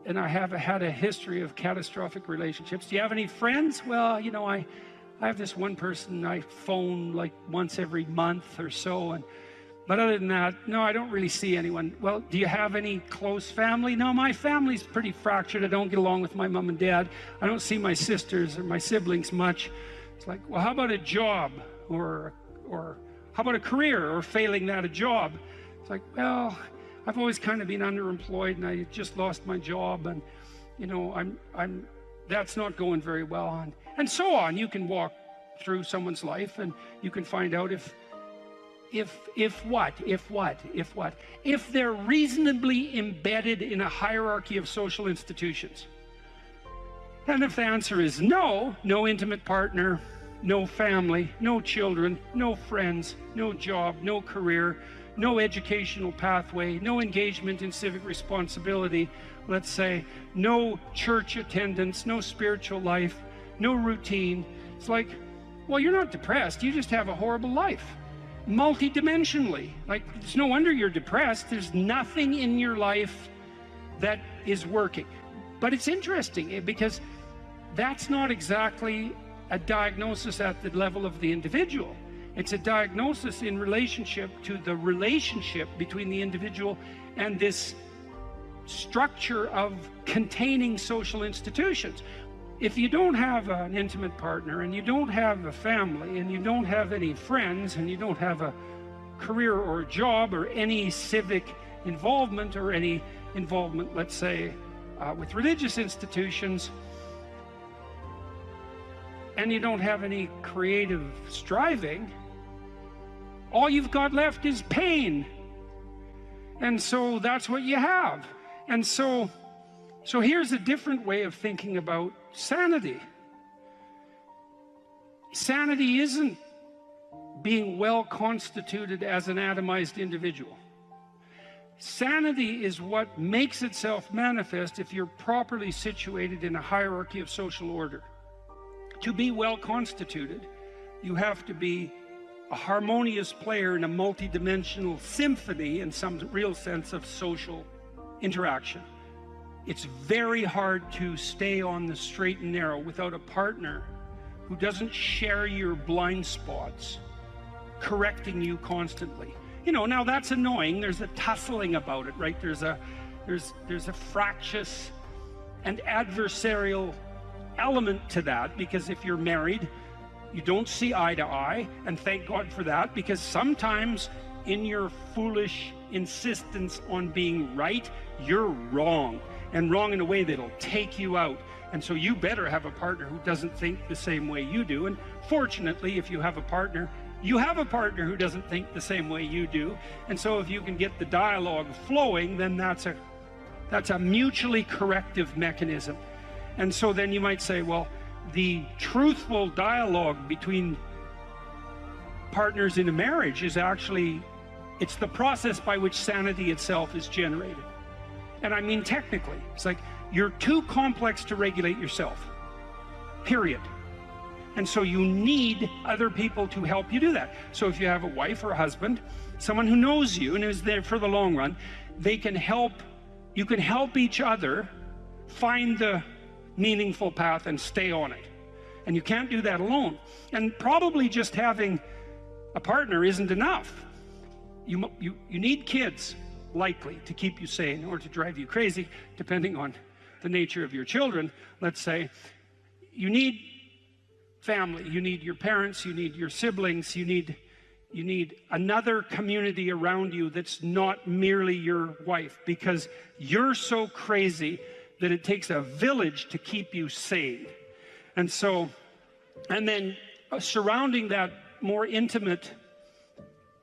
And I have had a history of catastrophic relationships. Do you have any friends? Well, you know, I have this one person I phone like once every month or so. But other than that, no, I don't really see anyone. Well, do you have any close family? No, my family's pretty fractured. I don't get along with my mom and dad. I don't see my sisters or my siblings much. It's like, well, how about a job, or how about a career, or failing that, a job? It's like, well, I've always kind of been underemployed, and I just lost my job, and you know, that's not going very well, and so on. You can walk through someone's life, and you can find out if they're reasonably embedded in a hierarchy of social institutions. And if the answer is no, no intimate partner, no family, no children, no friends, no job, no career, no educational pathway, no engagement in civic responsibility, let's say, no church attendance, no spiritual life, no routine. It's like, well, you're not depressed, you just have a horrible life. Multidimensionally. Like, it's no wonder you're depressed. There's nothing in your life that is working. But it's interesting, because that's not exactly a diagnosis at the level of the individual. It's a diagnosis in relationship to the relationship between the individual and this structure of containing social institutions. If you don't have an intimate partner, and you don't have a family, and you don't have any friends, and you don't have a career or a job or any civic involvement, or any involvement, let's say, with religious institutions, and you don't have any creative striving, all you've got left is pain. And so that's what you have. And so here's a different way of thinking about sanity. Sanity isn't being well constituted as an atomized individual. Sanity is what makes itself manifest if you're properly situated in a hierarchy of social order. To be well constituted, you have to be a harmonious player in a multidimensional symphony in some real sense of social interaction. It's very hard to stay on the straight and narrow without a partner who doesn't share your blind spots, correcting you constantly. You know, now that's annoying. There's a tussling about it, right? There's a fractious and adversarial element to that, because if you're married, you don't see eye to eye, and thank God for that, because sometimes in your foolish insistence on being right, you're wrong, and wrong in a way that'll take you out. And so you better have a partner who doesn't think the same way you do. And fortunately, if you have a partner, you have a partner who doesn't think the same way you do. And so if you can get the dialogue flowing, then that's a mutually corrective mechanism. And so then you might say, well, the truthful dialogue between partners in a marriage is actually, it's the process by which sanity itself is generated. And I mean technically, it's like you're too complex to regulate yourself, period. And so you need other people to help you do that. So if you have a wife or a husband, someone who knows you and is there for the long run, they can help, you can help each other find the meaningful path and stay on it. And you can't do that alone. And probably just having a partner isn't enough. You need kids, likely, to keep you sane or to drive you crazy, depending on the nature of your children. Let's say you need family, you need your parents, you need your siblings, you need another community around you that's not merely your wife, because you're so crazy that it takes a village to keep you sane. And so, and then surrounding that more intimate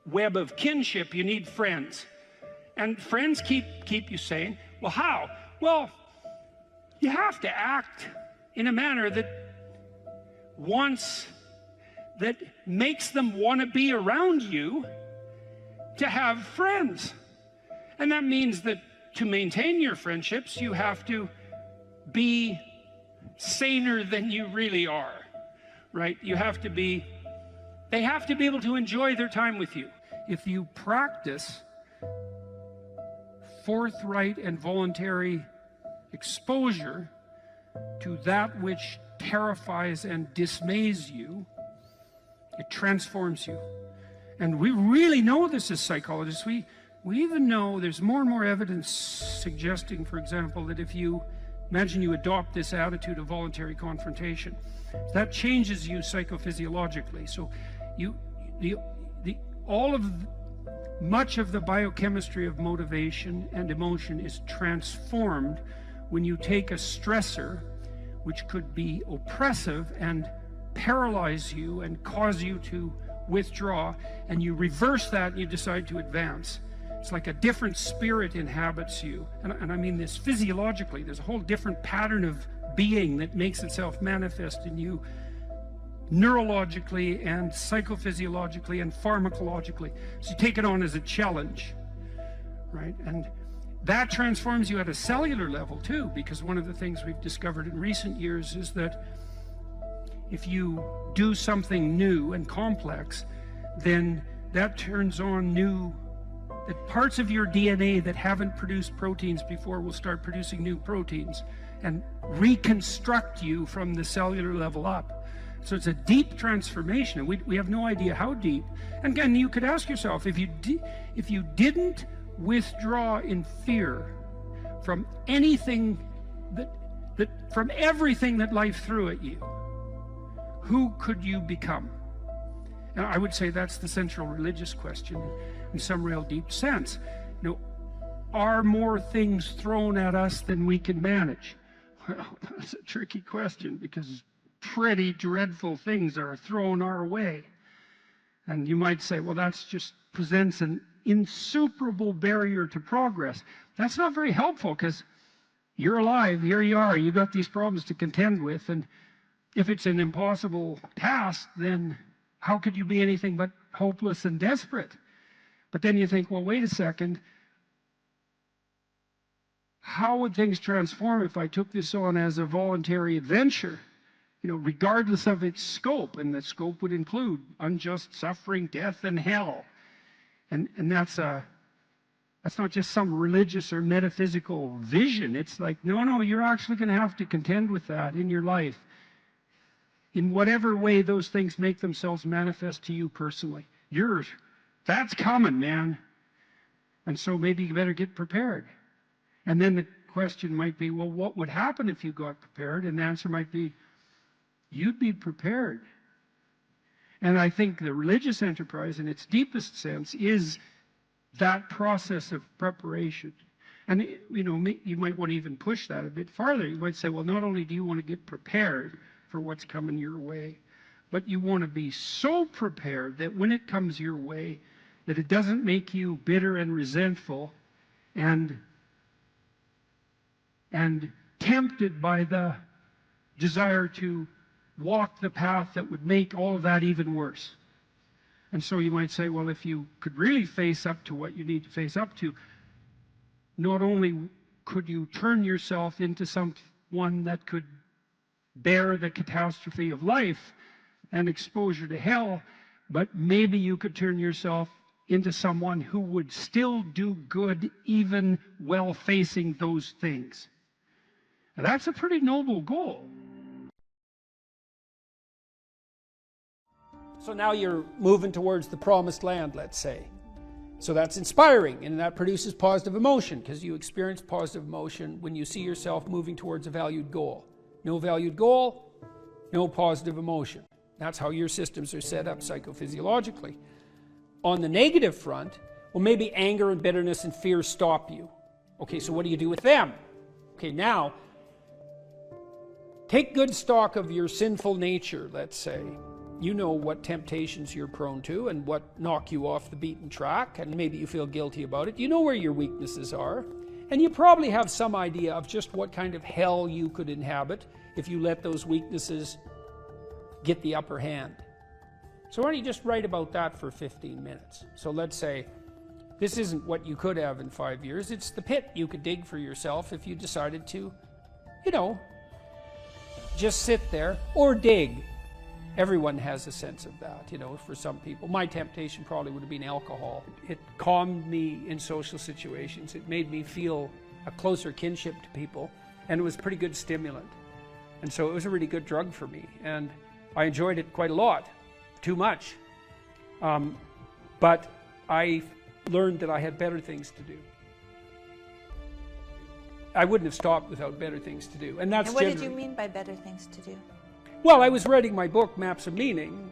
web of kinship, you need friends. And friends keep you sane. Well, how? Well, you have to act in a manner that makes them want to be around you to have friends. And that means that to maintain your friendships, you have to be saner than you really are, right? You have to be, they have to be able to enjoy their time with you. If you practice forthright and voluntary exposure to that which terrifies and dismays you, it transforms you. And we really know this as psychologists. We even know there's more and more evidence suggesting, for example, that if you imagine you adopt this attitude of voluntary confrontation, that changes you psychophysiologically. So much of the biochemistry of motivation and emotion is transformed when you take a stressor which could be oppressive and paralyze you and cause you to withdraw, and you reverse that and you decide to advance. It's like a different spirit inhabits you. And I mean this physiologically. There's a whole different pattern of being that makes itself manifest in you neurologically and psychophysiologically and pharmacologically. So you take it on as a challenge, right? And that transforms you at a cellular level too, because one of the things we've discovered in recent years is that if you do something new and complex, then that turns on that parts of your DNA that haven't produced proteins before will start producing new proteins and reconstruct you from the cellular level up. So it's a deep transformation, and we have no idea how deep. And again, you could ask yourself, if you didn't withdraw in fear from anything from everything that life threw at you, who could you become? And I would say that's the central religious question in some real deep sense. You know, are more things thrown at us than we can manage? Well, that's a tricky question, because pretty dreadful things are thrown our way. And you might say, well, that just presents an insuperable barrier to progress. That's not very helpful, because you're alive, here you are, you've got these problems to contend with, and if it's an impossible task, then how could you be anything but hopeless and desperate? But then you think, well, wait a second, how would things transform if I took this on as a voluntary adventure, regardless of its scope? And the scope would include unjust suffering, death, and hell. And that's not just some religious or metaphysical vision. It's like, no, you're actually going to have to contend with that in your life, in whatever way those things make themselves manifest to you personally. That's coming, man. And so maybe you better get prepared. And then the question might be, well, what would happen if you got prepared? And the answer might be, you'd be prepared. And I think the religious enterprise, in its deepest sense, is that process of preparation. And, you might want to even push that a bit farther. You might say, well, not only do you want to get prepared for what's coming your way, but you want to be so prepared that when it comes your way, that it doesn't make you bitter and resentful and tempted by the desire to walk the path that would make all of that even worse. And so you might say, well, if you could really face up to what you need to face up to, not only could you turn yourself into someone that could bear the catastrophe of life and exposure to hell, but maybe you could turn yourself into someone who would still do good even while facing those things. And that's a pretty noble goal. So now you're moving towards the promised land, let's say. So that's inspiring, and that produces positive emotion, because you experience positive emotion when you see yourself moving towards a valued goal. No valued goal, no positive emotion. That's how your systems are set up psychophysiologically. On the negative front, well, maybe anger and bitterness and fear stop you. Okay, so what do you do with them? Okay, now, take good stock of your sinful nature, let's say. You know what temptations you're prone to and what knock you off the beaten track, and maybe you feel guilty about it. You know where your weaknesses are, and you probably have some idea of just what kind of hell you could inhabit if you let those weaknesses get the upper hand. So why don't you just write about that for 15 minutes? So let's say this isn't what you could have in 5 years. It's the pit you could dig for yourself if you decided to, just sit there or dig. Everyone has a sense of that, for some people. My temptation probably would have been alcohol. It calmed me in social situations. It made me feel a closer kinship to people, and it was a pretty good stimulant. And so it was a really good drug for me, and I enjoyed it quite a lot, too much. But I learned that I had better things to do. I wouldn't have stopped without better things to do. And that's And what did you mean by better things to do? Well, I was writing my book, Maps of Meaning,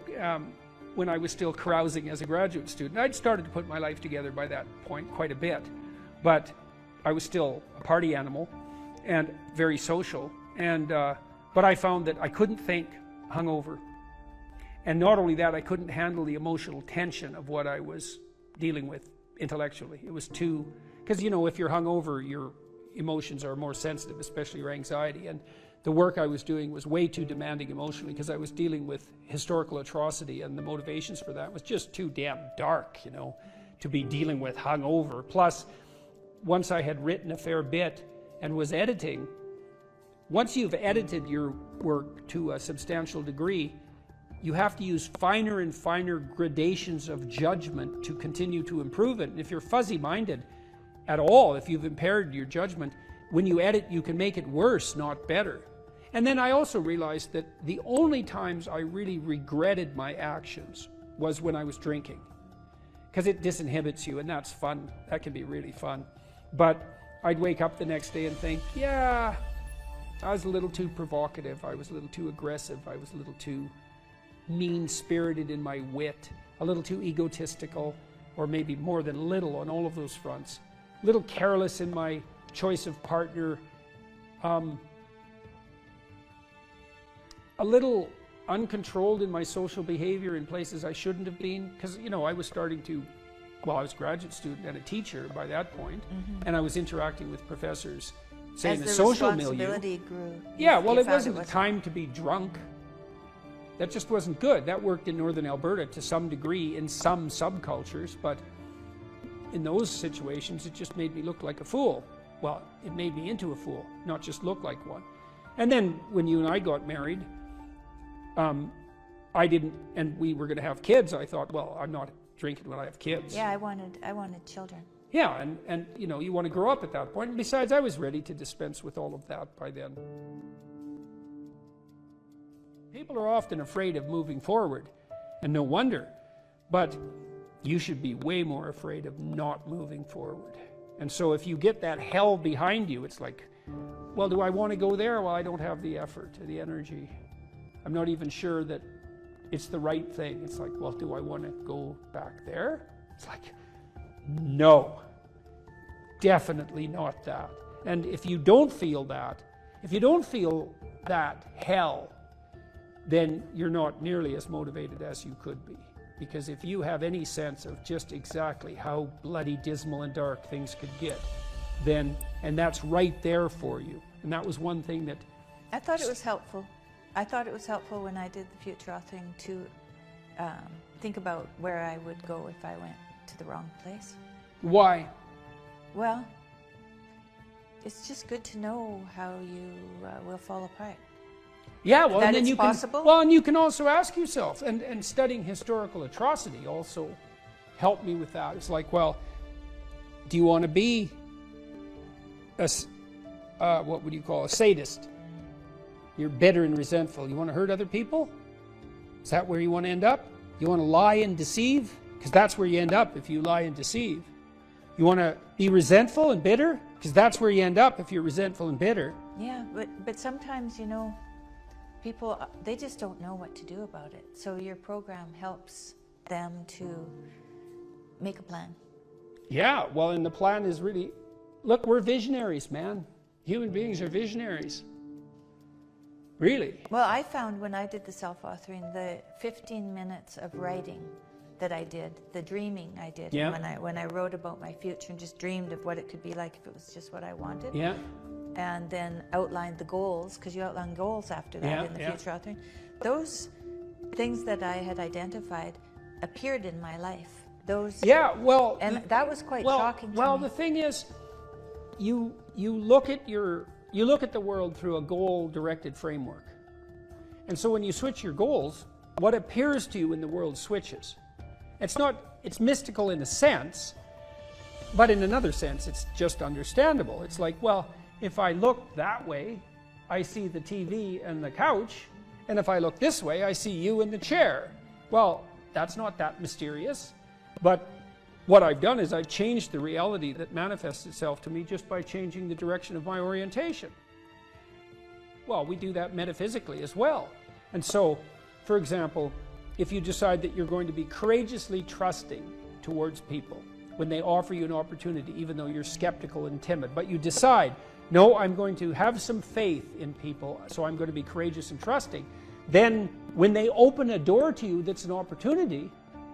when I was still carousing as a graduate student. I'd started to put my life together by that point quite a bit, but I was still a party animal and very social. But I found that I couldn't think hungover. And not only that, I couldn't handle the emotional tension of what I was dealing with intellectually. It was too, because if you're hungover, your emotions are more sensitive, especially your anxiety. And the work I was doing was way too demanding emotionally, because I was dealing with historical atrocity, and the motivations for that was just too damn dark, to be dealing with hungover. Plus, once I had written a fair bit and was editing, once you've edited your work to a substantial degree, you have to use finer and finer gradations of judgment to continue to improve it. And if you're fuzzy-minded at all, if you've impaired your judgment, when you edit, you can make it worse, not better. And then I also realized that the only times I really regretted my actions was when I was drinking, because it disinhibits you, and that's fun. That can be really fun. But I'd wake up the next day and think, yeah, I was a little too provocative. I was a little too aggressive. I was a little too mean-spirited in my wit, a little too egotistical, or maybe more than little on all of those fronts. little careless in my choice of partner, a little uncontrolled in my social behavior in places I shouldn't have been, because I was starting to, well, I was a graduate student and a teacher by that point, and I was interacting with professors, say in the social milieu. Grew, yeah, well, it wasn't the time to be drunk. That just wasn't good. That worked in northern Alberta to some degree in some subcultures, but in those situations it just made me look like a fool. Well, it made me into a fool, not just look like one. And then when you and I got married, I didn't, and we were going to have kids, I thought, well, I'm not drinking when I have kids. Yeah, I wanted children. Yeah, and you want to grow up at that point. And besides, I was ready to dispense with all of that by then. People are often afraid of moving forward, and no wonder. But you should be way more afraid of not moving forward. And so if you get that hell behind you, it's like, well, do I want to go there? Well, I don't have the effort, the energy. I'm not even sure that it's the right thing. It's like, well, do I want to go back there? It's like, no, definitely not that. And if you don't feel that hell, then you're not nearly as motivated as you could be. Because if you have any sense of just exactly how bloody dismal and dark things could get, then, and that's right there for you. And that was one thing that... I thought it was helpful. I thought it was helpful when I did the future authoring to think about where I would go if I went to the wrong place. Why? Well, it's just good to know how you will fall apart. Yeah, well, that and then it's you possible? can. Well, and you can also ask yourself, and studying historical atrocity also helped me with that. It's like, well, do you want to be a what would you call a sadist? You're bitter and resentful. You want to hurt other people? Is that where you want to end up? You want to lie and deceive? Because that's where you end up if you lie and deceive. You want to be resentful and bitter? Because that's where you end up if you're resentful and bitter. Yeah, but sometimes, people, they just don't know what to do about it. So your program helps them to make a plan. Yeah, well, and the plan is really, look, we're visionaries, man. Human beings are visionaries. Really. Well, I found when I did the self-authoring, the 15 minutes of writing that I did, the dreaming I did, yeah. when I wrote about my future and just dreamed of what it could be like if it was just what I wanted. Yeah. And then outlined the goals, because you outline goals after that in the future authoring. Those things that I had identified appeared in my life. Those. Yeah, well. And that was quite shocking to me. Well, the thing is, you look at the world through a goal-directed framework. And so when you switch your goals, what appears to you in the world switches. It's mystical in a sense, but in another sense, it's just understandable. It's like, well, if I look that way, I see the TV and the couch, and if I look this way, I see you in the chair. Well, that's not that mysterious, but what I've done is I've changed the reality that manifests itself to me just by changing the direction of my orientation. Well, we do that metaphysically as well. And so, for example, if you decide that you're going to be courageously trusting towards people when they offer you an opportunity, even though you're skeptical and timid, but you decide, no, I'm going to have some faith in people, so I'm going to be courageous and trusting, then when they open a door to you that's an opportunity,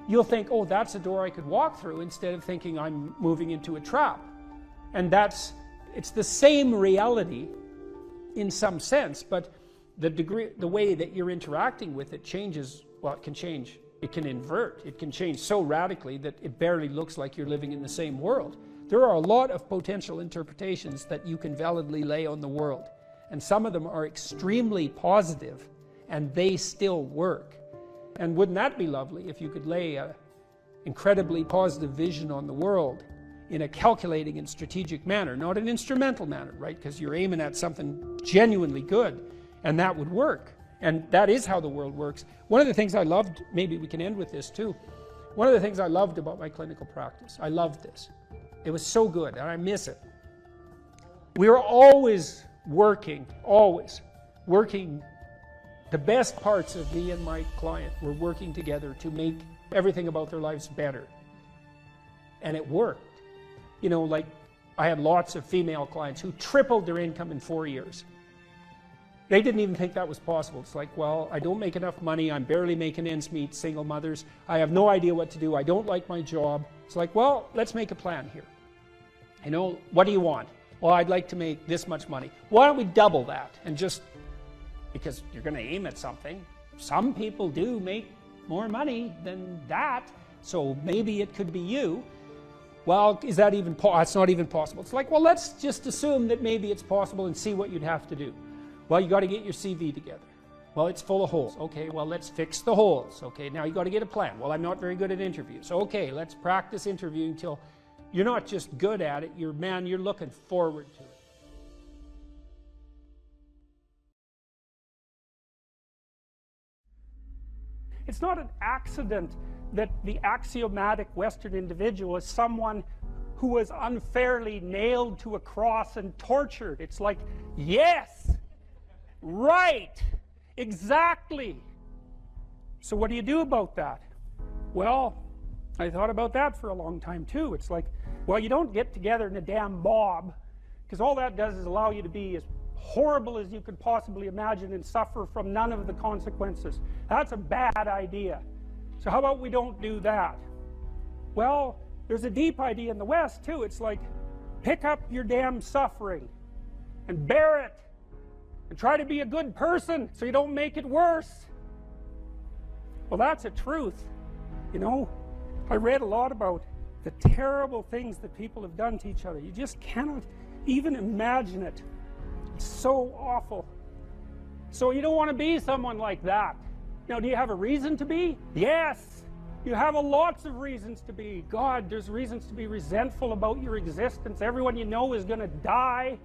you'll think, oh, that's a door I could walk through, instead of thinking I'm moving into a trap. And it's the same reality in some sense, but the way that you're interacting with it changes. Well, it can change. It can invert. It can change so radically that it barely looks like you're living in the same world. There are a lot of potential interpretations that you can validly lay on the world, and some of them are extremely positive, and they still work. And wouldn't that be lovely if you could lay an incredibly positive vision on the world in a calculating and strategic manner, not an instrumental manner, right? Because you're aiming at something genuinely good, and that would work. And that is how the world works. One of the things I loved, maybe we can end with this too, one of the things I loved about my clinical practice, I loved this. It was so good, and I miss it. We were always working, the best parts of me and my client were working together to make everything about their lives better. And it worked. Like I had lots of female clients who tripled their income in 4 years. They didn't even think that was possible. It's like, well, I don't make enough money, I'm barely making ends meet, single mothers, I have no idea what to do, I don't like my job. It's like, well, let's make a plan here. You know, what do you want? Well, I'd like to make this much money. Why don't we double that? And just, because you're going to aim at something. Some people do make more money than that, so maybe it could be you. Well, is that even it's not even possible. It's like, well, let's just assume that maybe it's possible and see what you'd have to do. Well, you got to get your CV together. Well, it's full of holes. Okay, well, let's fix the holes. Okay, now you got to get a plan. Well, I'm not very good at interviews. Okay, let's practice interviewing till you're not just good at it, you're looking forward to it. It's not an accident that the axiomatic Western individual is someone who was unfairly nailed to a cross and tortured. It's like, yes, right, exactly. So what do you do about that? Well, I thought about that for a long time too. It's like, well, you don't get together in a damn mob, because all that does is allow you to be as horrible as you could possibly imagine and suffer from none of the consequences. That's a bad idea. So how about we don't do that? Well, there's a deep idea in the West too. It's like, pick up your damn suffering and bear it and try to be a good person so you don't make it worse. Well, that's a truth. You know, I read a lot about the terrible things that people have done to each other. You just cannot even imagine it. It's so awful. So you don't want to be someone like that. Now, do you have a reason to be? Yes. You have lots of reasons to be. God, there's reasons to be resentful about your existence. Everyone you know is going to die.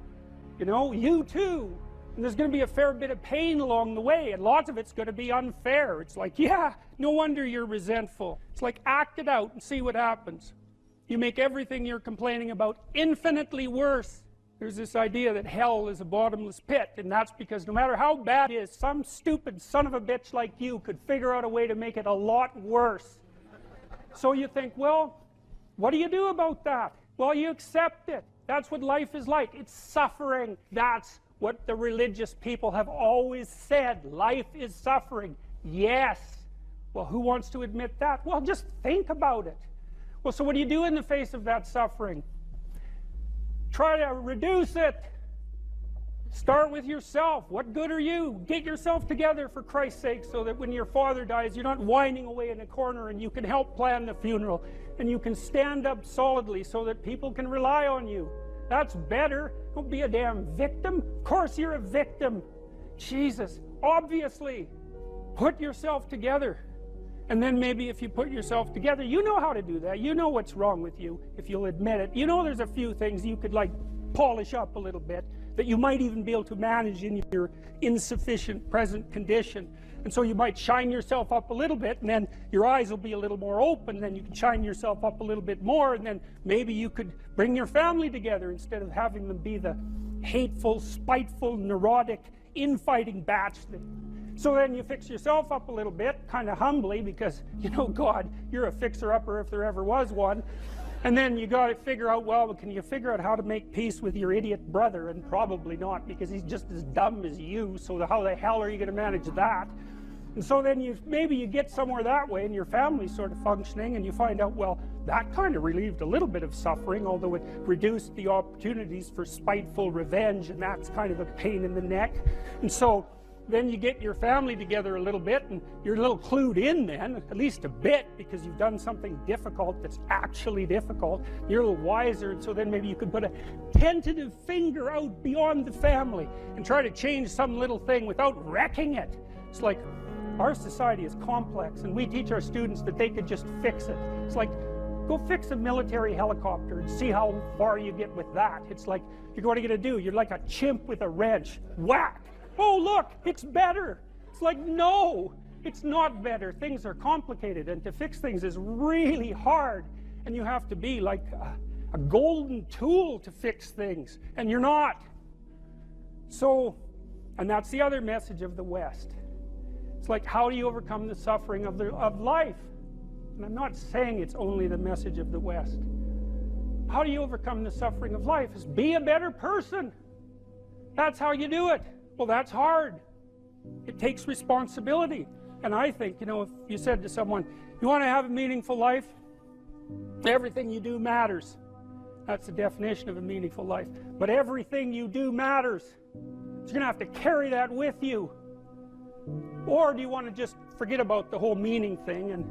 You know, you too. And there's going to be a fair bit of pain along the way, and lots of it's going to be unfair. It's like, yeah, no wonder you're resentful. It's like, act it out and see what happens. You make everything you're complaining about infinitely worse. There's this idea that hell is a bottomless pit, and that's because no matter how bad it is, some stupid son of a bitch like you could figure out a way to make it a lot worse. So you think, well, what do you do about that? Well, you accept it. That's what life is like. It's suffering. That's what the religious people have always said. Life is suffering. Yes. Well, who wants to admit that? Well, just think about it. Well, so what do you do in the face of that suffering? Try to reduce it. Start with yourself. What good are you? Get yourself together, for Christ's sake, so that when your father dies, you're not whining away in a corner, and you can help plan the funeral, and you can stand up solidly so that people can rely on you. That's better. Don't be a damn victim. Of course you're a victim. Jesus, obviously. Put yourself together. And then maybe if you put yourself together, you know how to do that. You know what's wrong with you, if you'll admit it. You know there's a few things you could like polish up a little bit, that you might even be able to manage in your insufficient present condition. And so you might shine yourself up a little bit, and then your eyes will be a little more open, and then you can shine yourself up a little bit more, and then maybe you could bring your family together instead of having them be the hateful, spiteful, neurotic, infighting batch that. So then you fix yourself up a little bit, kind of humbly, because, you know, God, you're a fixer-upper if there ever was one. And then you got to figure out, well, can you figure out how to make peace with your idiot brother? And probably not, because he's just as dumb as you, so how the hell are you going to manage that? And so then maybe you get somewhere that way, and your family's sort of functioning, and you find out, well, that kind of relieved a little bit of suffering, although it reduced the opportunities for spiteful revenge, and that's kind of a pain in the neck. And so then you get your family together a little bit, and you're a little clued in then, at least a bit, because you've done something difficult that's actually difficult. You're a little wiser, and so then maybe you could put a tentative finger out beyond the family and try to change some little thing without wrecking it. It's like, our society is complex, and we teach our students that they could just fix it. It's like, go fix a military helicopter and see how far you get with that. It's like, what are you going to do? You're like a chimp with a wrench. Whack! Oh, look, it's better. It's like, no, it's not better. Things are complicated, and to fix things is really hard, and you have to be like a golden tool to fix things, and you're not. So, and that's the other message of the West. It's like, how do you overcome the suffering of life? And I'm not saying it's only the message of the West. how do you overcome the suffering of life? Is be a better person. That's how you do it. Well, that's hard. It takes responsibility. And I think, you know, if you said to someone, you want to have a meaningful life? Everything you do matters. That's the definition of a meaningful life. But everything you do matters. So you're going to have to carry that with you. Or do you want to just forget about the whole meaning thing, and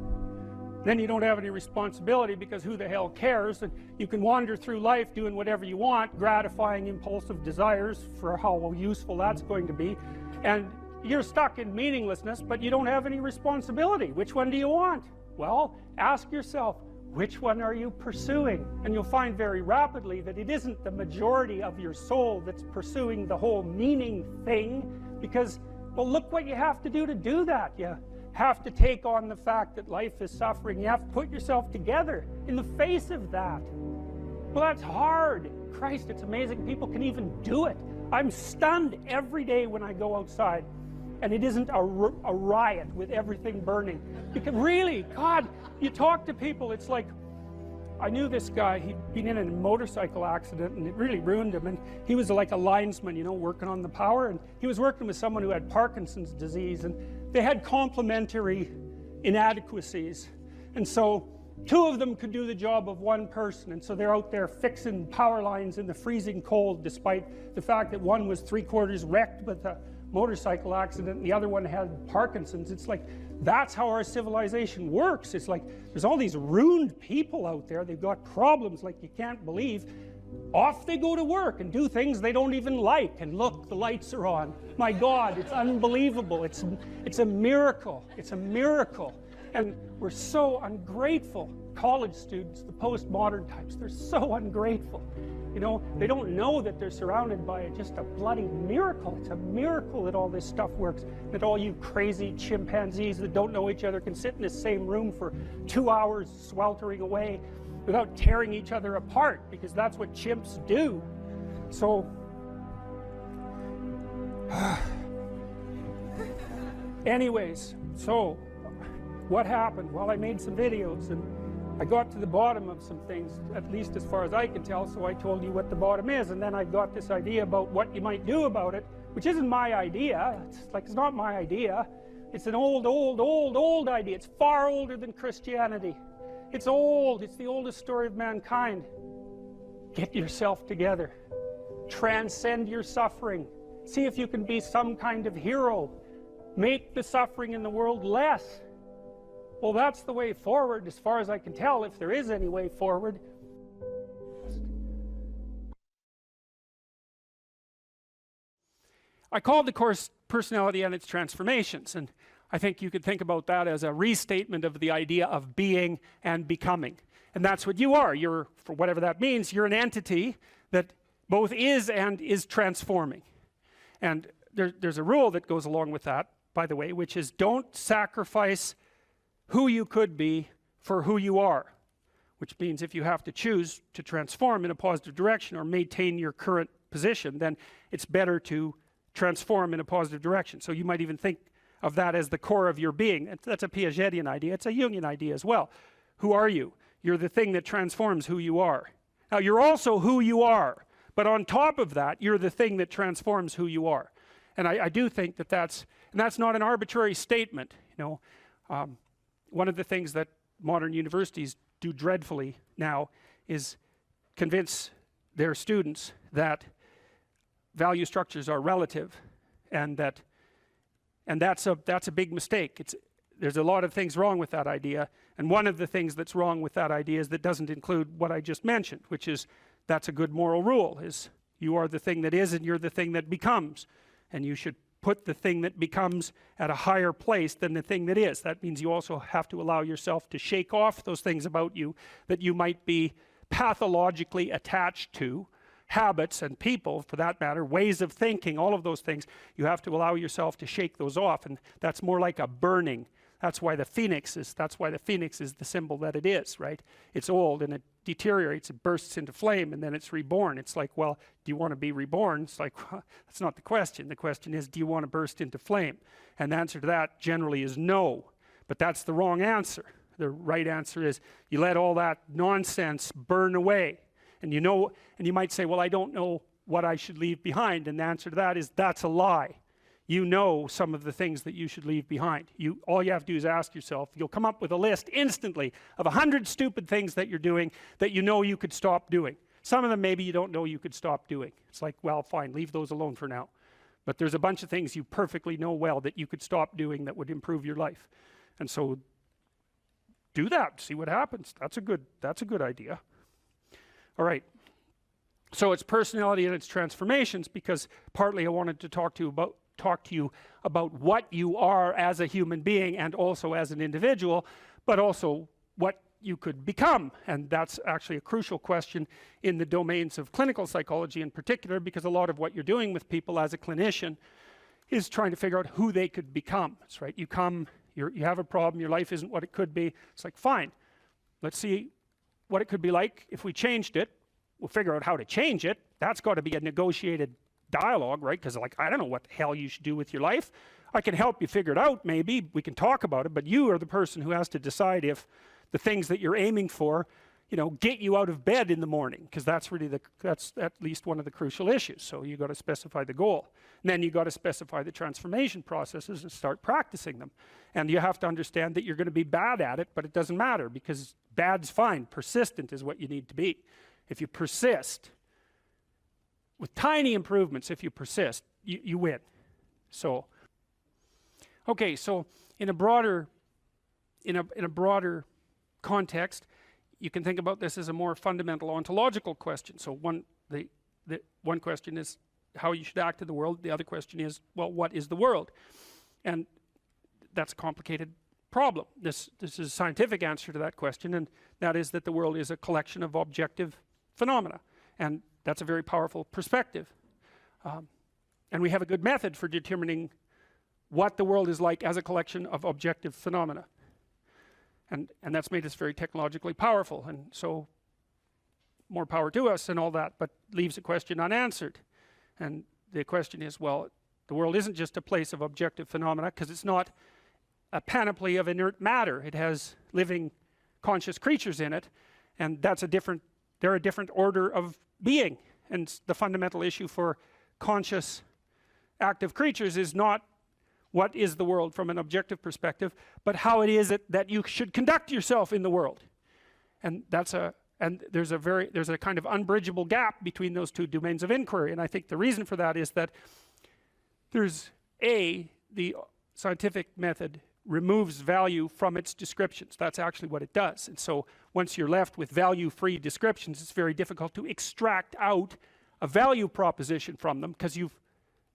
then you don't have any responsibility, because who the hell cares, and you can wander through life doing whatever you want, gratifying impulsive desires for how useful that's going to be, and you're stuck in meaninglessness, but you don't have any responsibility. Which one do you want? Well, ask yourself, which one are you pursuing? And you'll find very rapidly that it isn't the majority of your soul that's pursuing the whole meaning thing, because, well, look what you have to do that. You have to take on the fact that life is suffering. You have to put yourself together in the face of that. Well, that's hard. Christ, it's amazing people can even do it. I'm stunned every day when I go outside and it isn't a riot with everything burning. Because really, God, you talk to people, it's like, I knew this guy, he'd been in a motorcycle accident and it really ruined him, and he was like a linesman, you know, working on the power, and he was working with someone who had Parkinson's disease, and they had complementary inadequacies, and so two of them could do the job of one person, and so they're out there fixing power lines in the freezing cold, despite the fact that one was 3/4 wrecked with a motorcycle accident and the other one had Parkinson's. It's like, that's how our civilization works. It's like, there's all these ruined people out there, they've got problems like you can't believe. Off they go to work and do things they don't even like, and look, the lights are on. My God, it's unbelievable. It's a miracle. It's a miracle. And we're so ungrateful. College students, the postmodern types, they're so ungrateful. You know, they don't know that they're surrounded by just a bloody miracle. It's a miracle that all this stuff works, that all you crazy chimpanzees that don't know each other can sit in the same room for 2 hours sweltering away without tearing each other apart, because that's what chimps do. So anyways, so what happened? Well, I made some videos and I got to the bottom of some things, at least as far as I can tell, so I told you what the bottom is, and then I got this idea about what you might do about it, which isn't my idea. It's not my idea. It's an old idea. It's far older than Christianity. It's old. It's the oldest story of mankind. Get yourself together. Transcend your suffering. See if you can be some kind of hero. Make the suffering in the world less. Well, that's the way forward, as far as I can tell, if there is any way forward. I called the course Personality and Its Transformations, and I think you could think about that as a restatement of the idea of being and becoming. And that's what you are. You're, for whatever that means, you're an entity that both is and is transforming. And there's a rule that goes along with that, by the way, which is don't sacrifice who you could be for who you are, which means if you have to choose to transform in a positive direction or maintain your current position, then it's better to transform in a positive direction. So you might even think of that as the core of your being. That's a Piagetian idea. It's a Jungian idea as well. Who are you? You're the thing that transforms who you are. Now, you're also who you are, but on top of that, you're the thing that transforms who you are. And I do think that that's not an arbitrary statement, you know. One of the things that modern universities do dreadfully now is convince their students that value structures are relative, and that's a big mistake. There's a lot of things wrong with that idea, and one of the things that's wrong with that idea is that doesn't include what I just mentioned, which is that's a good moral rule, is you are the thing that is and you're the thing that becomes, and you should put the thing that becomes at a higher place than the thing that is. That means you also have to allow yourself to shake off those things about you that you might be pathologically attached to, habits and people for that matter, ways of thinking, all of those things. You have to allow yourself to shake those off, and that's more like a burning. That's why the phoenix is the symbol that it is, right? It's old and it deteriorates, it bursts into flame, and then it's reborn. It's like, well, do you want to be reborn? It's like, well, that's not the question. The question is, do you want to burst into flame? And the answer to that generally is no, but that's the wrong answer. The right answer is you let all that nonsense burn away, And you know, and you might say, well, I don't know what I should leave behind. And the answer to that is, that's a lie. You know some of the things that you should leave behind. All you have to do is ask yourself. You'll come up with a list instantly of 100 stupid things that you're doing that you know you could stop doing. Some of them maybe you don't know you could stop doing. It's like, well, fine, leave those alone for now. But there's a bunch of things you perfectly know well that you could stop doing that would improve your life. And so do that, see what happens. That's a good idea. All right. So it's personality and its transformations, because partly I wanted to talk to you about what you are as a human being and also as an individual, but also what you could become. And that's actually a crucial question in the domains of clinical psychology in particular, because a lot of what you're doing with people as a clinician is trying to figure out who they could become. That's right. You have a problem, your life isn't what it could be. It's like, fine, let's see what it could be like if we changed it. We'll figure out how to change it. That's got to be a negotiated dialogue, right? Because like, I don't know what the hell you should do with your life. I can help you figure it out, maybe we can talk about it, but you are the person who has to decide if the things that you're aiming for, you know, get you out of bed in the morning, because that's really that's at least one of the crucial issues. So you got to specify the goal, and then you got to specify the transformation processes and start practicing them. And you have to understand that you're going to be bad at it, but it doesn't matter, because bad's fine. Persistent is what you need to be. If you persist with tiny improvements, if you persist, you win. So okay, so in a broader context, you can think about this as a more fundamental ontological question. So one question is how you should act in the world. The other question is, well, what is the world? And that's a complicated problem. This is a scientific answer to that question, and that is that the world is a collection of objective phenomena. And that's a very powerful perspective. And we have a good method for determining what the world is like as a collection of objective phenomena. And that's made us very technologically powerful, and so more power to us and all that, but leaves a question unanswered. And the question is, well, the world isn't just a place of objective phenomena, because it's not a panoply of inert matter. It has living conscious creatures in it, and they're a different order of being. And the fundamental issue for conscious active creatures is not what is the world from an objective perspective, but how it is that you should conduct yourself in the world. And there's a kind of unbridgeable gap between those two domains of inquiry. And I think the reason for that is that the scientific method removes value from its descriptions. That's actually what it does. And so once you're left with value-free descriptions, it's very difficult to extract out a value proposition from them, because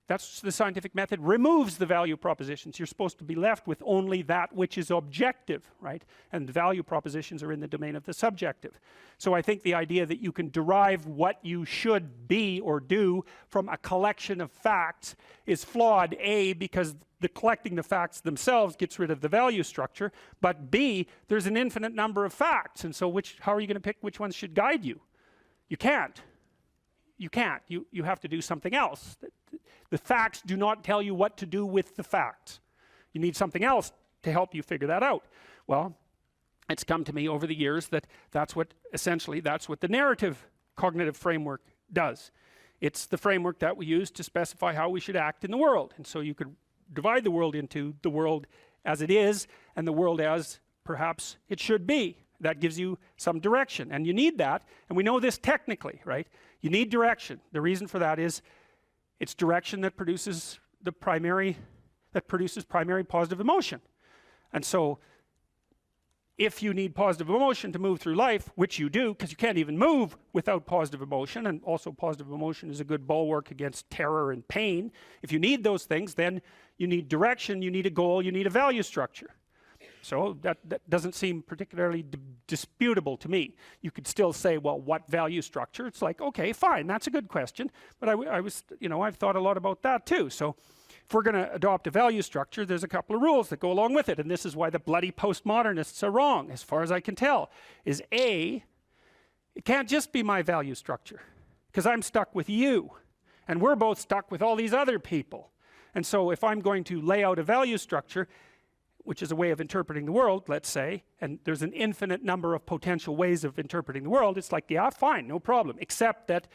that's the scientific method removes the value propositions. You're supposed to be left with only that which is objective, right? And value propositions are in the domain of the subjective. So I think the idea that you can derive what you should be or do from a collection of facts is flawed, A, because collecting the facts themselves gets rid of the value structure, but B, there's an infinite number of facts, and so how are you going to pick which ones should guide you? You can't. You have to do something else. The facts do not tell you what to do with the facts. You need something else to help you figure that out. Well, it's come to me over the years that that's what the narrative cognitive framework does. It's the framework that we use to specify how we should act in the world. And so you could divide the world into the world as it is and the world as perhaps it should be. That gives you some direction, and you need that, and we know this technically, right? You need direction. The reason for that is it's direction that produces primary positive emotion. And so if you need positive emotion to move through life, which you do, because you can't even move without positive emotion, and also positive emotion is a good bulwark against terror and pain. If you need those things, then you need direction, you need a goal, you need a value structure. So that doesn't seem particularly disputable to me. You could still say, well, what value structure? It's like, okay, fine, that's a good question. But I've thought a lot about that too. So if we're going to adopt a value structure, there's a couple of rules that go along with it. And this is why the bloody postmodernists are wrong, as far as I can tell, is A, it can't just be my value structure, because I'm stuck with you. And we're both stuck with all these other people. And so if I'm going to lay out a value structure, which is a way of interpreting the world, let's say, and there's an infinite number of potential ways of interpreting the world, it's like, yeah, fine, no problem, except that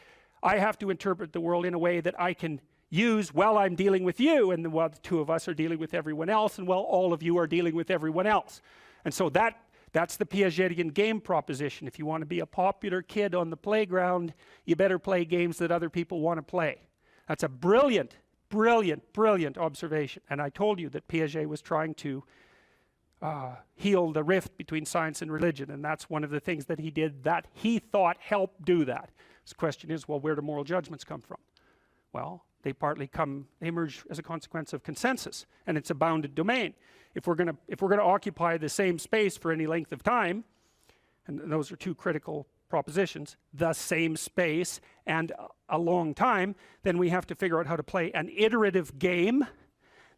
I have to interpret the world in a way that I can use while I'm dealing with you, and while the two of us are dealing with everyone else, and while all of you are dealing with everyone else. And so that's the Piagetian game proposition. If you want to be a popular kid on the playground, you better play games that other people want to play. That's a brilliant, brilliant, brilliant observation. And I told you that Piaget was trying to heal the rift between science and religion, and that's one of the things that he did that he thought helped do that. The question is, well, where do moral judgments come from? Well, they emerge as a consequence of consensus, and it's a bounded domain. If we're going to occupy the same space for any length of time, and those are two critical propositions, the same space and a long time, then we have to figure out how to play an iterative game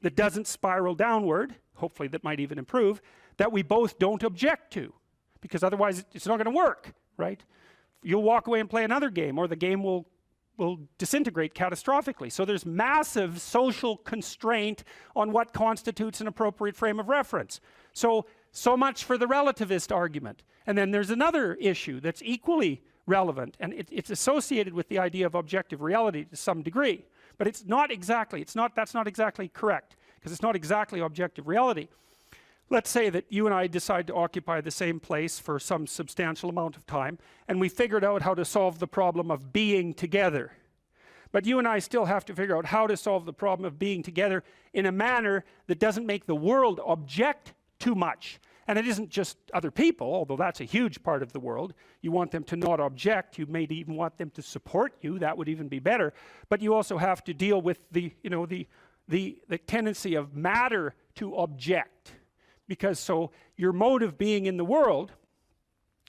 that doesn't spiral downward, hopefully that might even improve, that we both don't object to, because otherwise it's not going to work, right? You'll walk away and play another game, or the game will disintegrate catastrophically. So there's massive social constraint on what constitutes an appropriate frame of reference. So much for the relativist argument. And then there's another issue that's equally relevant, and it's associated with the idea of objective reality to some degree, but that's not exactly correct, because it's not exactly objective reality. Let's say that you and I decide to occupy the same place for some substantial amount of time, and we figured out how to solve the problem of being together. But you and I still have to figure out how to solve the problem of being together in a manner that doesn't make the world object too much. And it isn't just other people, although that's a huge part of the world. You want them to not object. You may even want them to support you. That would even be better. But you also have to deal with the tendency of matter to object. Because so your mode of being in the world,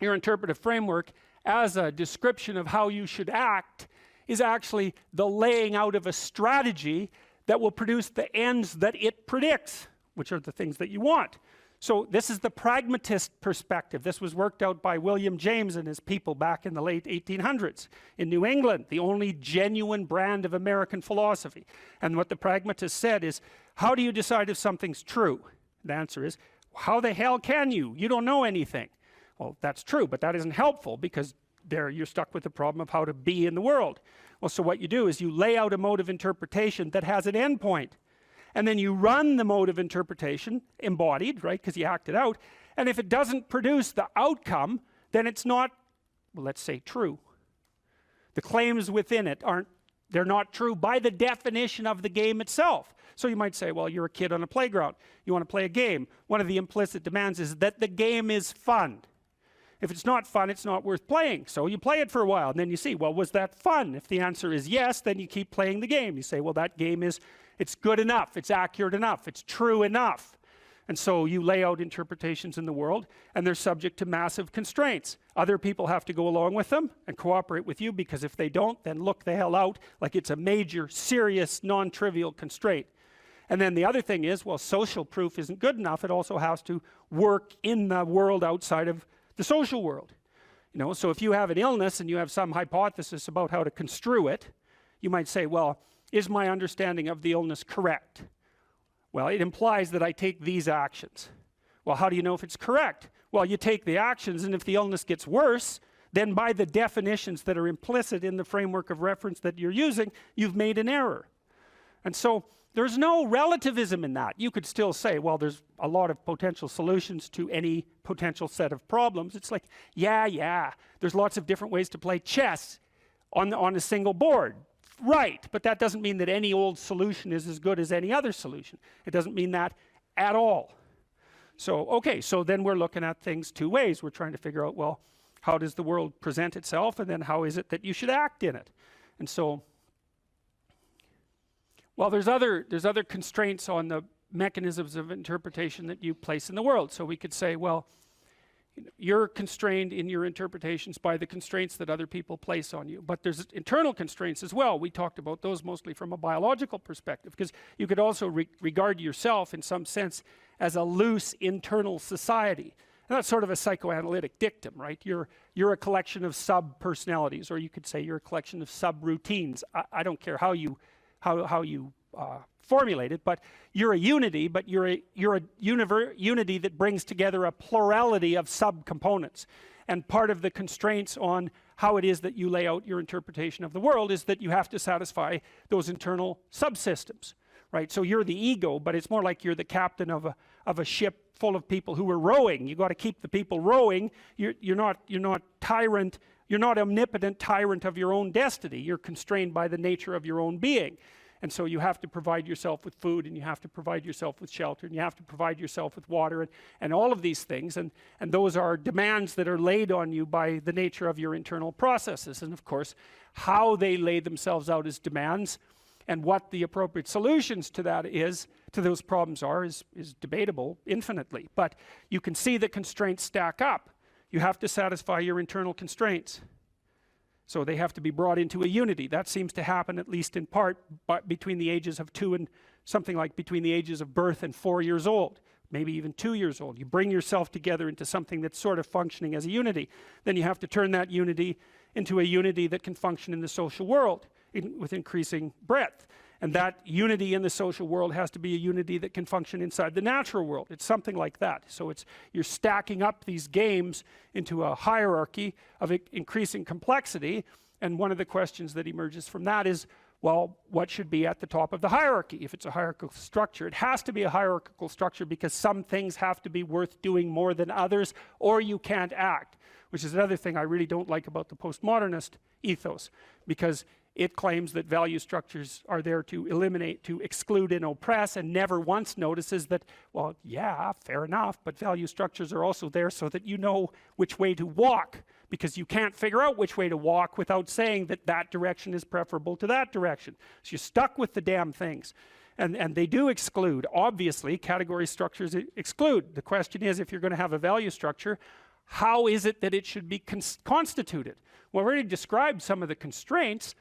your interpretive framework, as a description of how you should act, is actually the laying out of a strategy that will produce the ends that it predicts, which are the things that you want. So this is the pragmatist perspective. This was worked out by William James and his people back in the late 1800s in New England, the only genuine brand of American philosophy. And what the pragmatist said is, how do you decide if something's true? The answer is, how the hell can you? You don't know anything. Well, that's true, but that isn't helpful, because there you're stuck with the problem of how to be in the world. Well, so what you do is you lay out a mode of interpretation that has an endpoint. And then you run the mode of interpretation, embodied, right, because you act it out. And if it doesn't produce the outcome, then it's not, well, let's say, true. The claims within it they're not true by the definition of the game itself. So you might say, well, you're a kid on a playground. You want to play a game. One of the implicit demands is that the game is fun. If it's not fun, it's not worth playing. So you play it for a while, and then you see, well, was that fun? If the answer is yes, then you keep playing the game. You say, well, that game it's good enough, it's accurate enough, it's true enough. And so you lay out interpretations in the world, and they're subject to massive constraints. Other people have to go along with them and cooperate with you, because if they don't, then look the hell out, like it's a major, serious, non-trivial constraint. And then the other thing is, well, social proof isn't good enough. It also has to work in the world outside of the social world. So if you have an illness and you have some hypothesis about how to construe it, you might say, well, is my understanding of the illness correct? Well, it implies that I take these actions. Well, how do you know if it's correct? Well, you take the actions, and if the illness gets worse, then by the definitions that are implicit in the framework of reference that you're using, you've made an error. And so there's no relativism in that. You could still say, well, there's a lot of potential solutions to any potential set of problems. It's like, yeah, there's lots of different ways to play chess on a single board. Right, but that doesn't mean that any old solution is as good as any other solution. It doesn't mean that at all. So, okay, so then we're looking at things two ways. We're trying to figure out, well, how does the world present itself, and then how is it that you should act in it? And so, well, there's other constraints on the mechanisms of interpretation that you place in the world. So we could say, well, you're constrained in your interpretations by the constraints that other people place on you. But there's internal constraints as well. We talked about those mostly from a biological perspective, because you could also regard yourself in some sense as a loose internal society. And that's sort of a psychoanalytic dictum, right? You're a collection of sub-personalities, or you could say you're a collection of sub-routines. I don't care how you formulated, but you're a unity, but you're a unity that brings together a plurality of subcomponents. And part of the constraints on how it is that you lay out your interpretation of the world is that you have to satisfy those internal subsystems, right? So you're the ego, but it's more like you're the captain of a ship full of people who are rowing. You got to keep the people rowing. You're not tyrant. You're not omnipotent tyrant of your own destiny. You're constrained by the nature of your own being. And so you have to provide yourself with food, and you have to provide yourself with shelter, and you have to provide yourself with water, and all of these things. And those are demands that are laid on you by the nature of your internal processes. And of course, how they lay themselves out as demands and what the appropriate solutions to that is, to those problems are, is debatable infinitely. But you can see the constraints stack up. You have to satisfy your internal constraints. So they have to be brought into a unity. That seems to happen, at least in part, between the ages of 2 and something like between the ages of birth and 4 years old, maybe even 2 years old. You bring yourself together into something that's sort of functioning as a unity. Then you have to turn that unity into a unity that can function in the social world with increasing breadth. And that unity in the social world has to be a unity that can function inside the natural world. It's something like that. So you're stacking up these games into a hierarchy of increasing complexity. And one of the questions that emerges from that is, well, what should be at the top of the hierarchy? If it's a hierarchical structure, it has to be a hierarchical structure because some things have to be worth doing more than others, or you can't act, which is another thing I really don't like about the postmodernist ethos, because it claims that value structures are there to eliminate, to exclude and oppress, and never once notices that, well, yeah, fair enough, but value structures are also there so that you know which way to walk, because you can't figure out which way to walk without saying that that direction is preferable to that direction. So you're stuck with the damn things. And they do exclude. Obviously, category structures exclude. The question is, if you're going to have a value structure, how is it that it should be constituted? Well, I already described some of the constraints.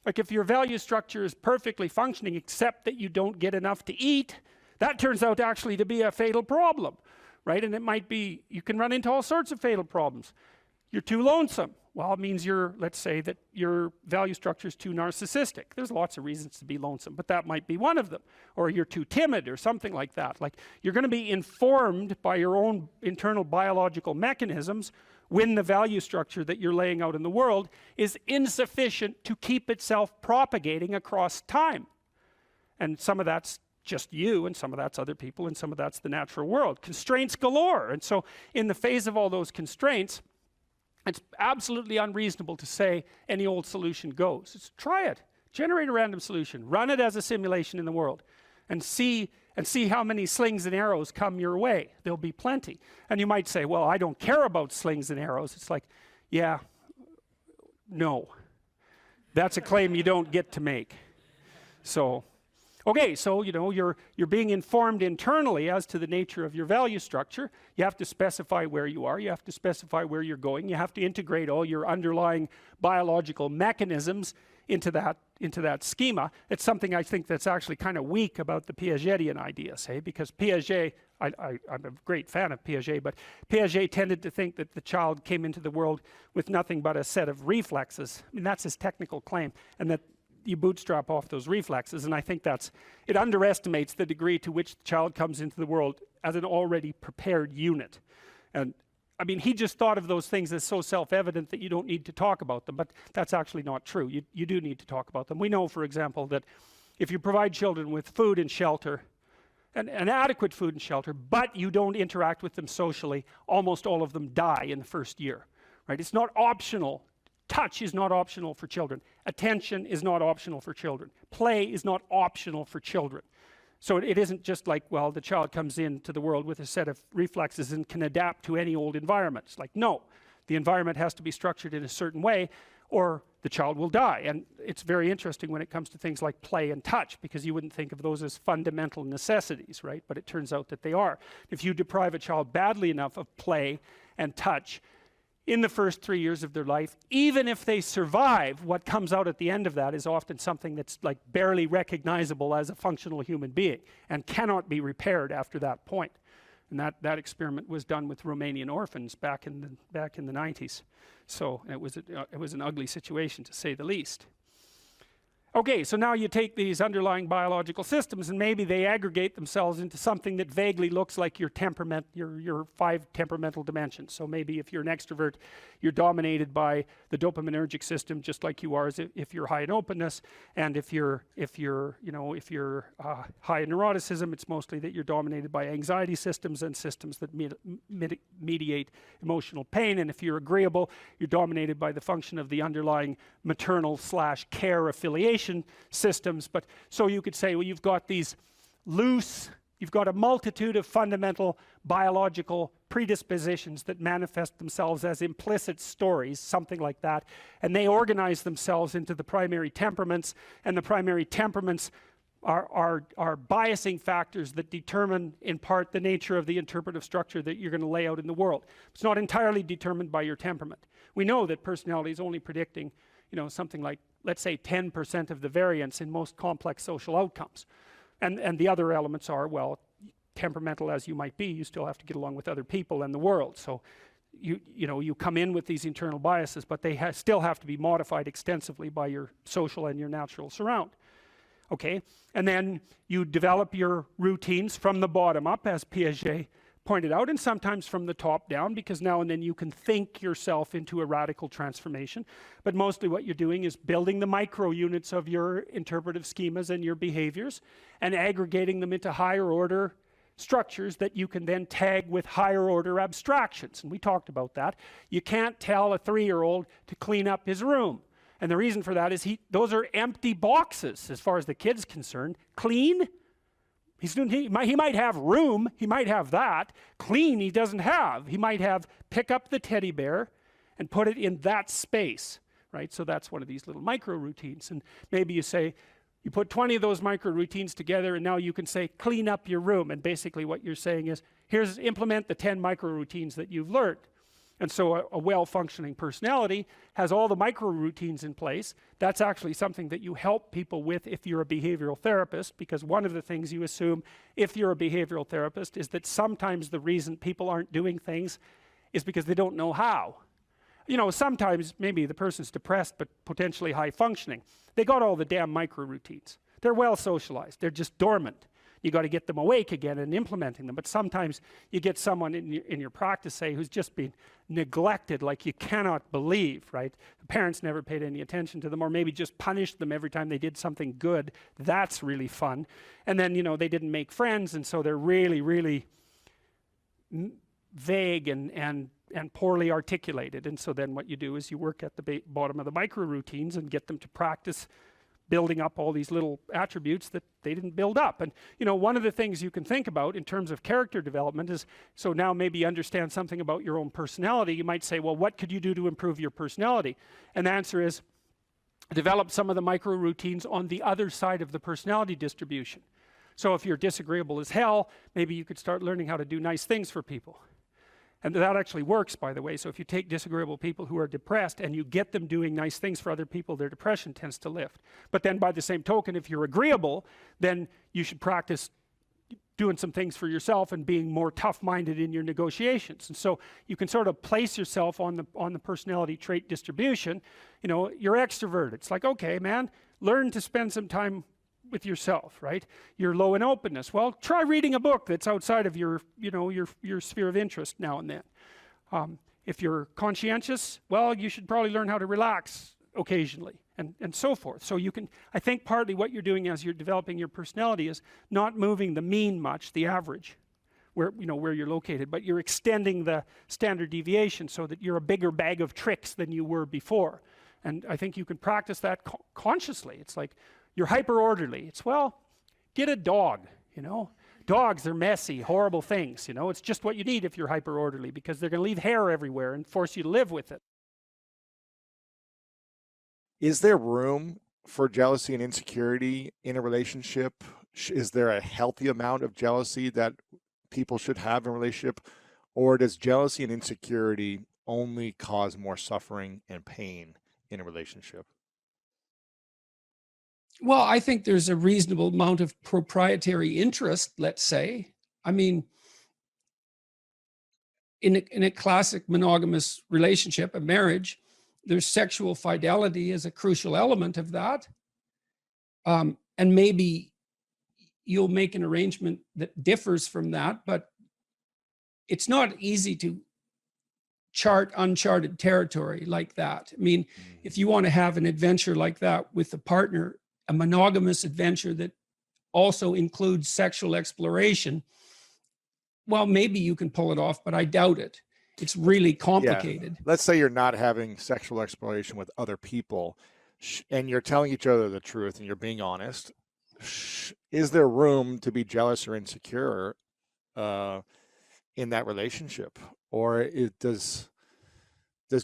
Like if your value structure is perfectly functioning except that you don't get enough to eat, that turns out actually to be a fatal problem, right? And it might be, you can run into all sorts of fatal problems. You're too lonesome. Well, it means let's say that your value structure is too narcissistic. There's lots of reasons to be lonesome, but that might be one of them. Or you're too timid or something like that. Like you're going to be informed by your own internal biological mechanisms when the value structure that you're laying out in the world is insufficient to keep itself propagating across time. And some of that's just you, and some of that's other people, and some of that's the natural world. Constraints galore. And so in the face of all those constraints, it's absolutely unreasonable to say any old solution goes. Just try it. Generate a random solution. Run it as a simulation in the world. And see how many slings and arrows come your way. There'll be plenty. And you might say, well, I don't care about slings and arrows. It's like, yeah, no. That's a claim you don't get to make. So, okay, so you're being informed internally as to the nature of your value structure. You have to specify where you are. You have to specify where you're going. You have to integrate all your underlying biological mechanisms into that schema. It's something I think that's actually kind of weak about the Piagetian ideas, because Piaget, I'm a great fan of Piaget, but Piaget tended to think that the child came into the world with nothing but a set of reflexes. I mean, that's his technical claim, and that you bootstrap off those reflexes, and I think it underestimates the degree to which the child comes into the world as an already prepared unit. And I mean, he just thought of those things as so self-evident that you don't need to talk about them, but that's actually not true. You do need to talk about them. We know, for example, that if you provide children with food and shelter, and adequate food and shelter, but you don't interact with them socially, almost all of them die in the first year, right? It's not optional. Touch is not optional for children. Attention is not optional for children. Play is not optional for children. So it isn't just like, well, the child comes into the world with a set of reflexes and can adapt to any old environment. It's like, no, the environment has to be structured in a certain way or the child will die. And it's very interesting when it comes to things like play and touch, because you wouldn't think of those as fundamental necessities, right? But it turns out that they are. If you deprive a child badly enough of play and touch in the first 3 years of their life, even if they survive, what comes out at the end of that is often something that's like barely recognizable as a functional human being and cannot be repaired after that point. And that experiment was done with Romanian orphans back in the 90s. So it was an ugly situation, to say the least. Okay, so now you take these underlying biological systems and maybe they aggregate themselves into something that vaguely looks like your temperament, your 5 temperamental dimensions. So maybe if you're an extrovert, you're dominated by the dopaminergic system, just like you are as if you're high in openness. And if you're high in neuroticism, it's mostly that you're dominated by anxiety systems and systems that mediate emotional pain. And if you're agreeable, you're dominated by the function of the underlying maternal/care affiliation systems. But so you could say, well, you've got these loose, you've got a multitude of fundamental biological predispositions that manifest themselves as implicit stories, something like that, and they organize themselves into the primary temperaments, and the primary temperaments are biasing factors that determine in part the nature of the interpretive structure that you're going to lay out in the world. It's not entirely determined by your temperament. We know that personality is only predicting, something like, let's say, 10% of the variance in most complex social outcomes. And the other elements are, well, temperamental as you might be, you still have to get along with other people and the world. So you come in with these internal biases, but they still have to be modified extensively by your social and your natural surround. Okay, and then you develop your routines from the bottom up, as Piaget pointed out, and sometimes from the top down, because now and then you can think yourself into a radical transformation. But mostly what you're doing is building the micro units of your interpretive schemas and your behaviors and aggregating them into higher order structures that you can then tag with higher order abstractions. And we talked about that. You can't tell a 3-year-old to clean up his room. And the reason for that is those are empty boxes as far as the kid's concerned. Clean? He might have room, he might have that. Clean he doesn't have. He might have pick up the teddy bear and put it in that space, right? So that's one of these little micro routines. And maybe you say, you put 20 of those micro routines together and now you can say, clean up your room. And basically what you're saying is, implement the 10 micro routines that you've learned. And so a well-functioning personality has all the micro routines in place. That's actually something that you help people with if you're a behavioral therapist, because one of the things you assume if you're a behavioral therapist is that sometimes the reason people aren't doing things is because they don't know how. Sometimes maybe the person's depressed but potentially high functioning. They got all the damn micro routines. They're well socialized. They're just dormant. You got to get them awake again and implementing them. But sometimes you get someone in your practice, say, who's just been neglected like you cannot believe, right? The parents never paid any attention to them, or maybe just punished them every time they did something good. That's really fun. And then, they didn't make friends, and so they're really, really vague and poorly articulated. And so then what you do is you work at the bottom of the micro routines and get them to practice building up all these little attributes that they didn't build up. And one of the things you can think about in terms of character development is, so now maybe you understand something about your own personality. You might say, well, what could you do to improve your personality? And the answer is, develop some of the micro routines on the other side of the personality distribution. So if you're disagreeable as hell, maybe you could start learning how to do nice things for people. And that actually works, by the way. So if you take disagreeable people who are depressed and you get them doing nice things for other people, their depression tends to lift. But then by the same token, if you're agreeable, then you should practice doing some things for yourself and being more tough-minded in your negotiations. And so you can sort of place yourself on the personality trait distribution. You're extroverted. It's like, okay, man, learn to spend some time with yourself, right? You're low in openness. Well, try reading a book that's outside of your sphere of interest now and then. If you're conscientious, well, you should probably learn how to relax occasionally, and so forth. So I think partly what you're doing as you're developing your personality is not moving the mean much, the average, where you're located, but you're extending the standard deviation so that you're a bigger bag of tricks than you were before. And I think you can practice that consciously. It's like, you're hyper orderly. It's, well, get a dog, Dogs are messy, horrible things, It's just what you need if you're hyper orderly, because they're going to leave hair everywhere and force you to live with it. Is there room for jealousy and insecurity in a relationship? Is there a healthy amount of jealousy that people should have in a relationship? Or does jealousy and insecurity only cause more suffering and pain in a relationship? Well, I think there's a reasonable amount of proprietary interest, let's say. I mean, in a classic monogamous relationship, a marriage, there's sexual fidelity as a crucial element of that. And maybe you'll make an arrangement that differs from that, but it's not easy to chart uncharted territory like that. I mean, if you want to have an adventure like that with a partner, a monogamous adventure that also includes sexual exploration, well, maybe you can pull it off, but I doubt it. It's really complicated. Yeah. Let's say you're not having sexual exploration with other people and you're telling each other the truth and you're being honest. Is there room to be jealous or insecure in that relationship? Or does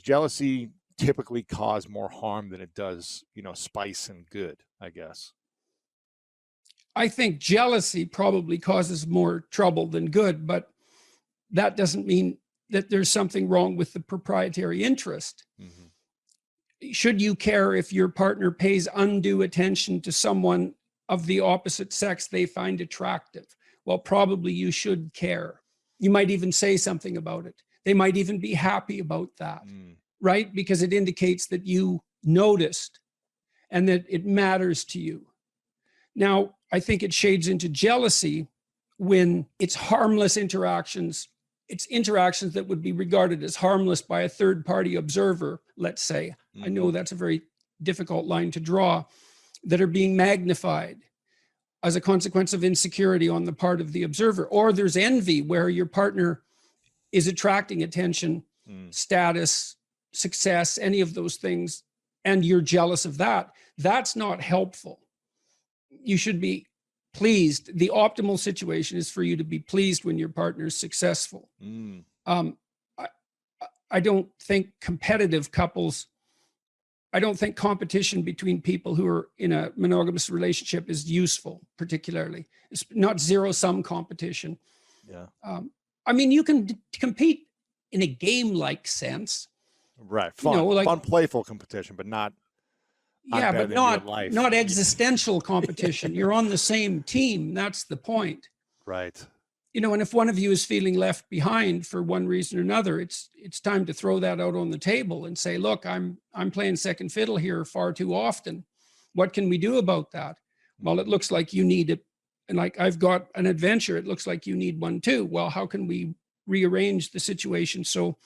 jealousy typically cause more harm than it does, spice and good, I guess? I think jealousy probably causes more trouble than good, but that doesn't mean that there's something wrong with the proprietary interest. Should you care if your partner pays undue attention to someone of the opposite sex they find attractive? Well, probably you should care. You might even say something about it. They might even be happy about that, right? Because it indicates that you noticed and that it matters to you. Now, I think it shades into jealousy when it's harmless interactions. It's interactions that would be regarded as harmless by a third-party observer, let's say. I know that's a very difficult line to draw, that are being magnified as a consequence of insecurity on the part of the observer. Or there's envy where your partner is attracting attention, status, success, any of those things, and you're jealous of that. That's not helpful. You should be pleased. The optimal situation is for you to be pleased when your partner is successful. I don't think competitive couples, I don't think competition between people who are in a monogamous relationship is useful, particularly. It's not zero-sum competition. Yeah. I mean, you can compete in a game-like sense. Right. Fun, fun, playful competition, but not. Yeah, but not existential competition. You're on the same team. That's the point. Right. And if one of you is feeling left behind for one reason or another, it's time to throw that out on the table and say, look, I'm playing second fiddle here far too often. What can we do about that? Well, it looks like you need it. And like I've got an adventure, it looks like you need one too. Well, how can we rearrange the situation so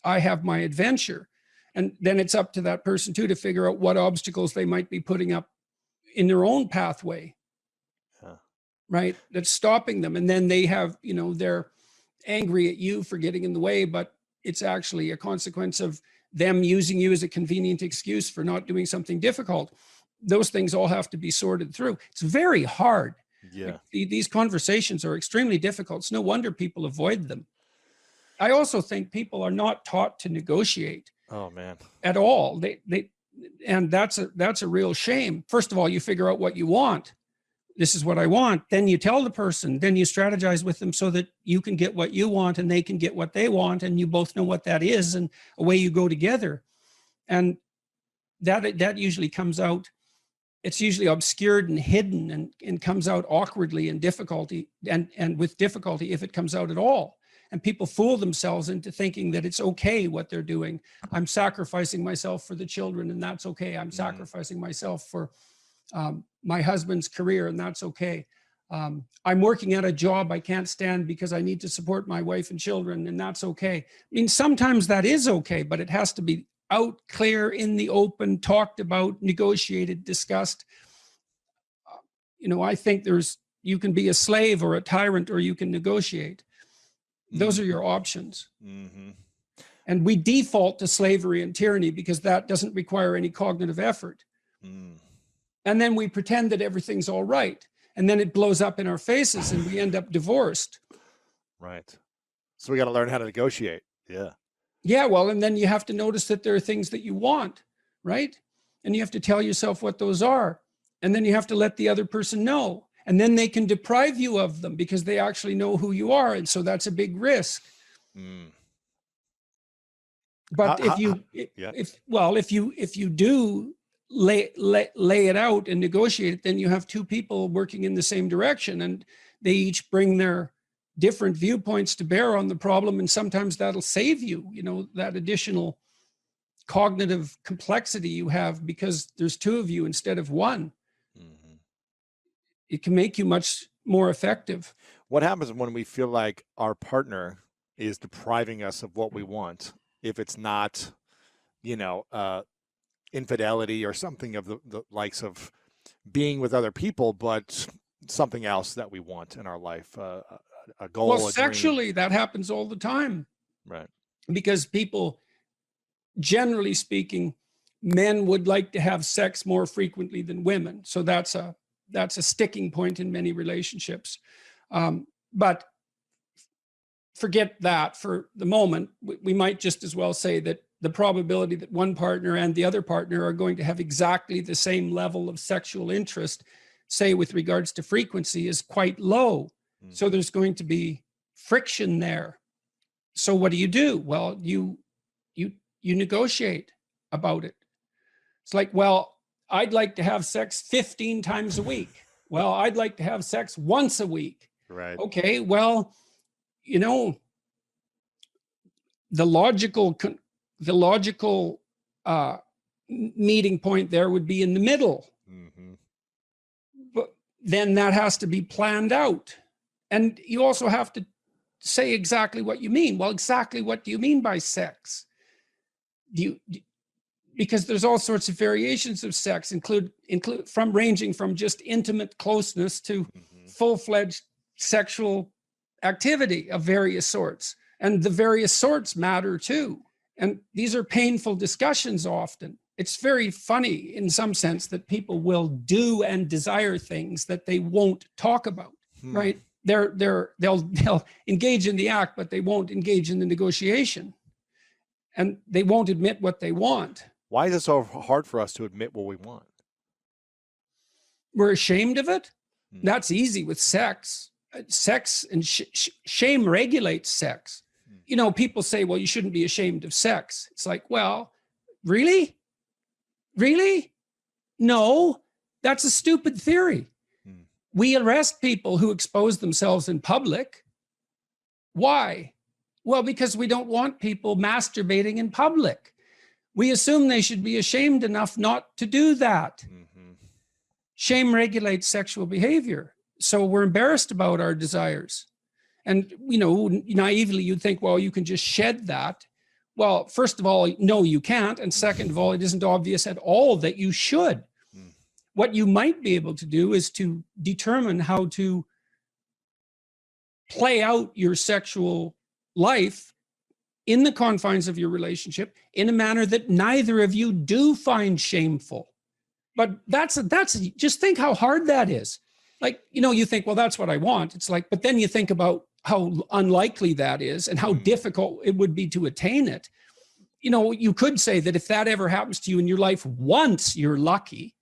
I have my adventure? And then it's up to that person too to figure out what obstacles they might be putting up in their own pathway, right? That's stopping them. And then they have, they're angry at you for getting in the way, but it's actually a consequence of them using you as a convenient excuse for not doing something difficult. Those things all have to be sorted through. It's very hard. Yeah. These conversations are extremely difficult. It's no wonder people avoid them. I also think people are not taught to negotiate. Oh man. At all. And that's a real shame. First of all, you figure out what you want. This is what I want. Then you tell the person, then you strategize with them so that you can get what you want and they can get what they want. And you both know what that is, and away you go together. And that usually comes out, it's usually obscured and hidden and comes out awkwardly and difficulty and with difficulty if it comes out at all. And people fool themselves into thinking that it's okay what they're doing. I'm sacrificing myself for the children, and that's okay. I'm sacrificing myself for my husband's career, and that's okay. I'm working at a job I can't stand because I need to support my wife and children, and that's okay. I mean, sometimes that is okay, but it has to be out, clear, in the open, talked about, negotiated, discussed. I think you can be a slave or a tyrant, or you can negotiate. Those are your options. And we default to slavery and tyranny because that doesn't require any cognitive effort. And then we pretend that everything's all right. And then it blows up in our faces and we end up divorced. Right. So we got to learn how to negotiate. Yeah. Yeah. Well, and then you have to notice that there are things that you want, right? And you have to tell yourself what those are. And then you have to let the other person know. And then they can deprive you of them because they actually know who you are. And so that's a big risk. But if you do lay it out and negotiate it, then you have two people working in the same direction, and they each bring their different viewpoints to bear on the problem. And sometimes that'll save you, that additional cognitive complexity you have because there's two of you instead of one. it can make you much more effective. What happens when we feel like our partner is depriving us of what we want? If it's not, infidelity or something of the likes of being with other people, but something else that we want in our life, a goal. Well, sexually, that happens all the time. Right. Because people, generally speaking, men would like to have sex more frequently than women. So that's a sticking point in many relationships. But forget that for the moment. We might just as well say that the probability that one partner and the other partner are going to have exactly the same level of sexual interest, say with regards to frequency, is quite low. Mm-hmm. So there's going to be friction there. So what do? Well, you negotiate about it. It's like, well, I'd like to have sex 15 times a week. Well, I'd like to have sex once a week. Right. Okay, well, the logical meeting point there would be in the middle. Mm-hmm. But then that has to be planned out. And you also have to say exactly what you mean. Well, exactly what do you mean by sex? Because there's all sorts of variations of sex, ranging from just intimate closeness to mm-hmm. full-fledged sexual activity of various sorts. And the various sorts matter too. And these are painful discussions often. It's very funny in some sense that people will do and desire things that they won't talk about, right? They'll engage in the act, but they won't engage in the negotiation. And they won't admit what they want. Why is it so hard for us to admit what we want? We're ashamed of it. That's easy with sex. Sex and shame regulates sex. People say, well, you shouldn't be ashamed of sex. It's like, well, really? Really? No, that's a stupid theory. We arrest people who expose themselves in public. Why? Well, because we don't want people masturbating in public. We assume they should be ashamed enough not to do that. Mm-hmm. Shame regulates sexual behavior. So we're embarrassed about our desires. And, naively, you'd think, well, you can just shed that. Well, first of all, no, you can't. And second of all, it isn't obvious at all that you should. What you might be able to do is to determine how to play out your sexual life in the confines of your relationship in a manner that neither of you do find shameful. But that's just think how hard that is. Like, you think, well, that's what I want. It's like, but then you think about how unlikely that is and how difficult it would be to attain it. You could say that if that ever happens to you in your life once, you're lucky,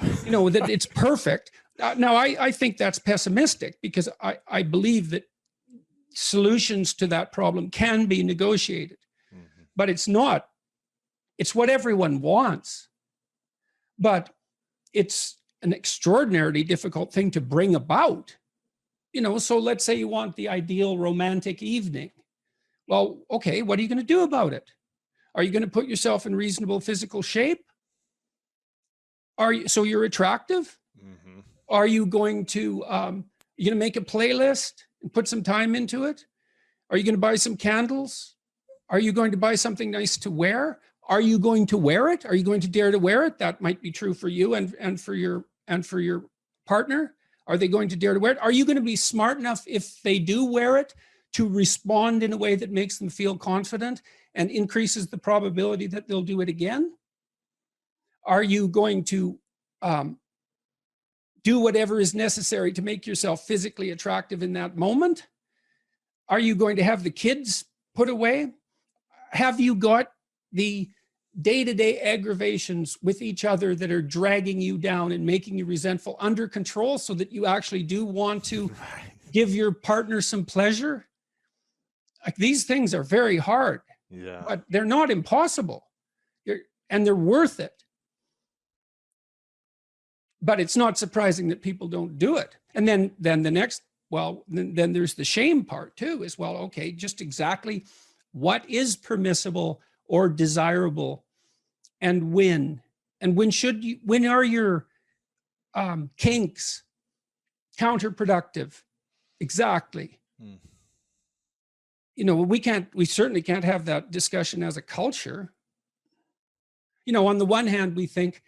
that it's perfect. Now, I think that's pessimistic because I believe that solutions to that problem can be negotiated, but it's not. It's what everyone wants, but it's an extraordinarily difficult thing to bring about. So let's say you want the ideal romantic evening. Well, okay, what are you going to do about it? Are you going to put yourself in reasonable physical shape? So you're attractive? Mm-hmm. Are you going to make a playlist and put some time into it? Are you going to buy some candles? Are you going to buy something nice to wear? Are you going to wear it? Are you going to dare to wear it? That might be true for you and for your partner. Are they going to dare to wear it? Are you going to be smart enough if they do wear it to respond in a way that makes them feel confident and increases the probability that they'll do it again? Are you going to do whatever is necessary to make yourself physically attractive in that moment? Are you going to have the kids put away? Have you got the day-to-day aggravations with each other that are dragging you down and making you resentful under control so that you actually do want to give your partner some pleasure? Like, these things are very hard, but they're not impossible, and they're worth it. But it's not surprising that people don't do it. And then the next, then there's the shame part too, as well. Okay, just exactly what is permissible or desirable, and when are your kinks, counterproductive. Exactly. You know, we certainly can't have that discussion as a culture. You know, on the one hand, we think,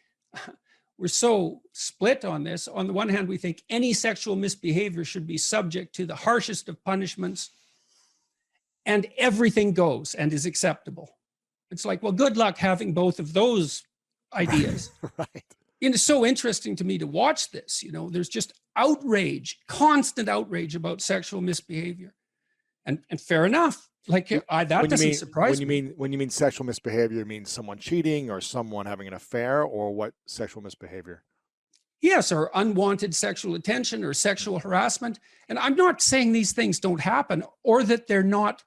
we're so split on this. On the one hand, we think any sexual misbehavior should be subject to the harshest of punishments, and everything goes and is acceptable. It's like, well, good luck having both of those ideas. Right. And it's so interesting to me to watch this. You know, there's just outrage, constant outrage about sexual misbehavior. And fair enough. Like, that doesn't surprise me. When you mean sexual misbehavior, you mean someone cheating or someone having an affair, or what sexual misbehavior? Yes, or unwanted sexual attention or sexual harassment. And I'm not saying these things don't happen or that they're not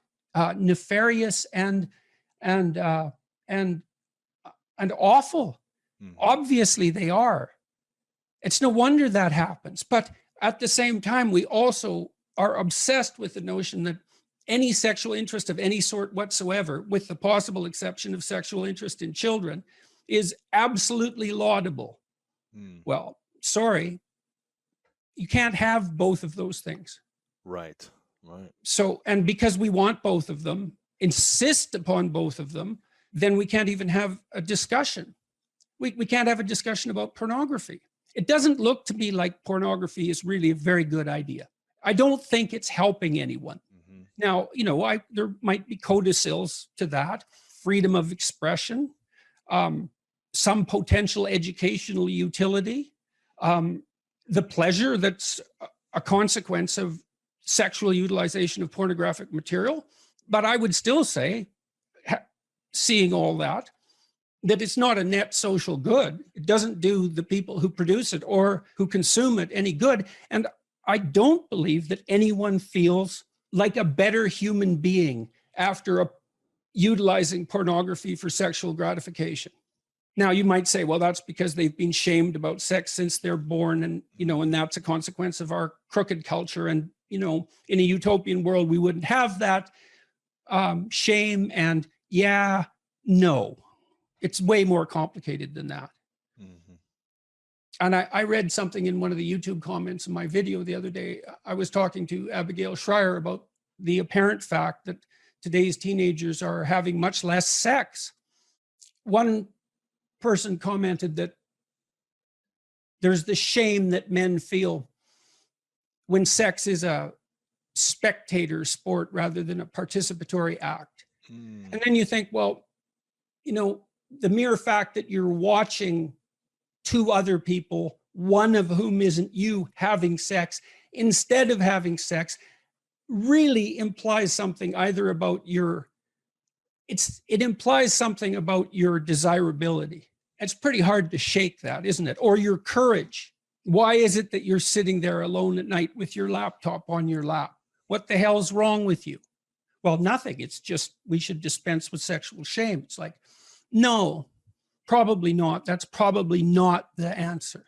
nefarious and awful. Obviously they are. It's no wonder that happens. But at the same time, we also are obsessed with the notion that any sexual interest of any sort whatsoever, with the possible exception of sexual interest in children, is absolutely laudable. Well, sorry, you can't have both of those things. Right, right. So, and because we want both of them, insist upon both of them, then we can't even have a discussion. We can't have a discussion about pornography. It doesn't look to me like pornography is really a very good idea. I don't think it's helping anyone. Now, you know, there might be codicils to that, freedom of expression, some potential educational utility, the pleasure that's a consequence of sexual utilization of pornographic material. But I would still say, seeing all that it's not a net social good. It doesn't do the people who produce it or who consume it any good. And I don't believe that anyone feels like a better human being after utilizing pornography for sexual gratification. Now, you might say, well, that's because they've been shamed about sex since they're born, and, you know, and that's a consequence of our crooked culture. And, you know, in a utopian world, we wouldn't have that shame. And no, it's way more complicated than that. And I read something in one of the YouTube comments in my video the other day. I was talking to Abigail Schreier about the apparent fact that today's teenagers are having much less sex. One person commented that there's the shame that men feel when sex is a spectator sport rather than a participatory act. And then you think, well, you know, the mere fact that you're watching two other people, one of whom isn't you, having sex instead of having sex, really implies something either about it implies something about your desirability. It's pretty hard to shake that, isn't it? Or your courage. Why is it that you're sitting there alone at night with your laptop on your lap? What the hell's wrong with you? Well, nothing. It's just we should dispense with sexual shame. It's like, no, probably not. That's probably not the answer.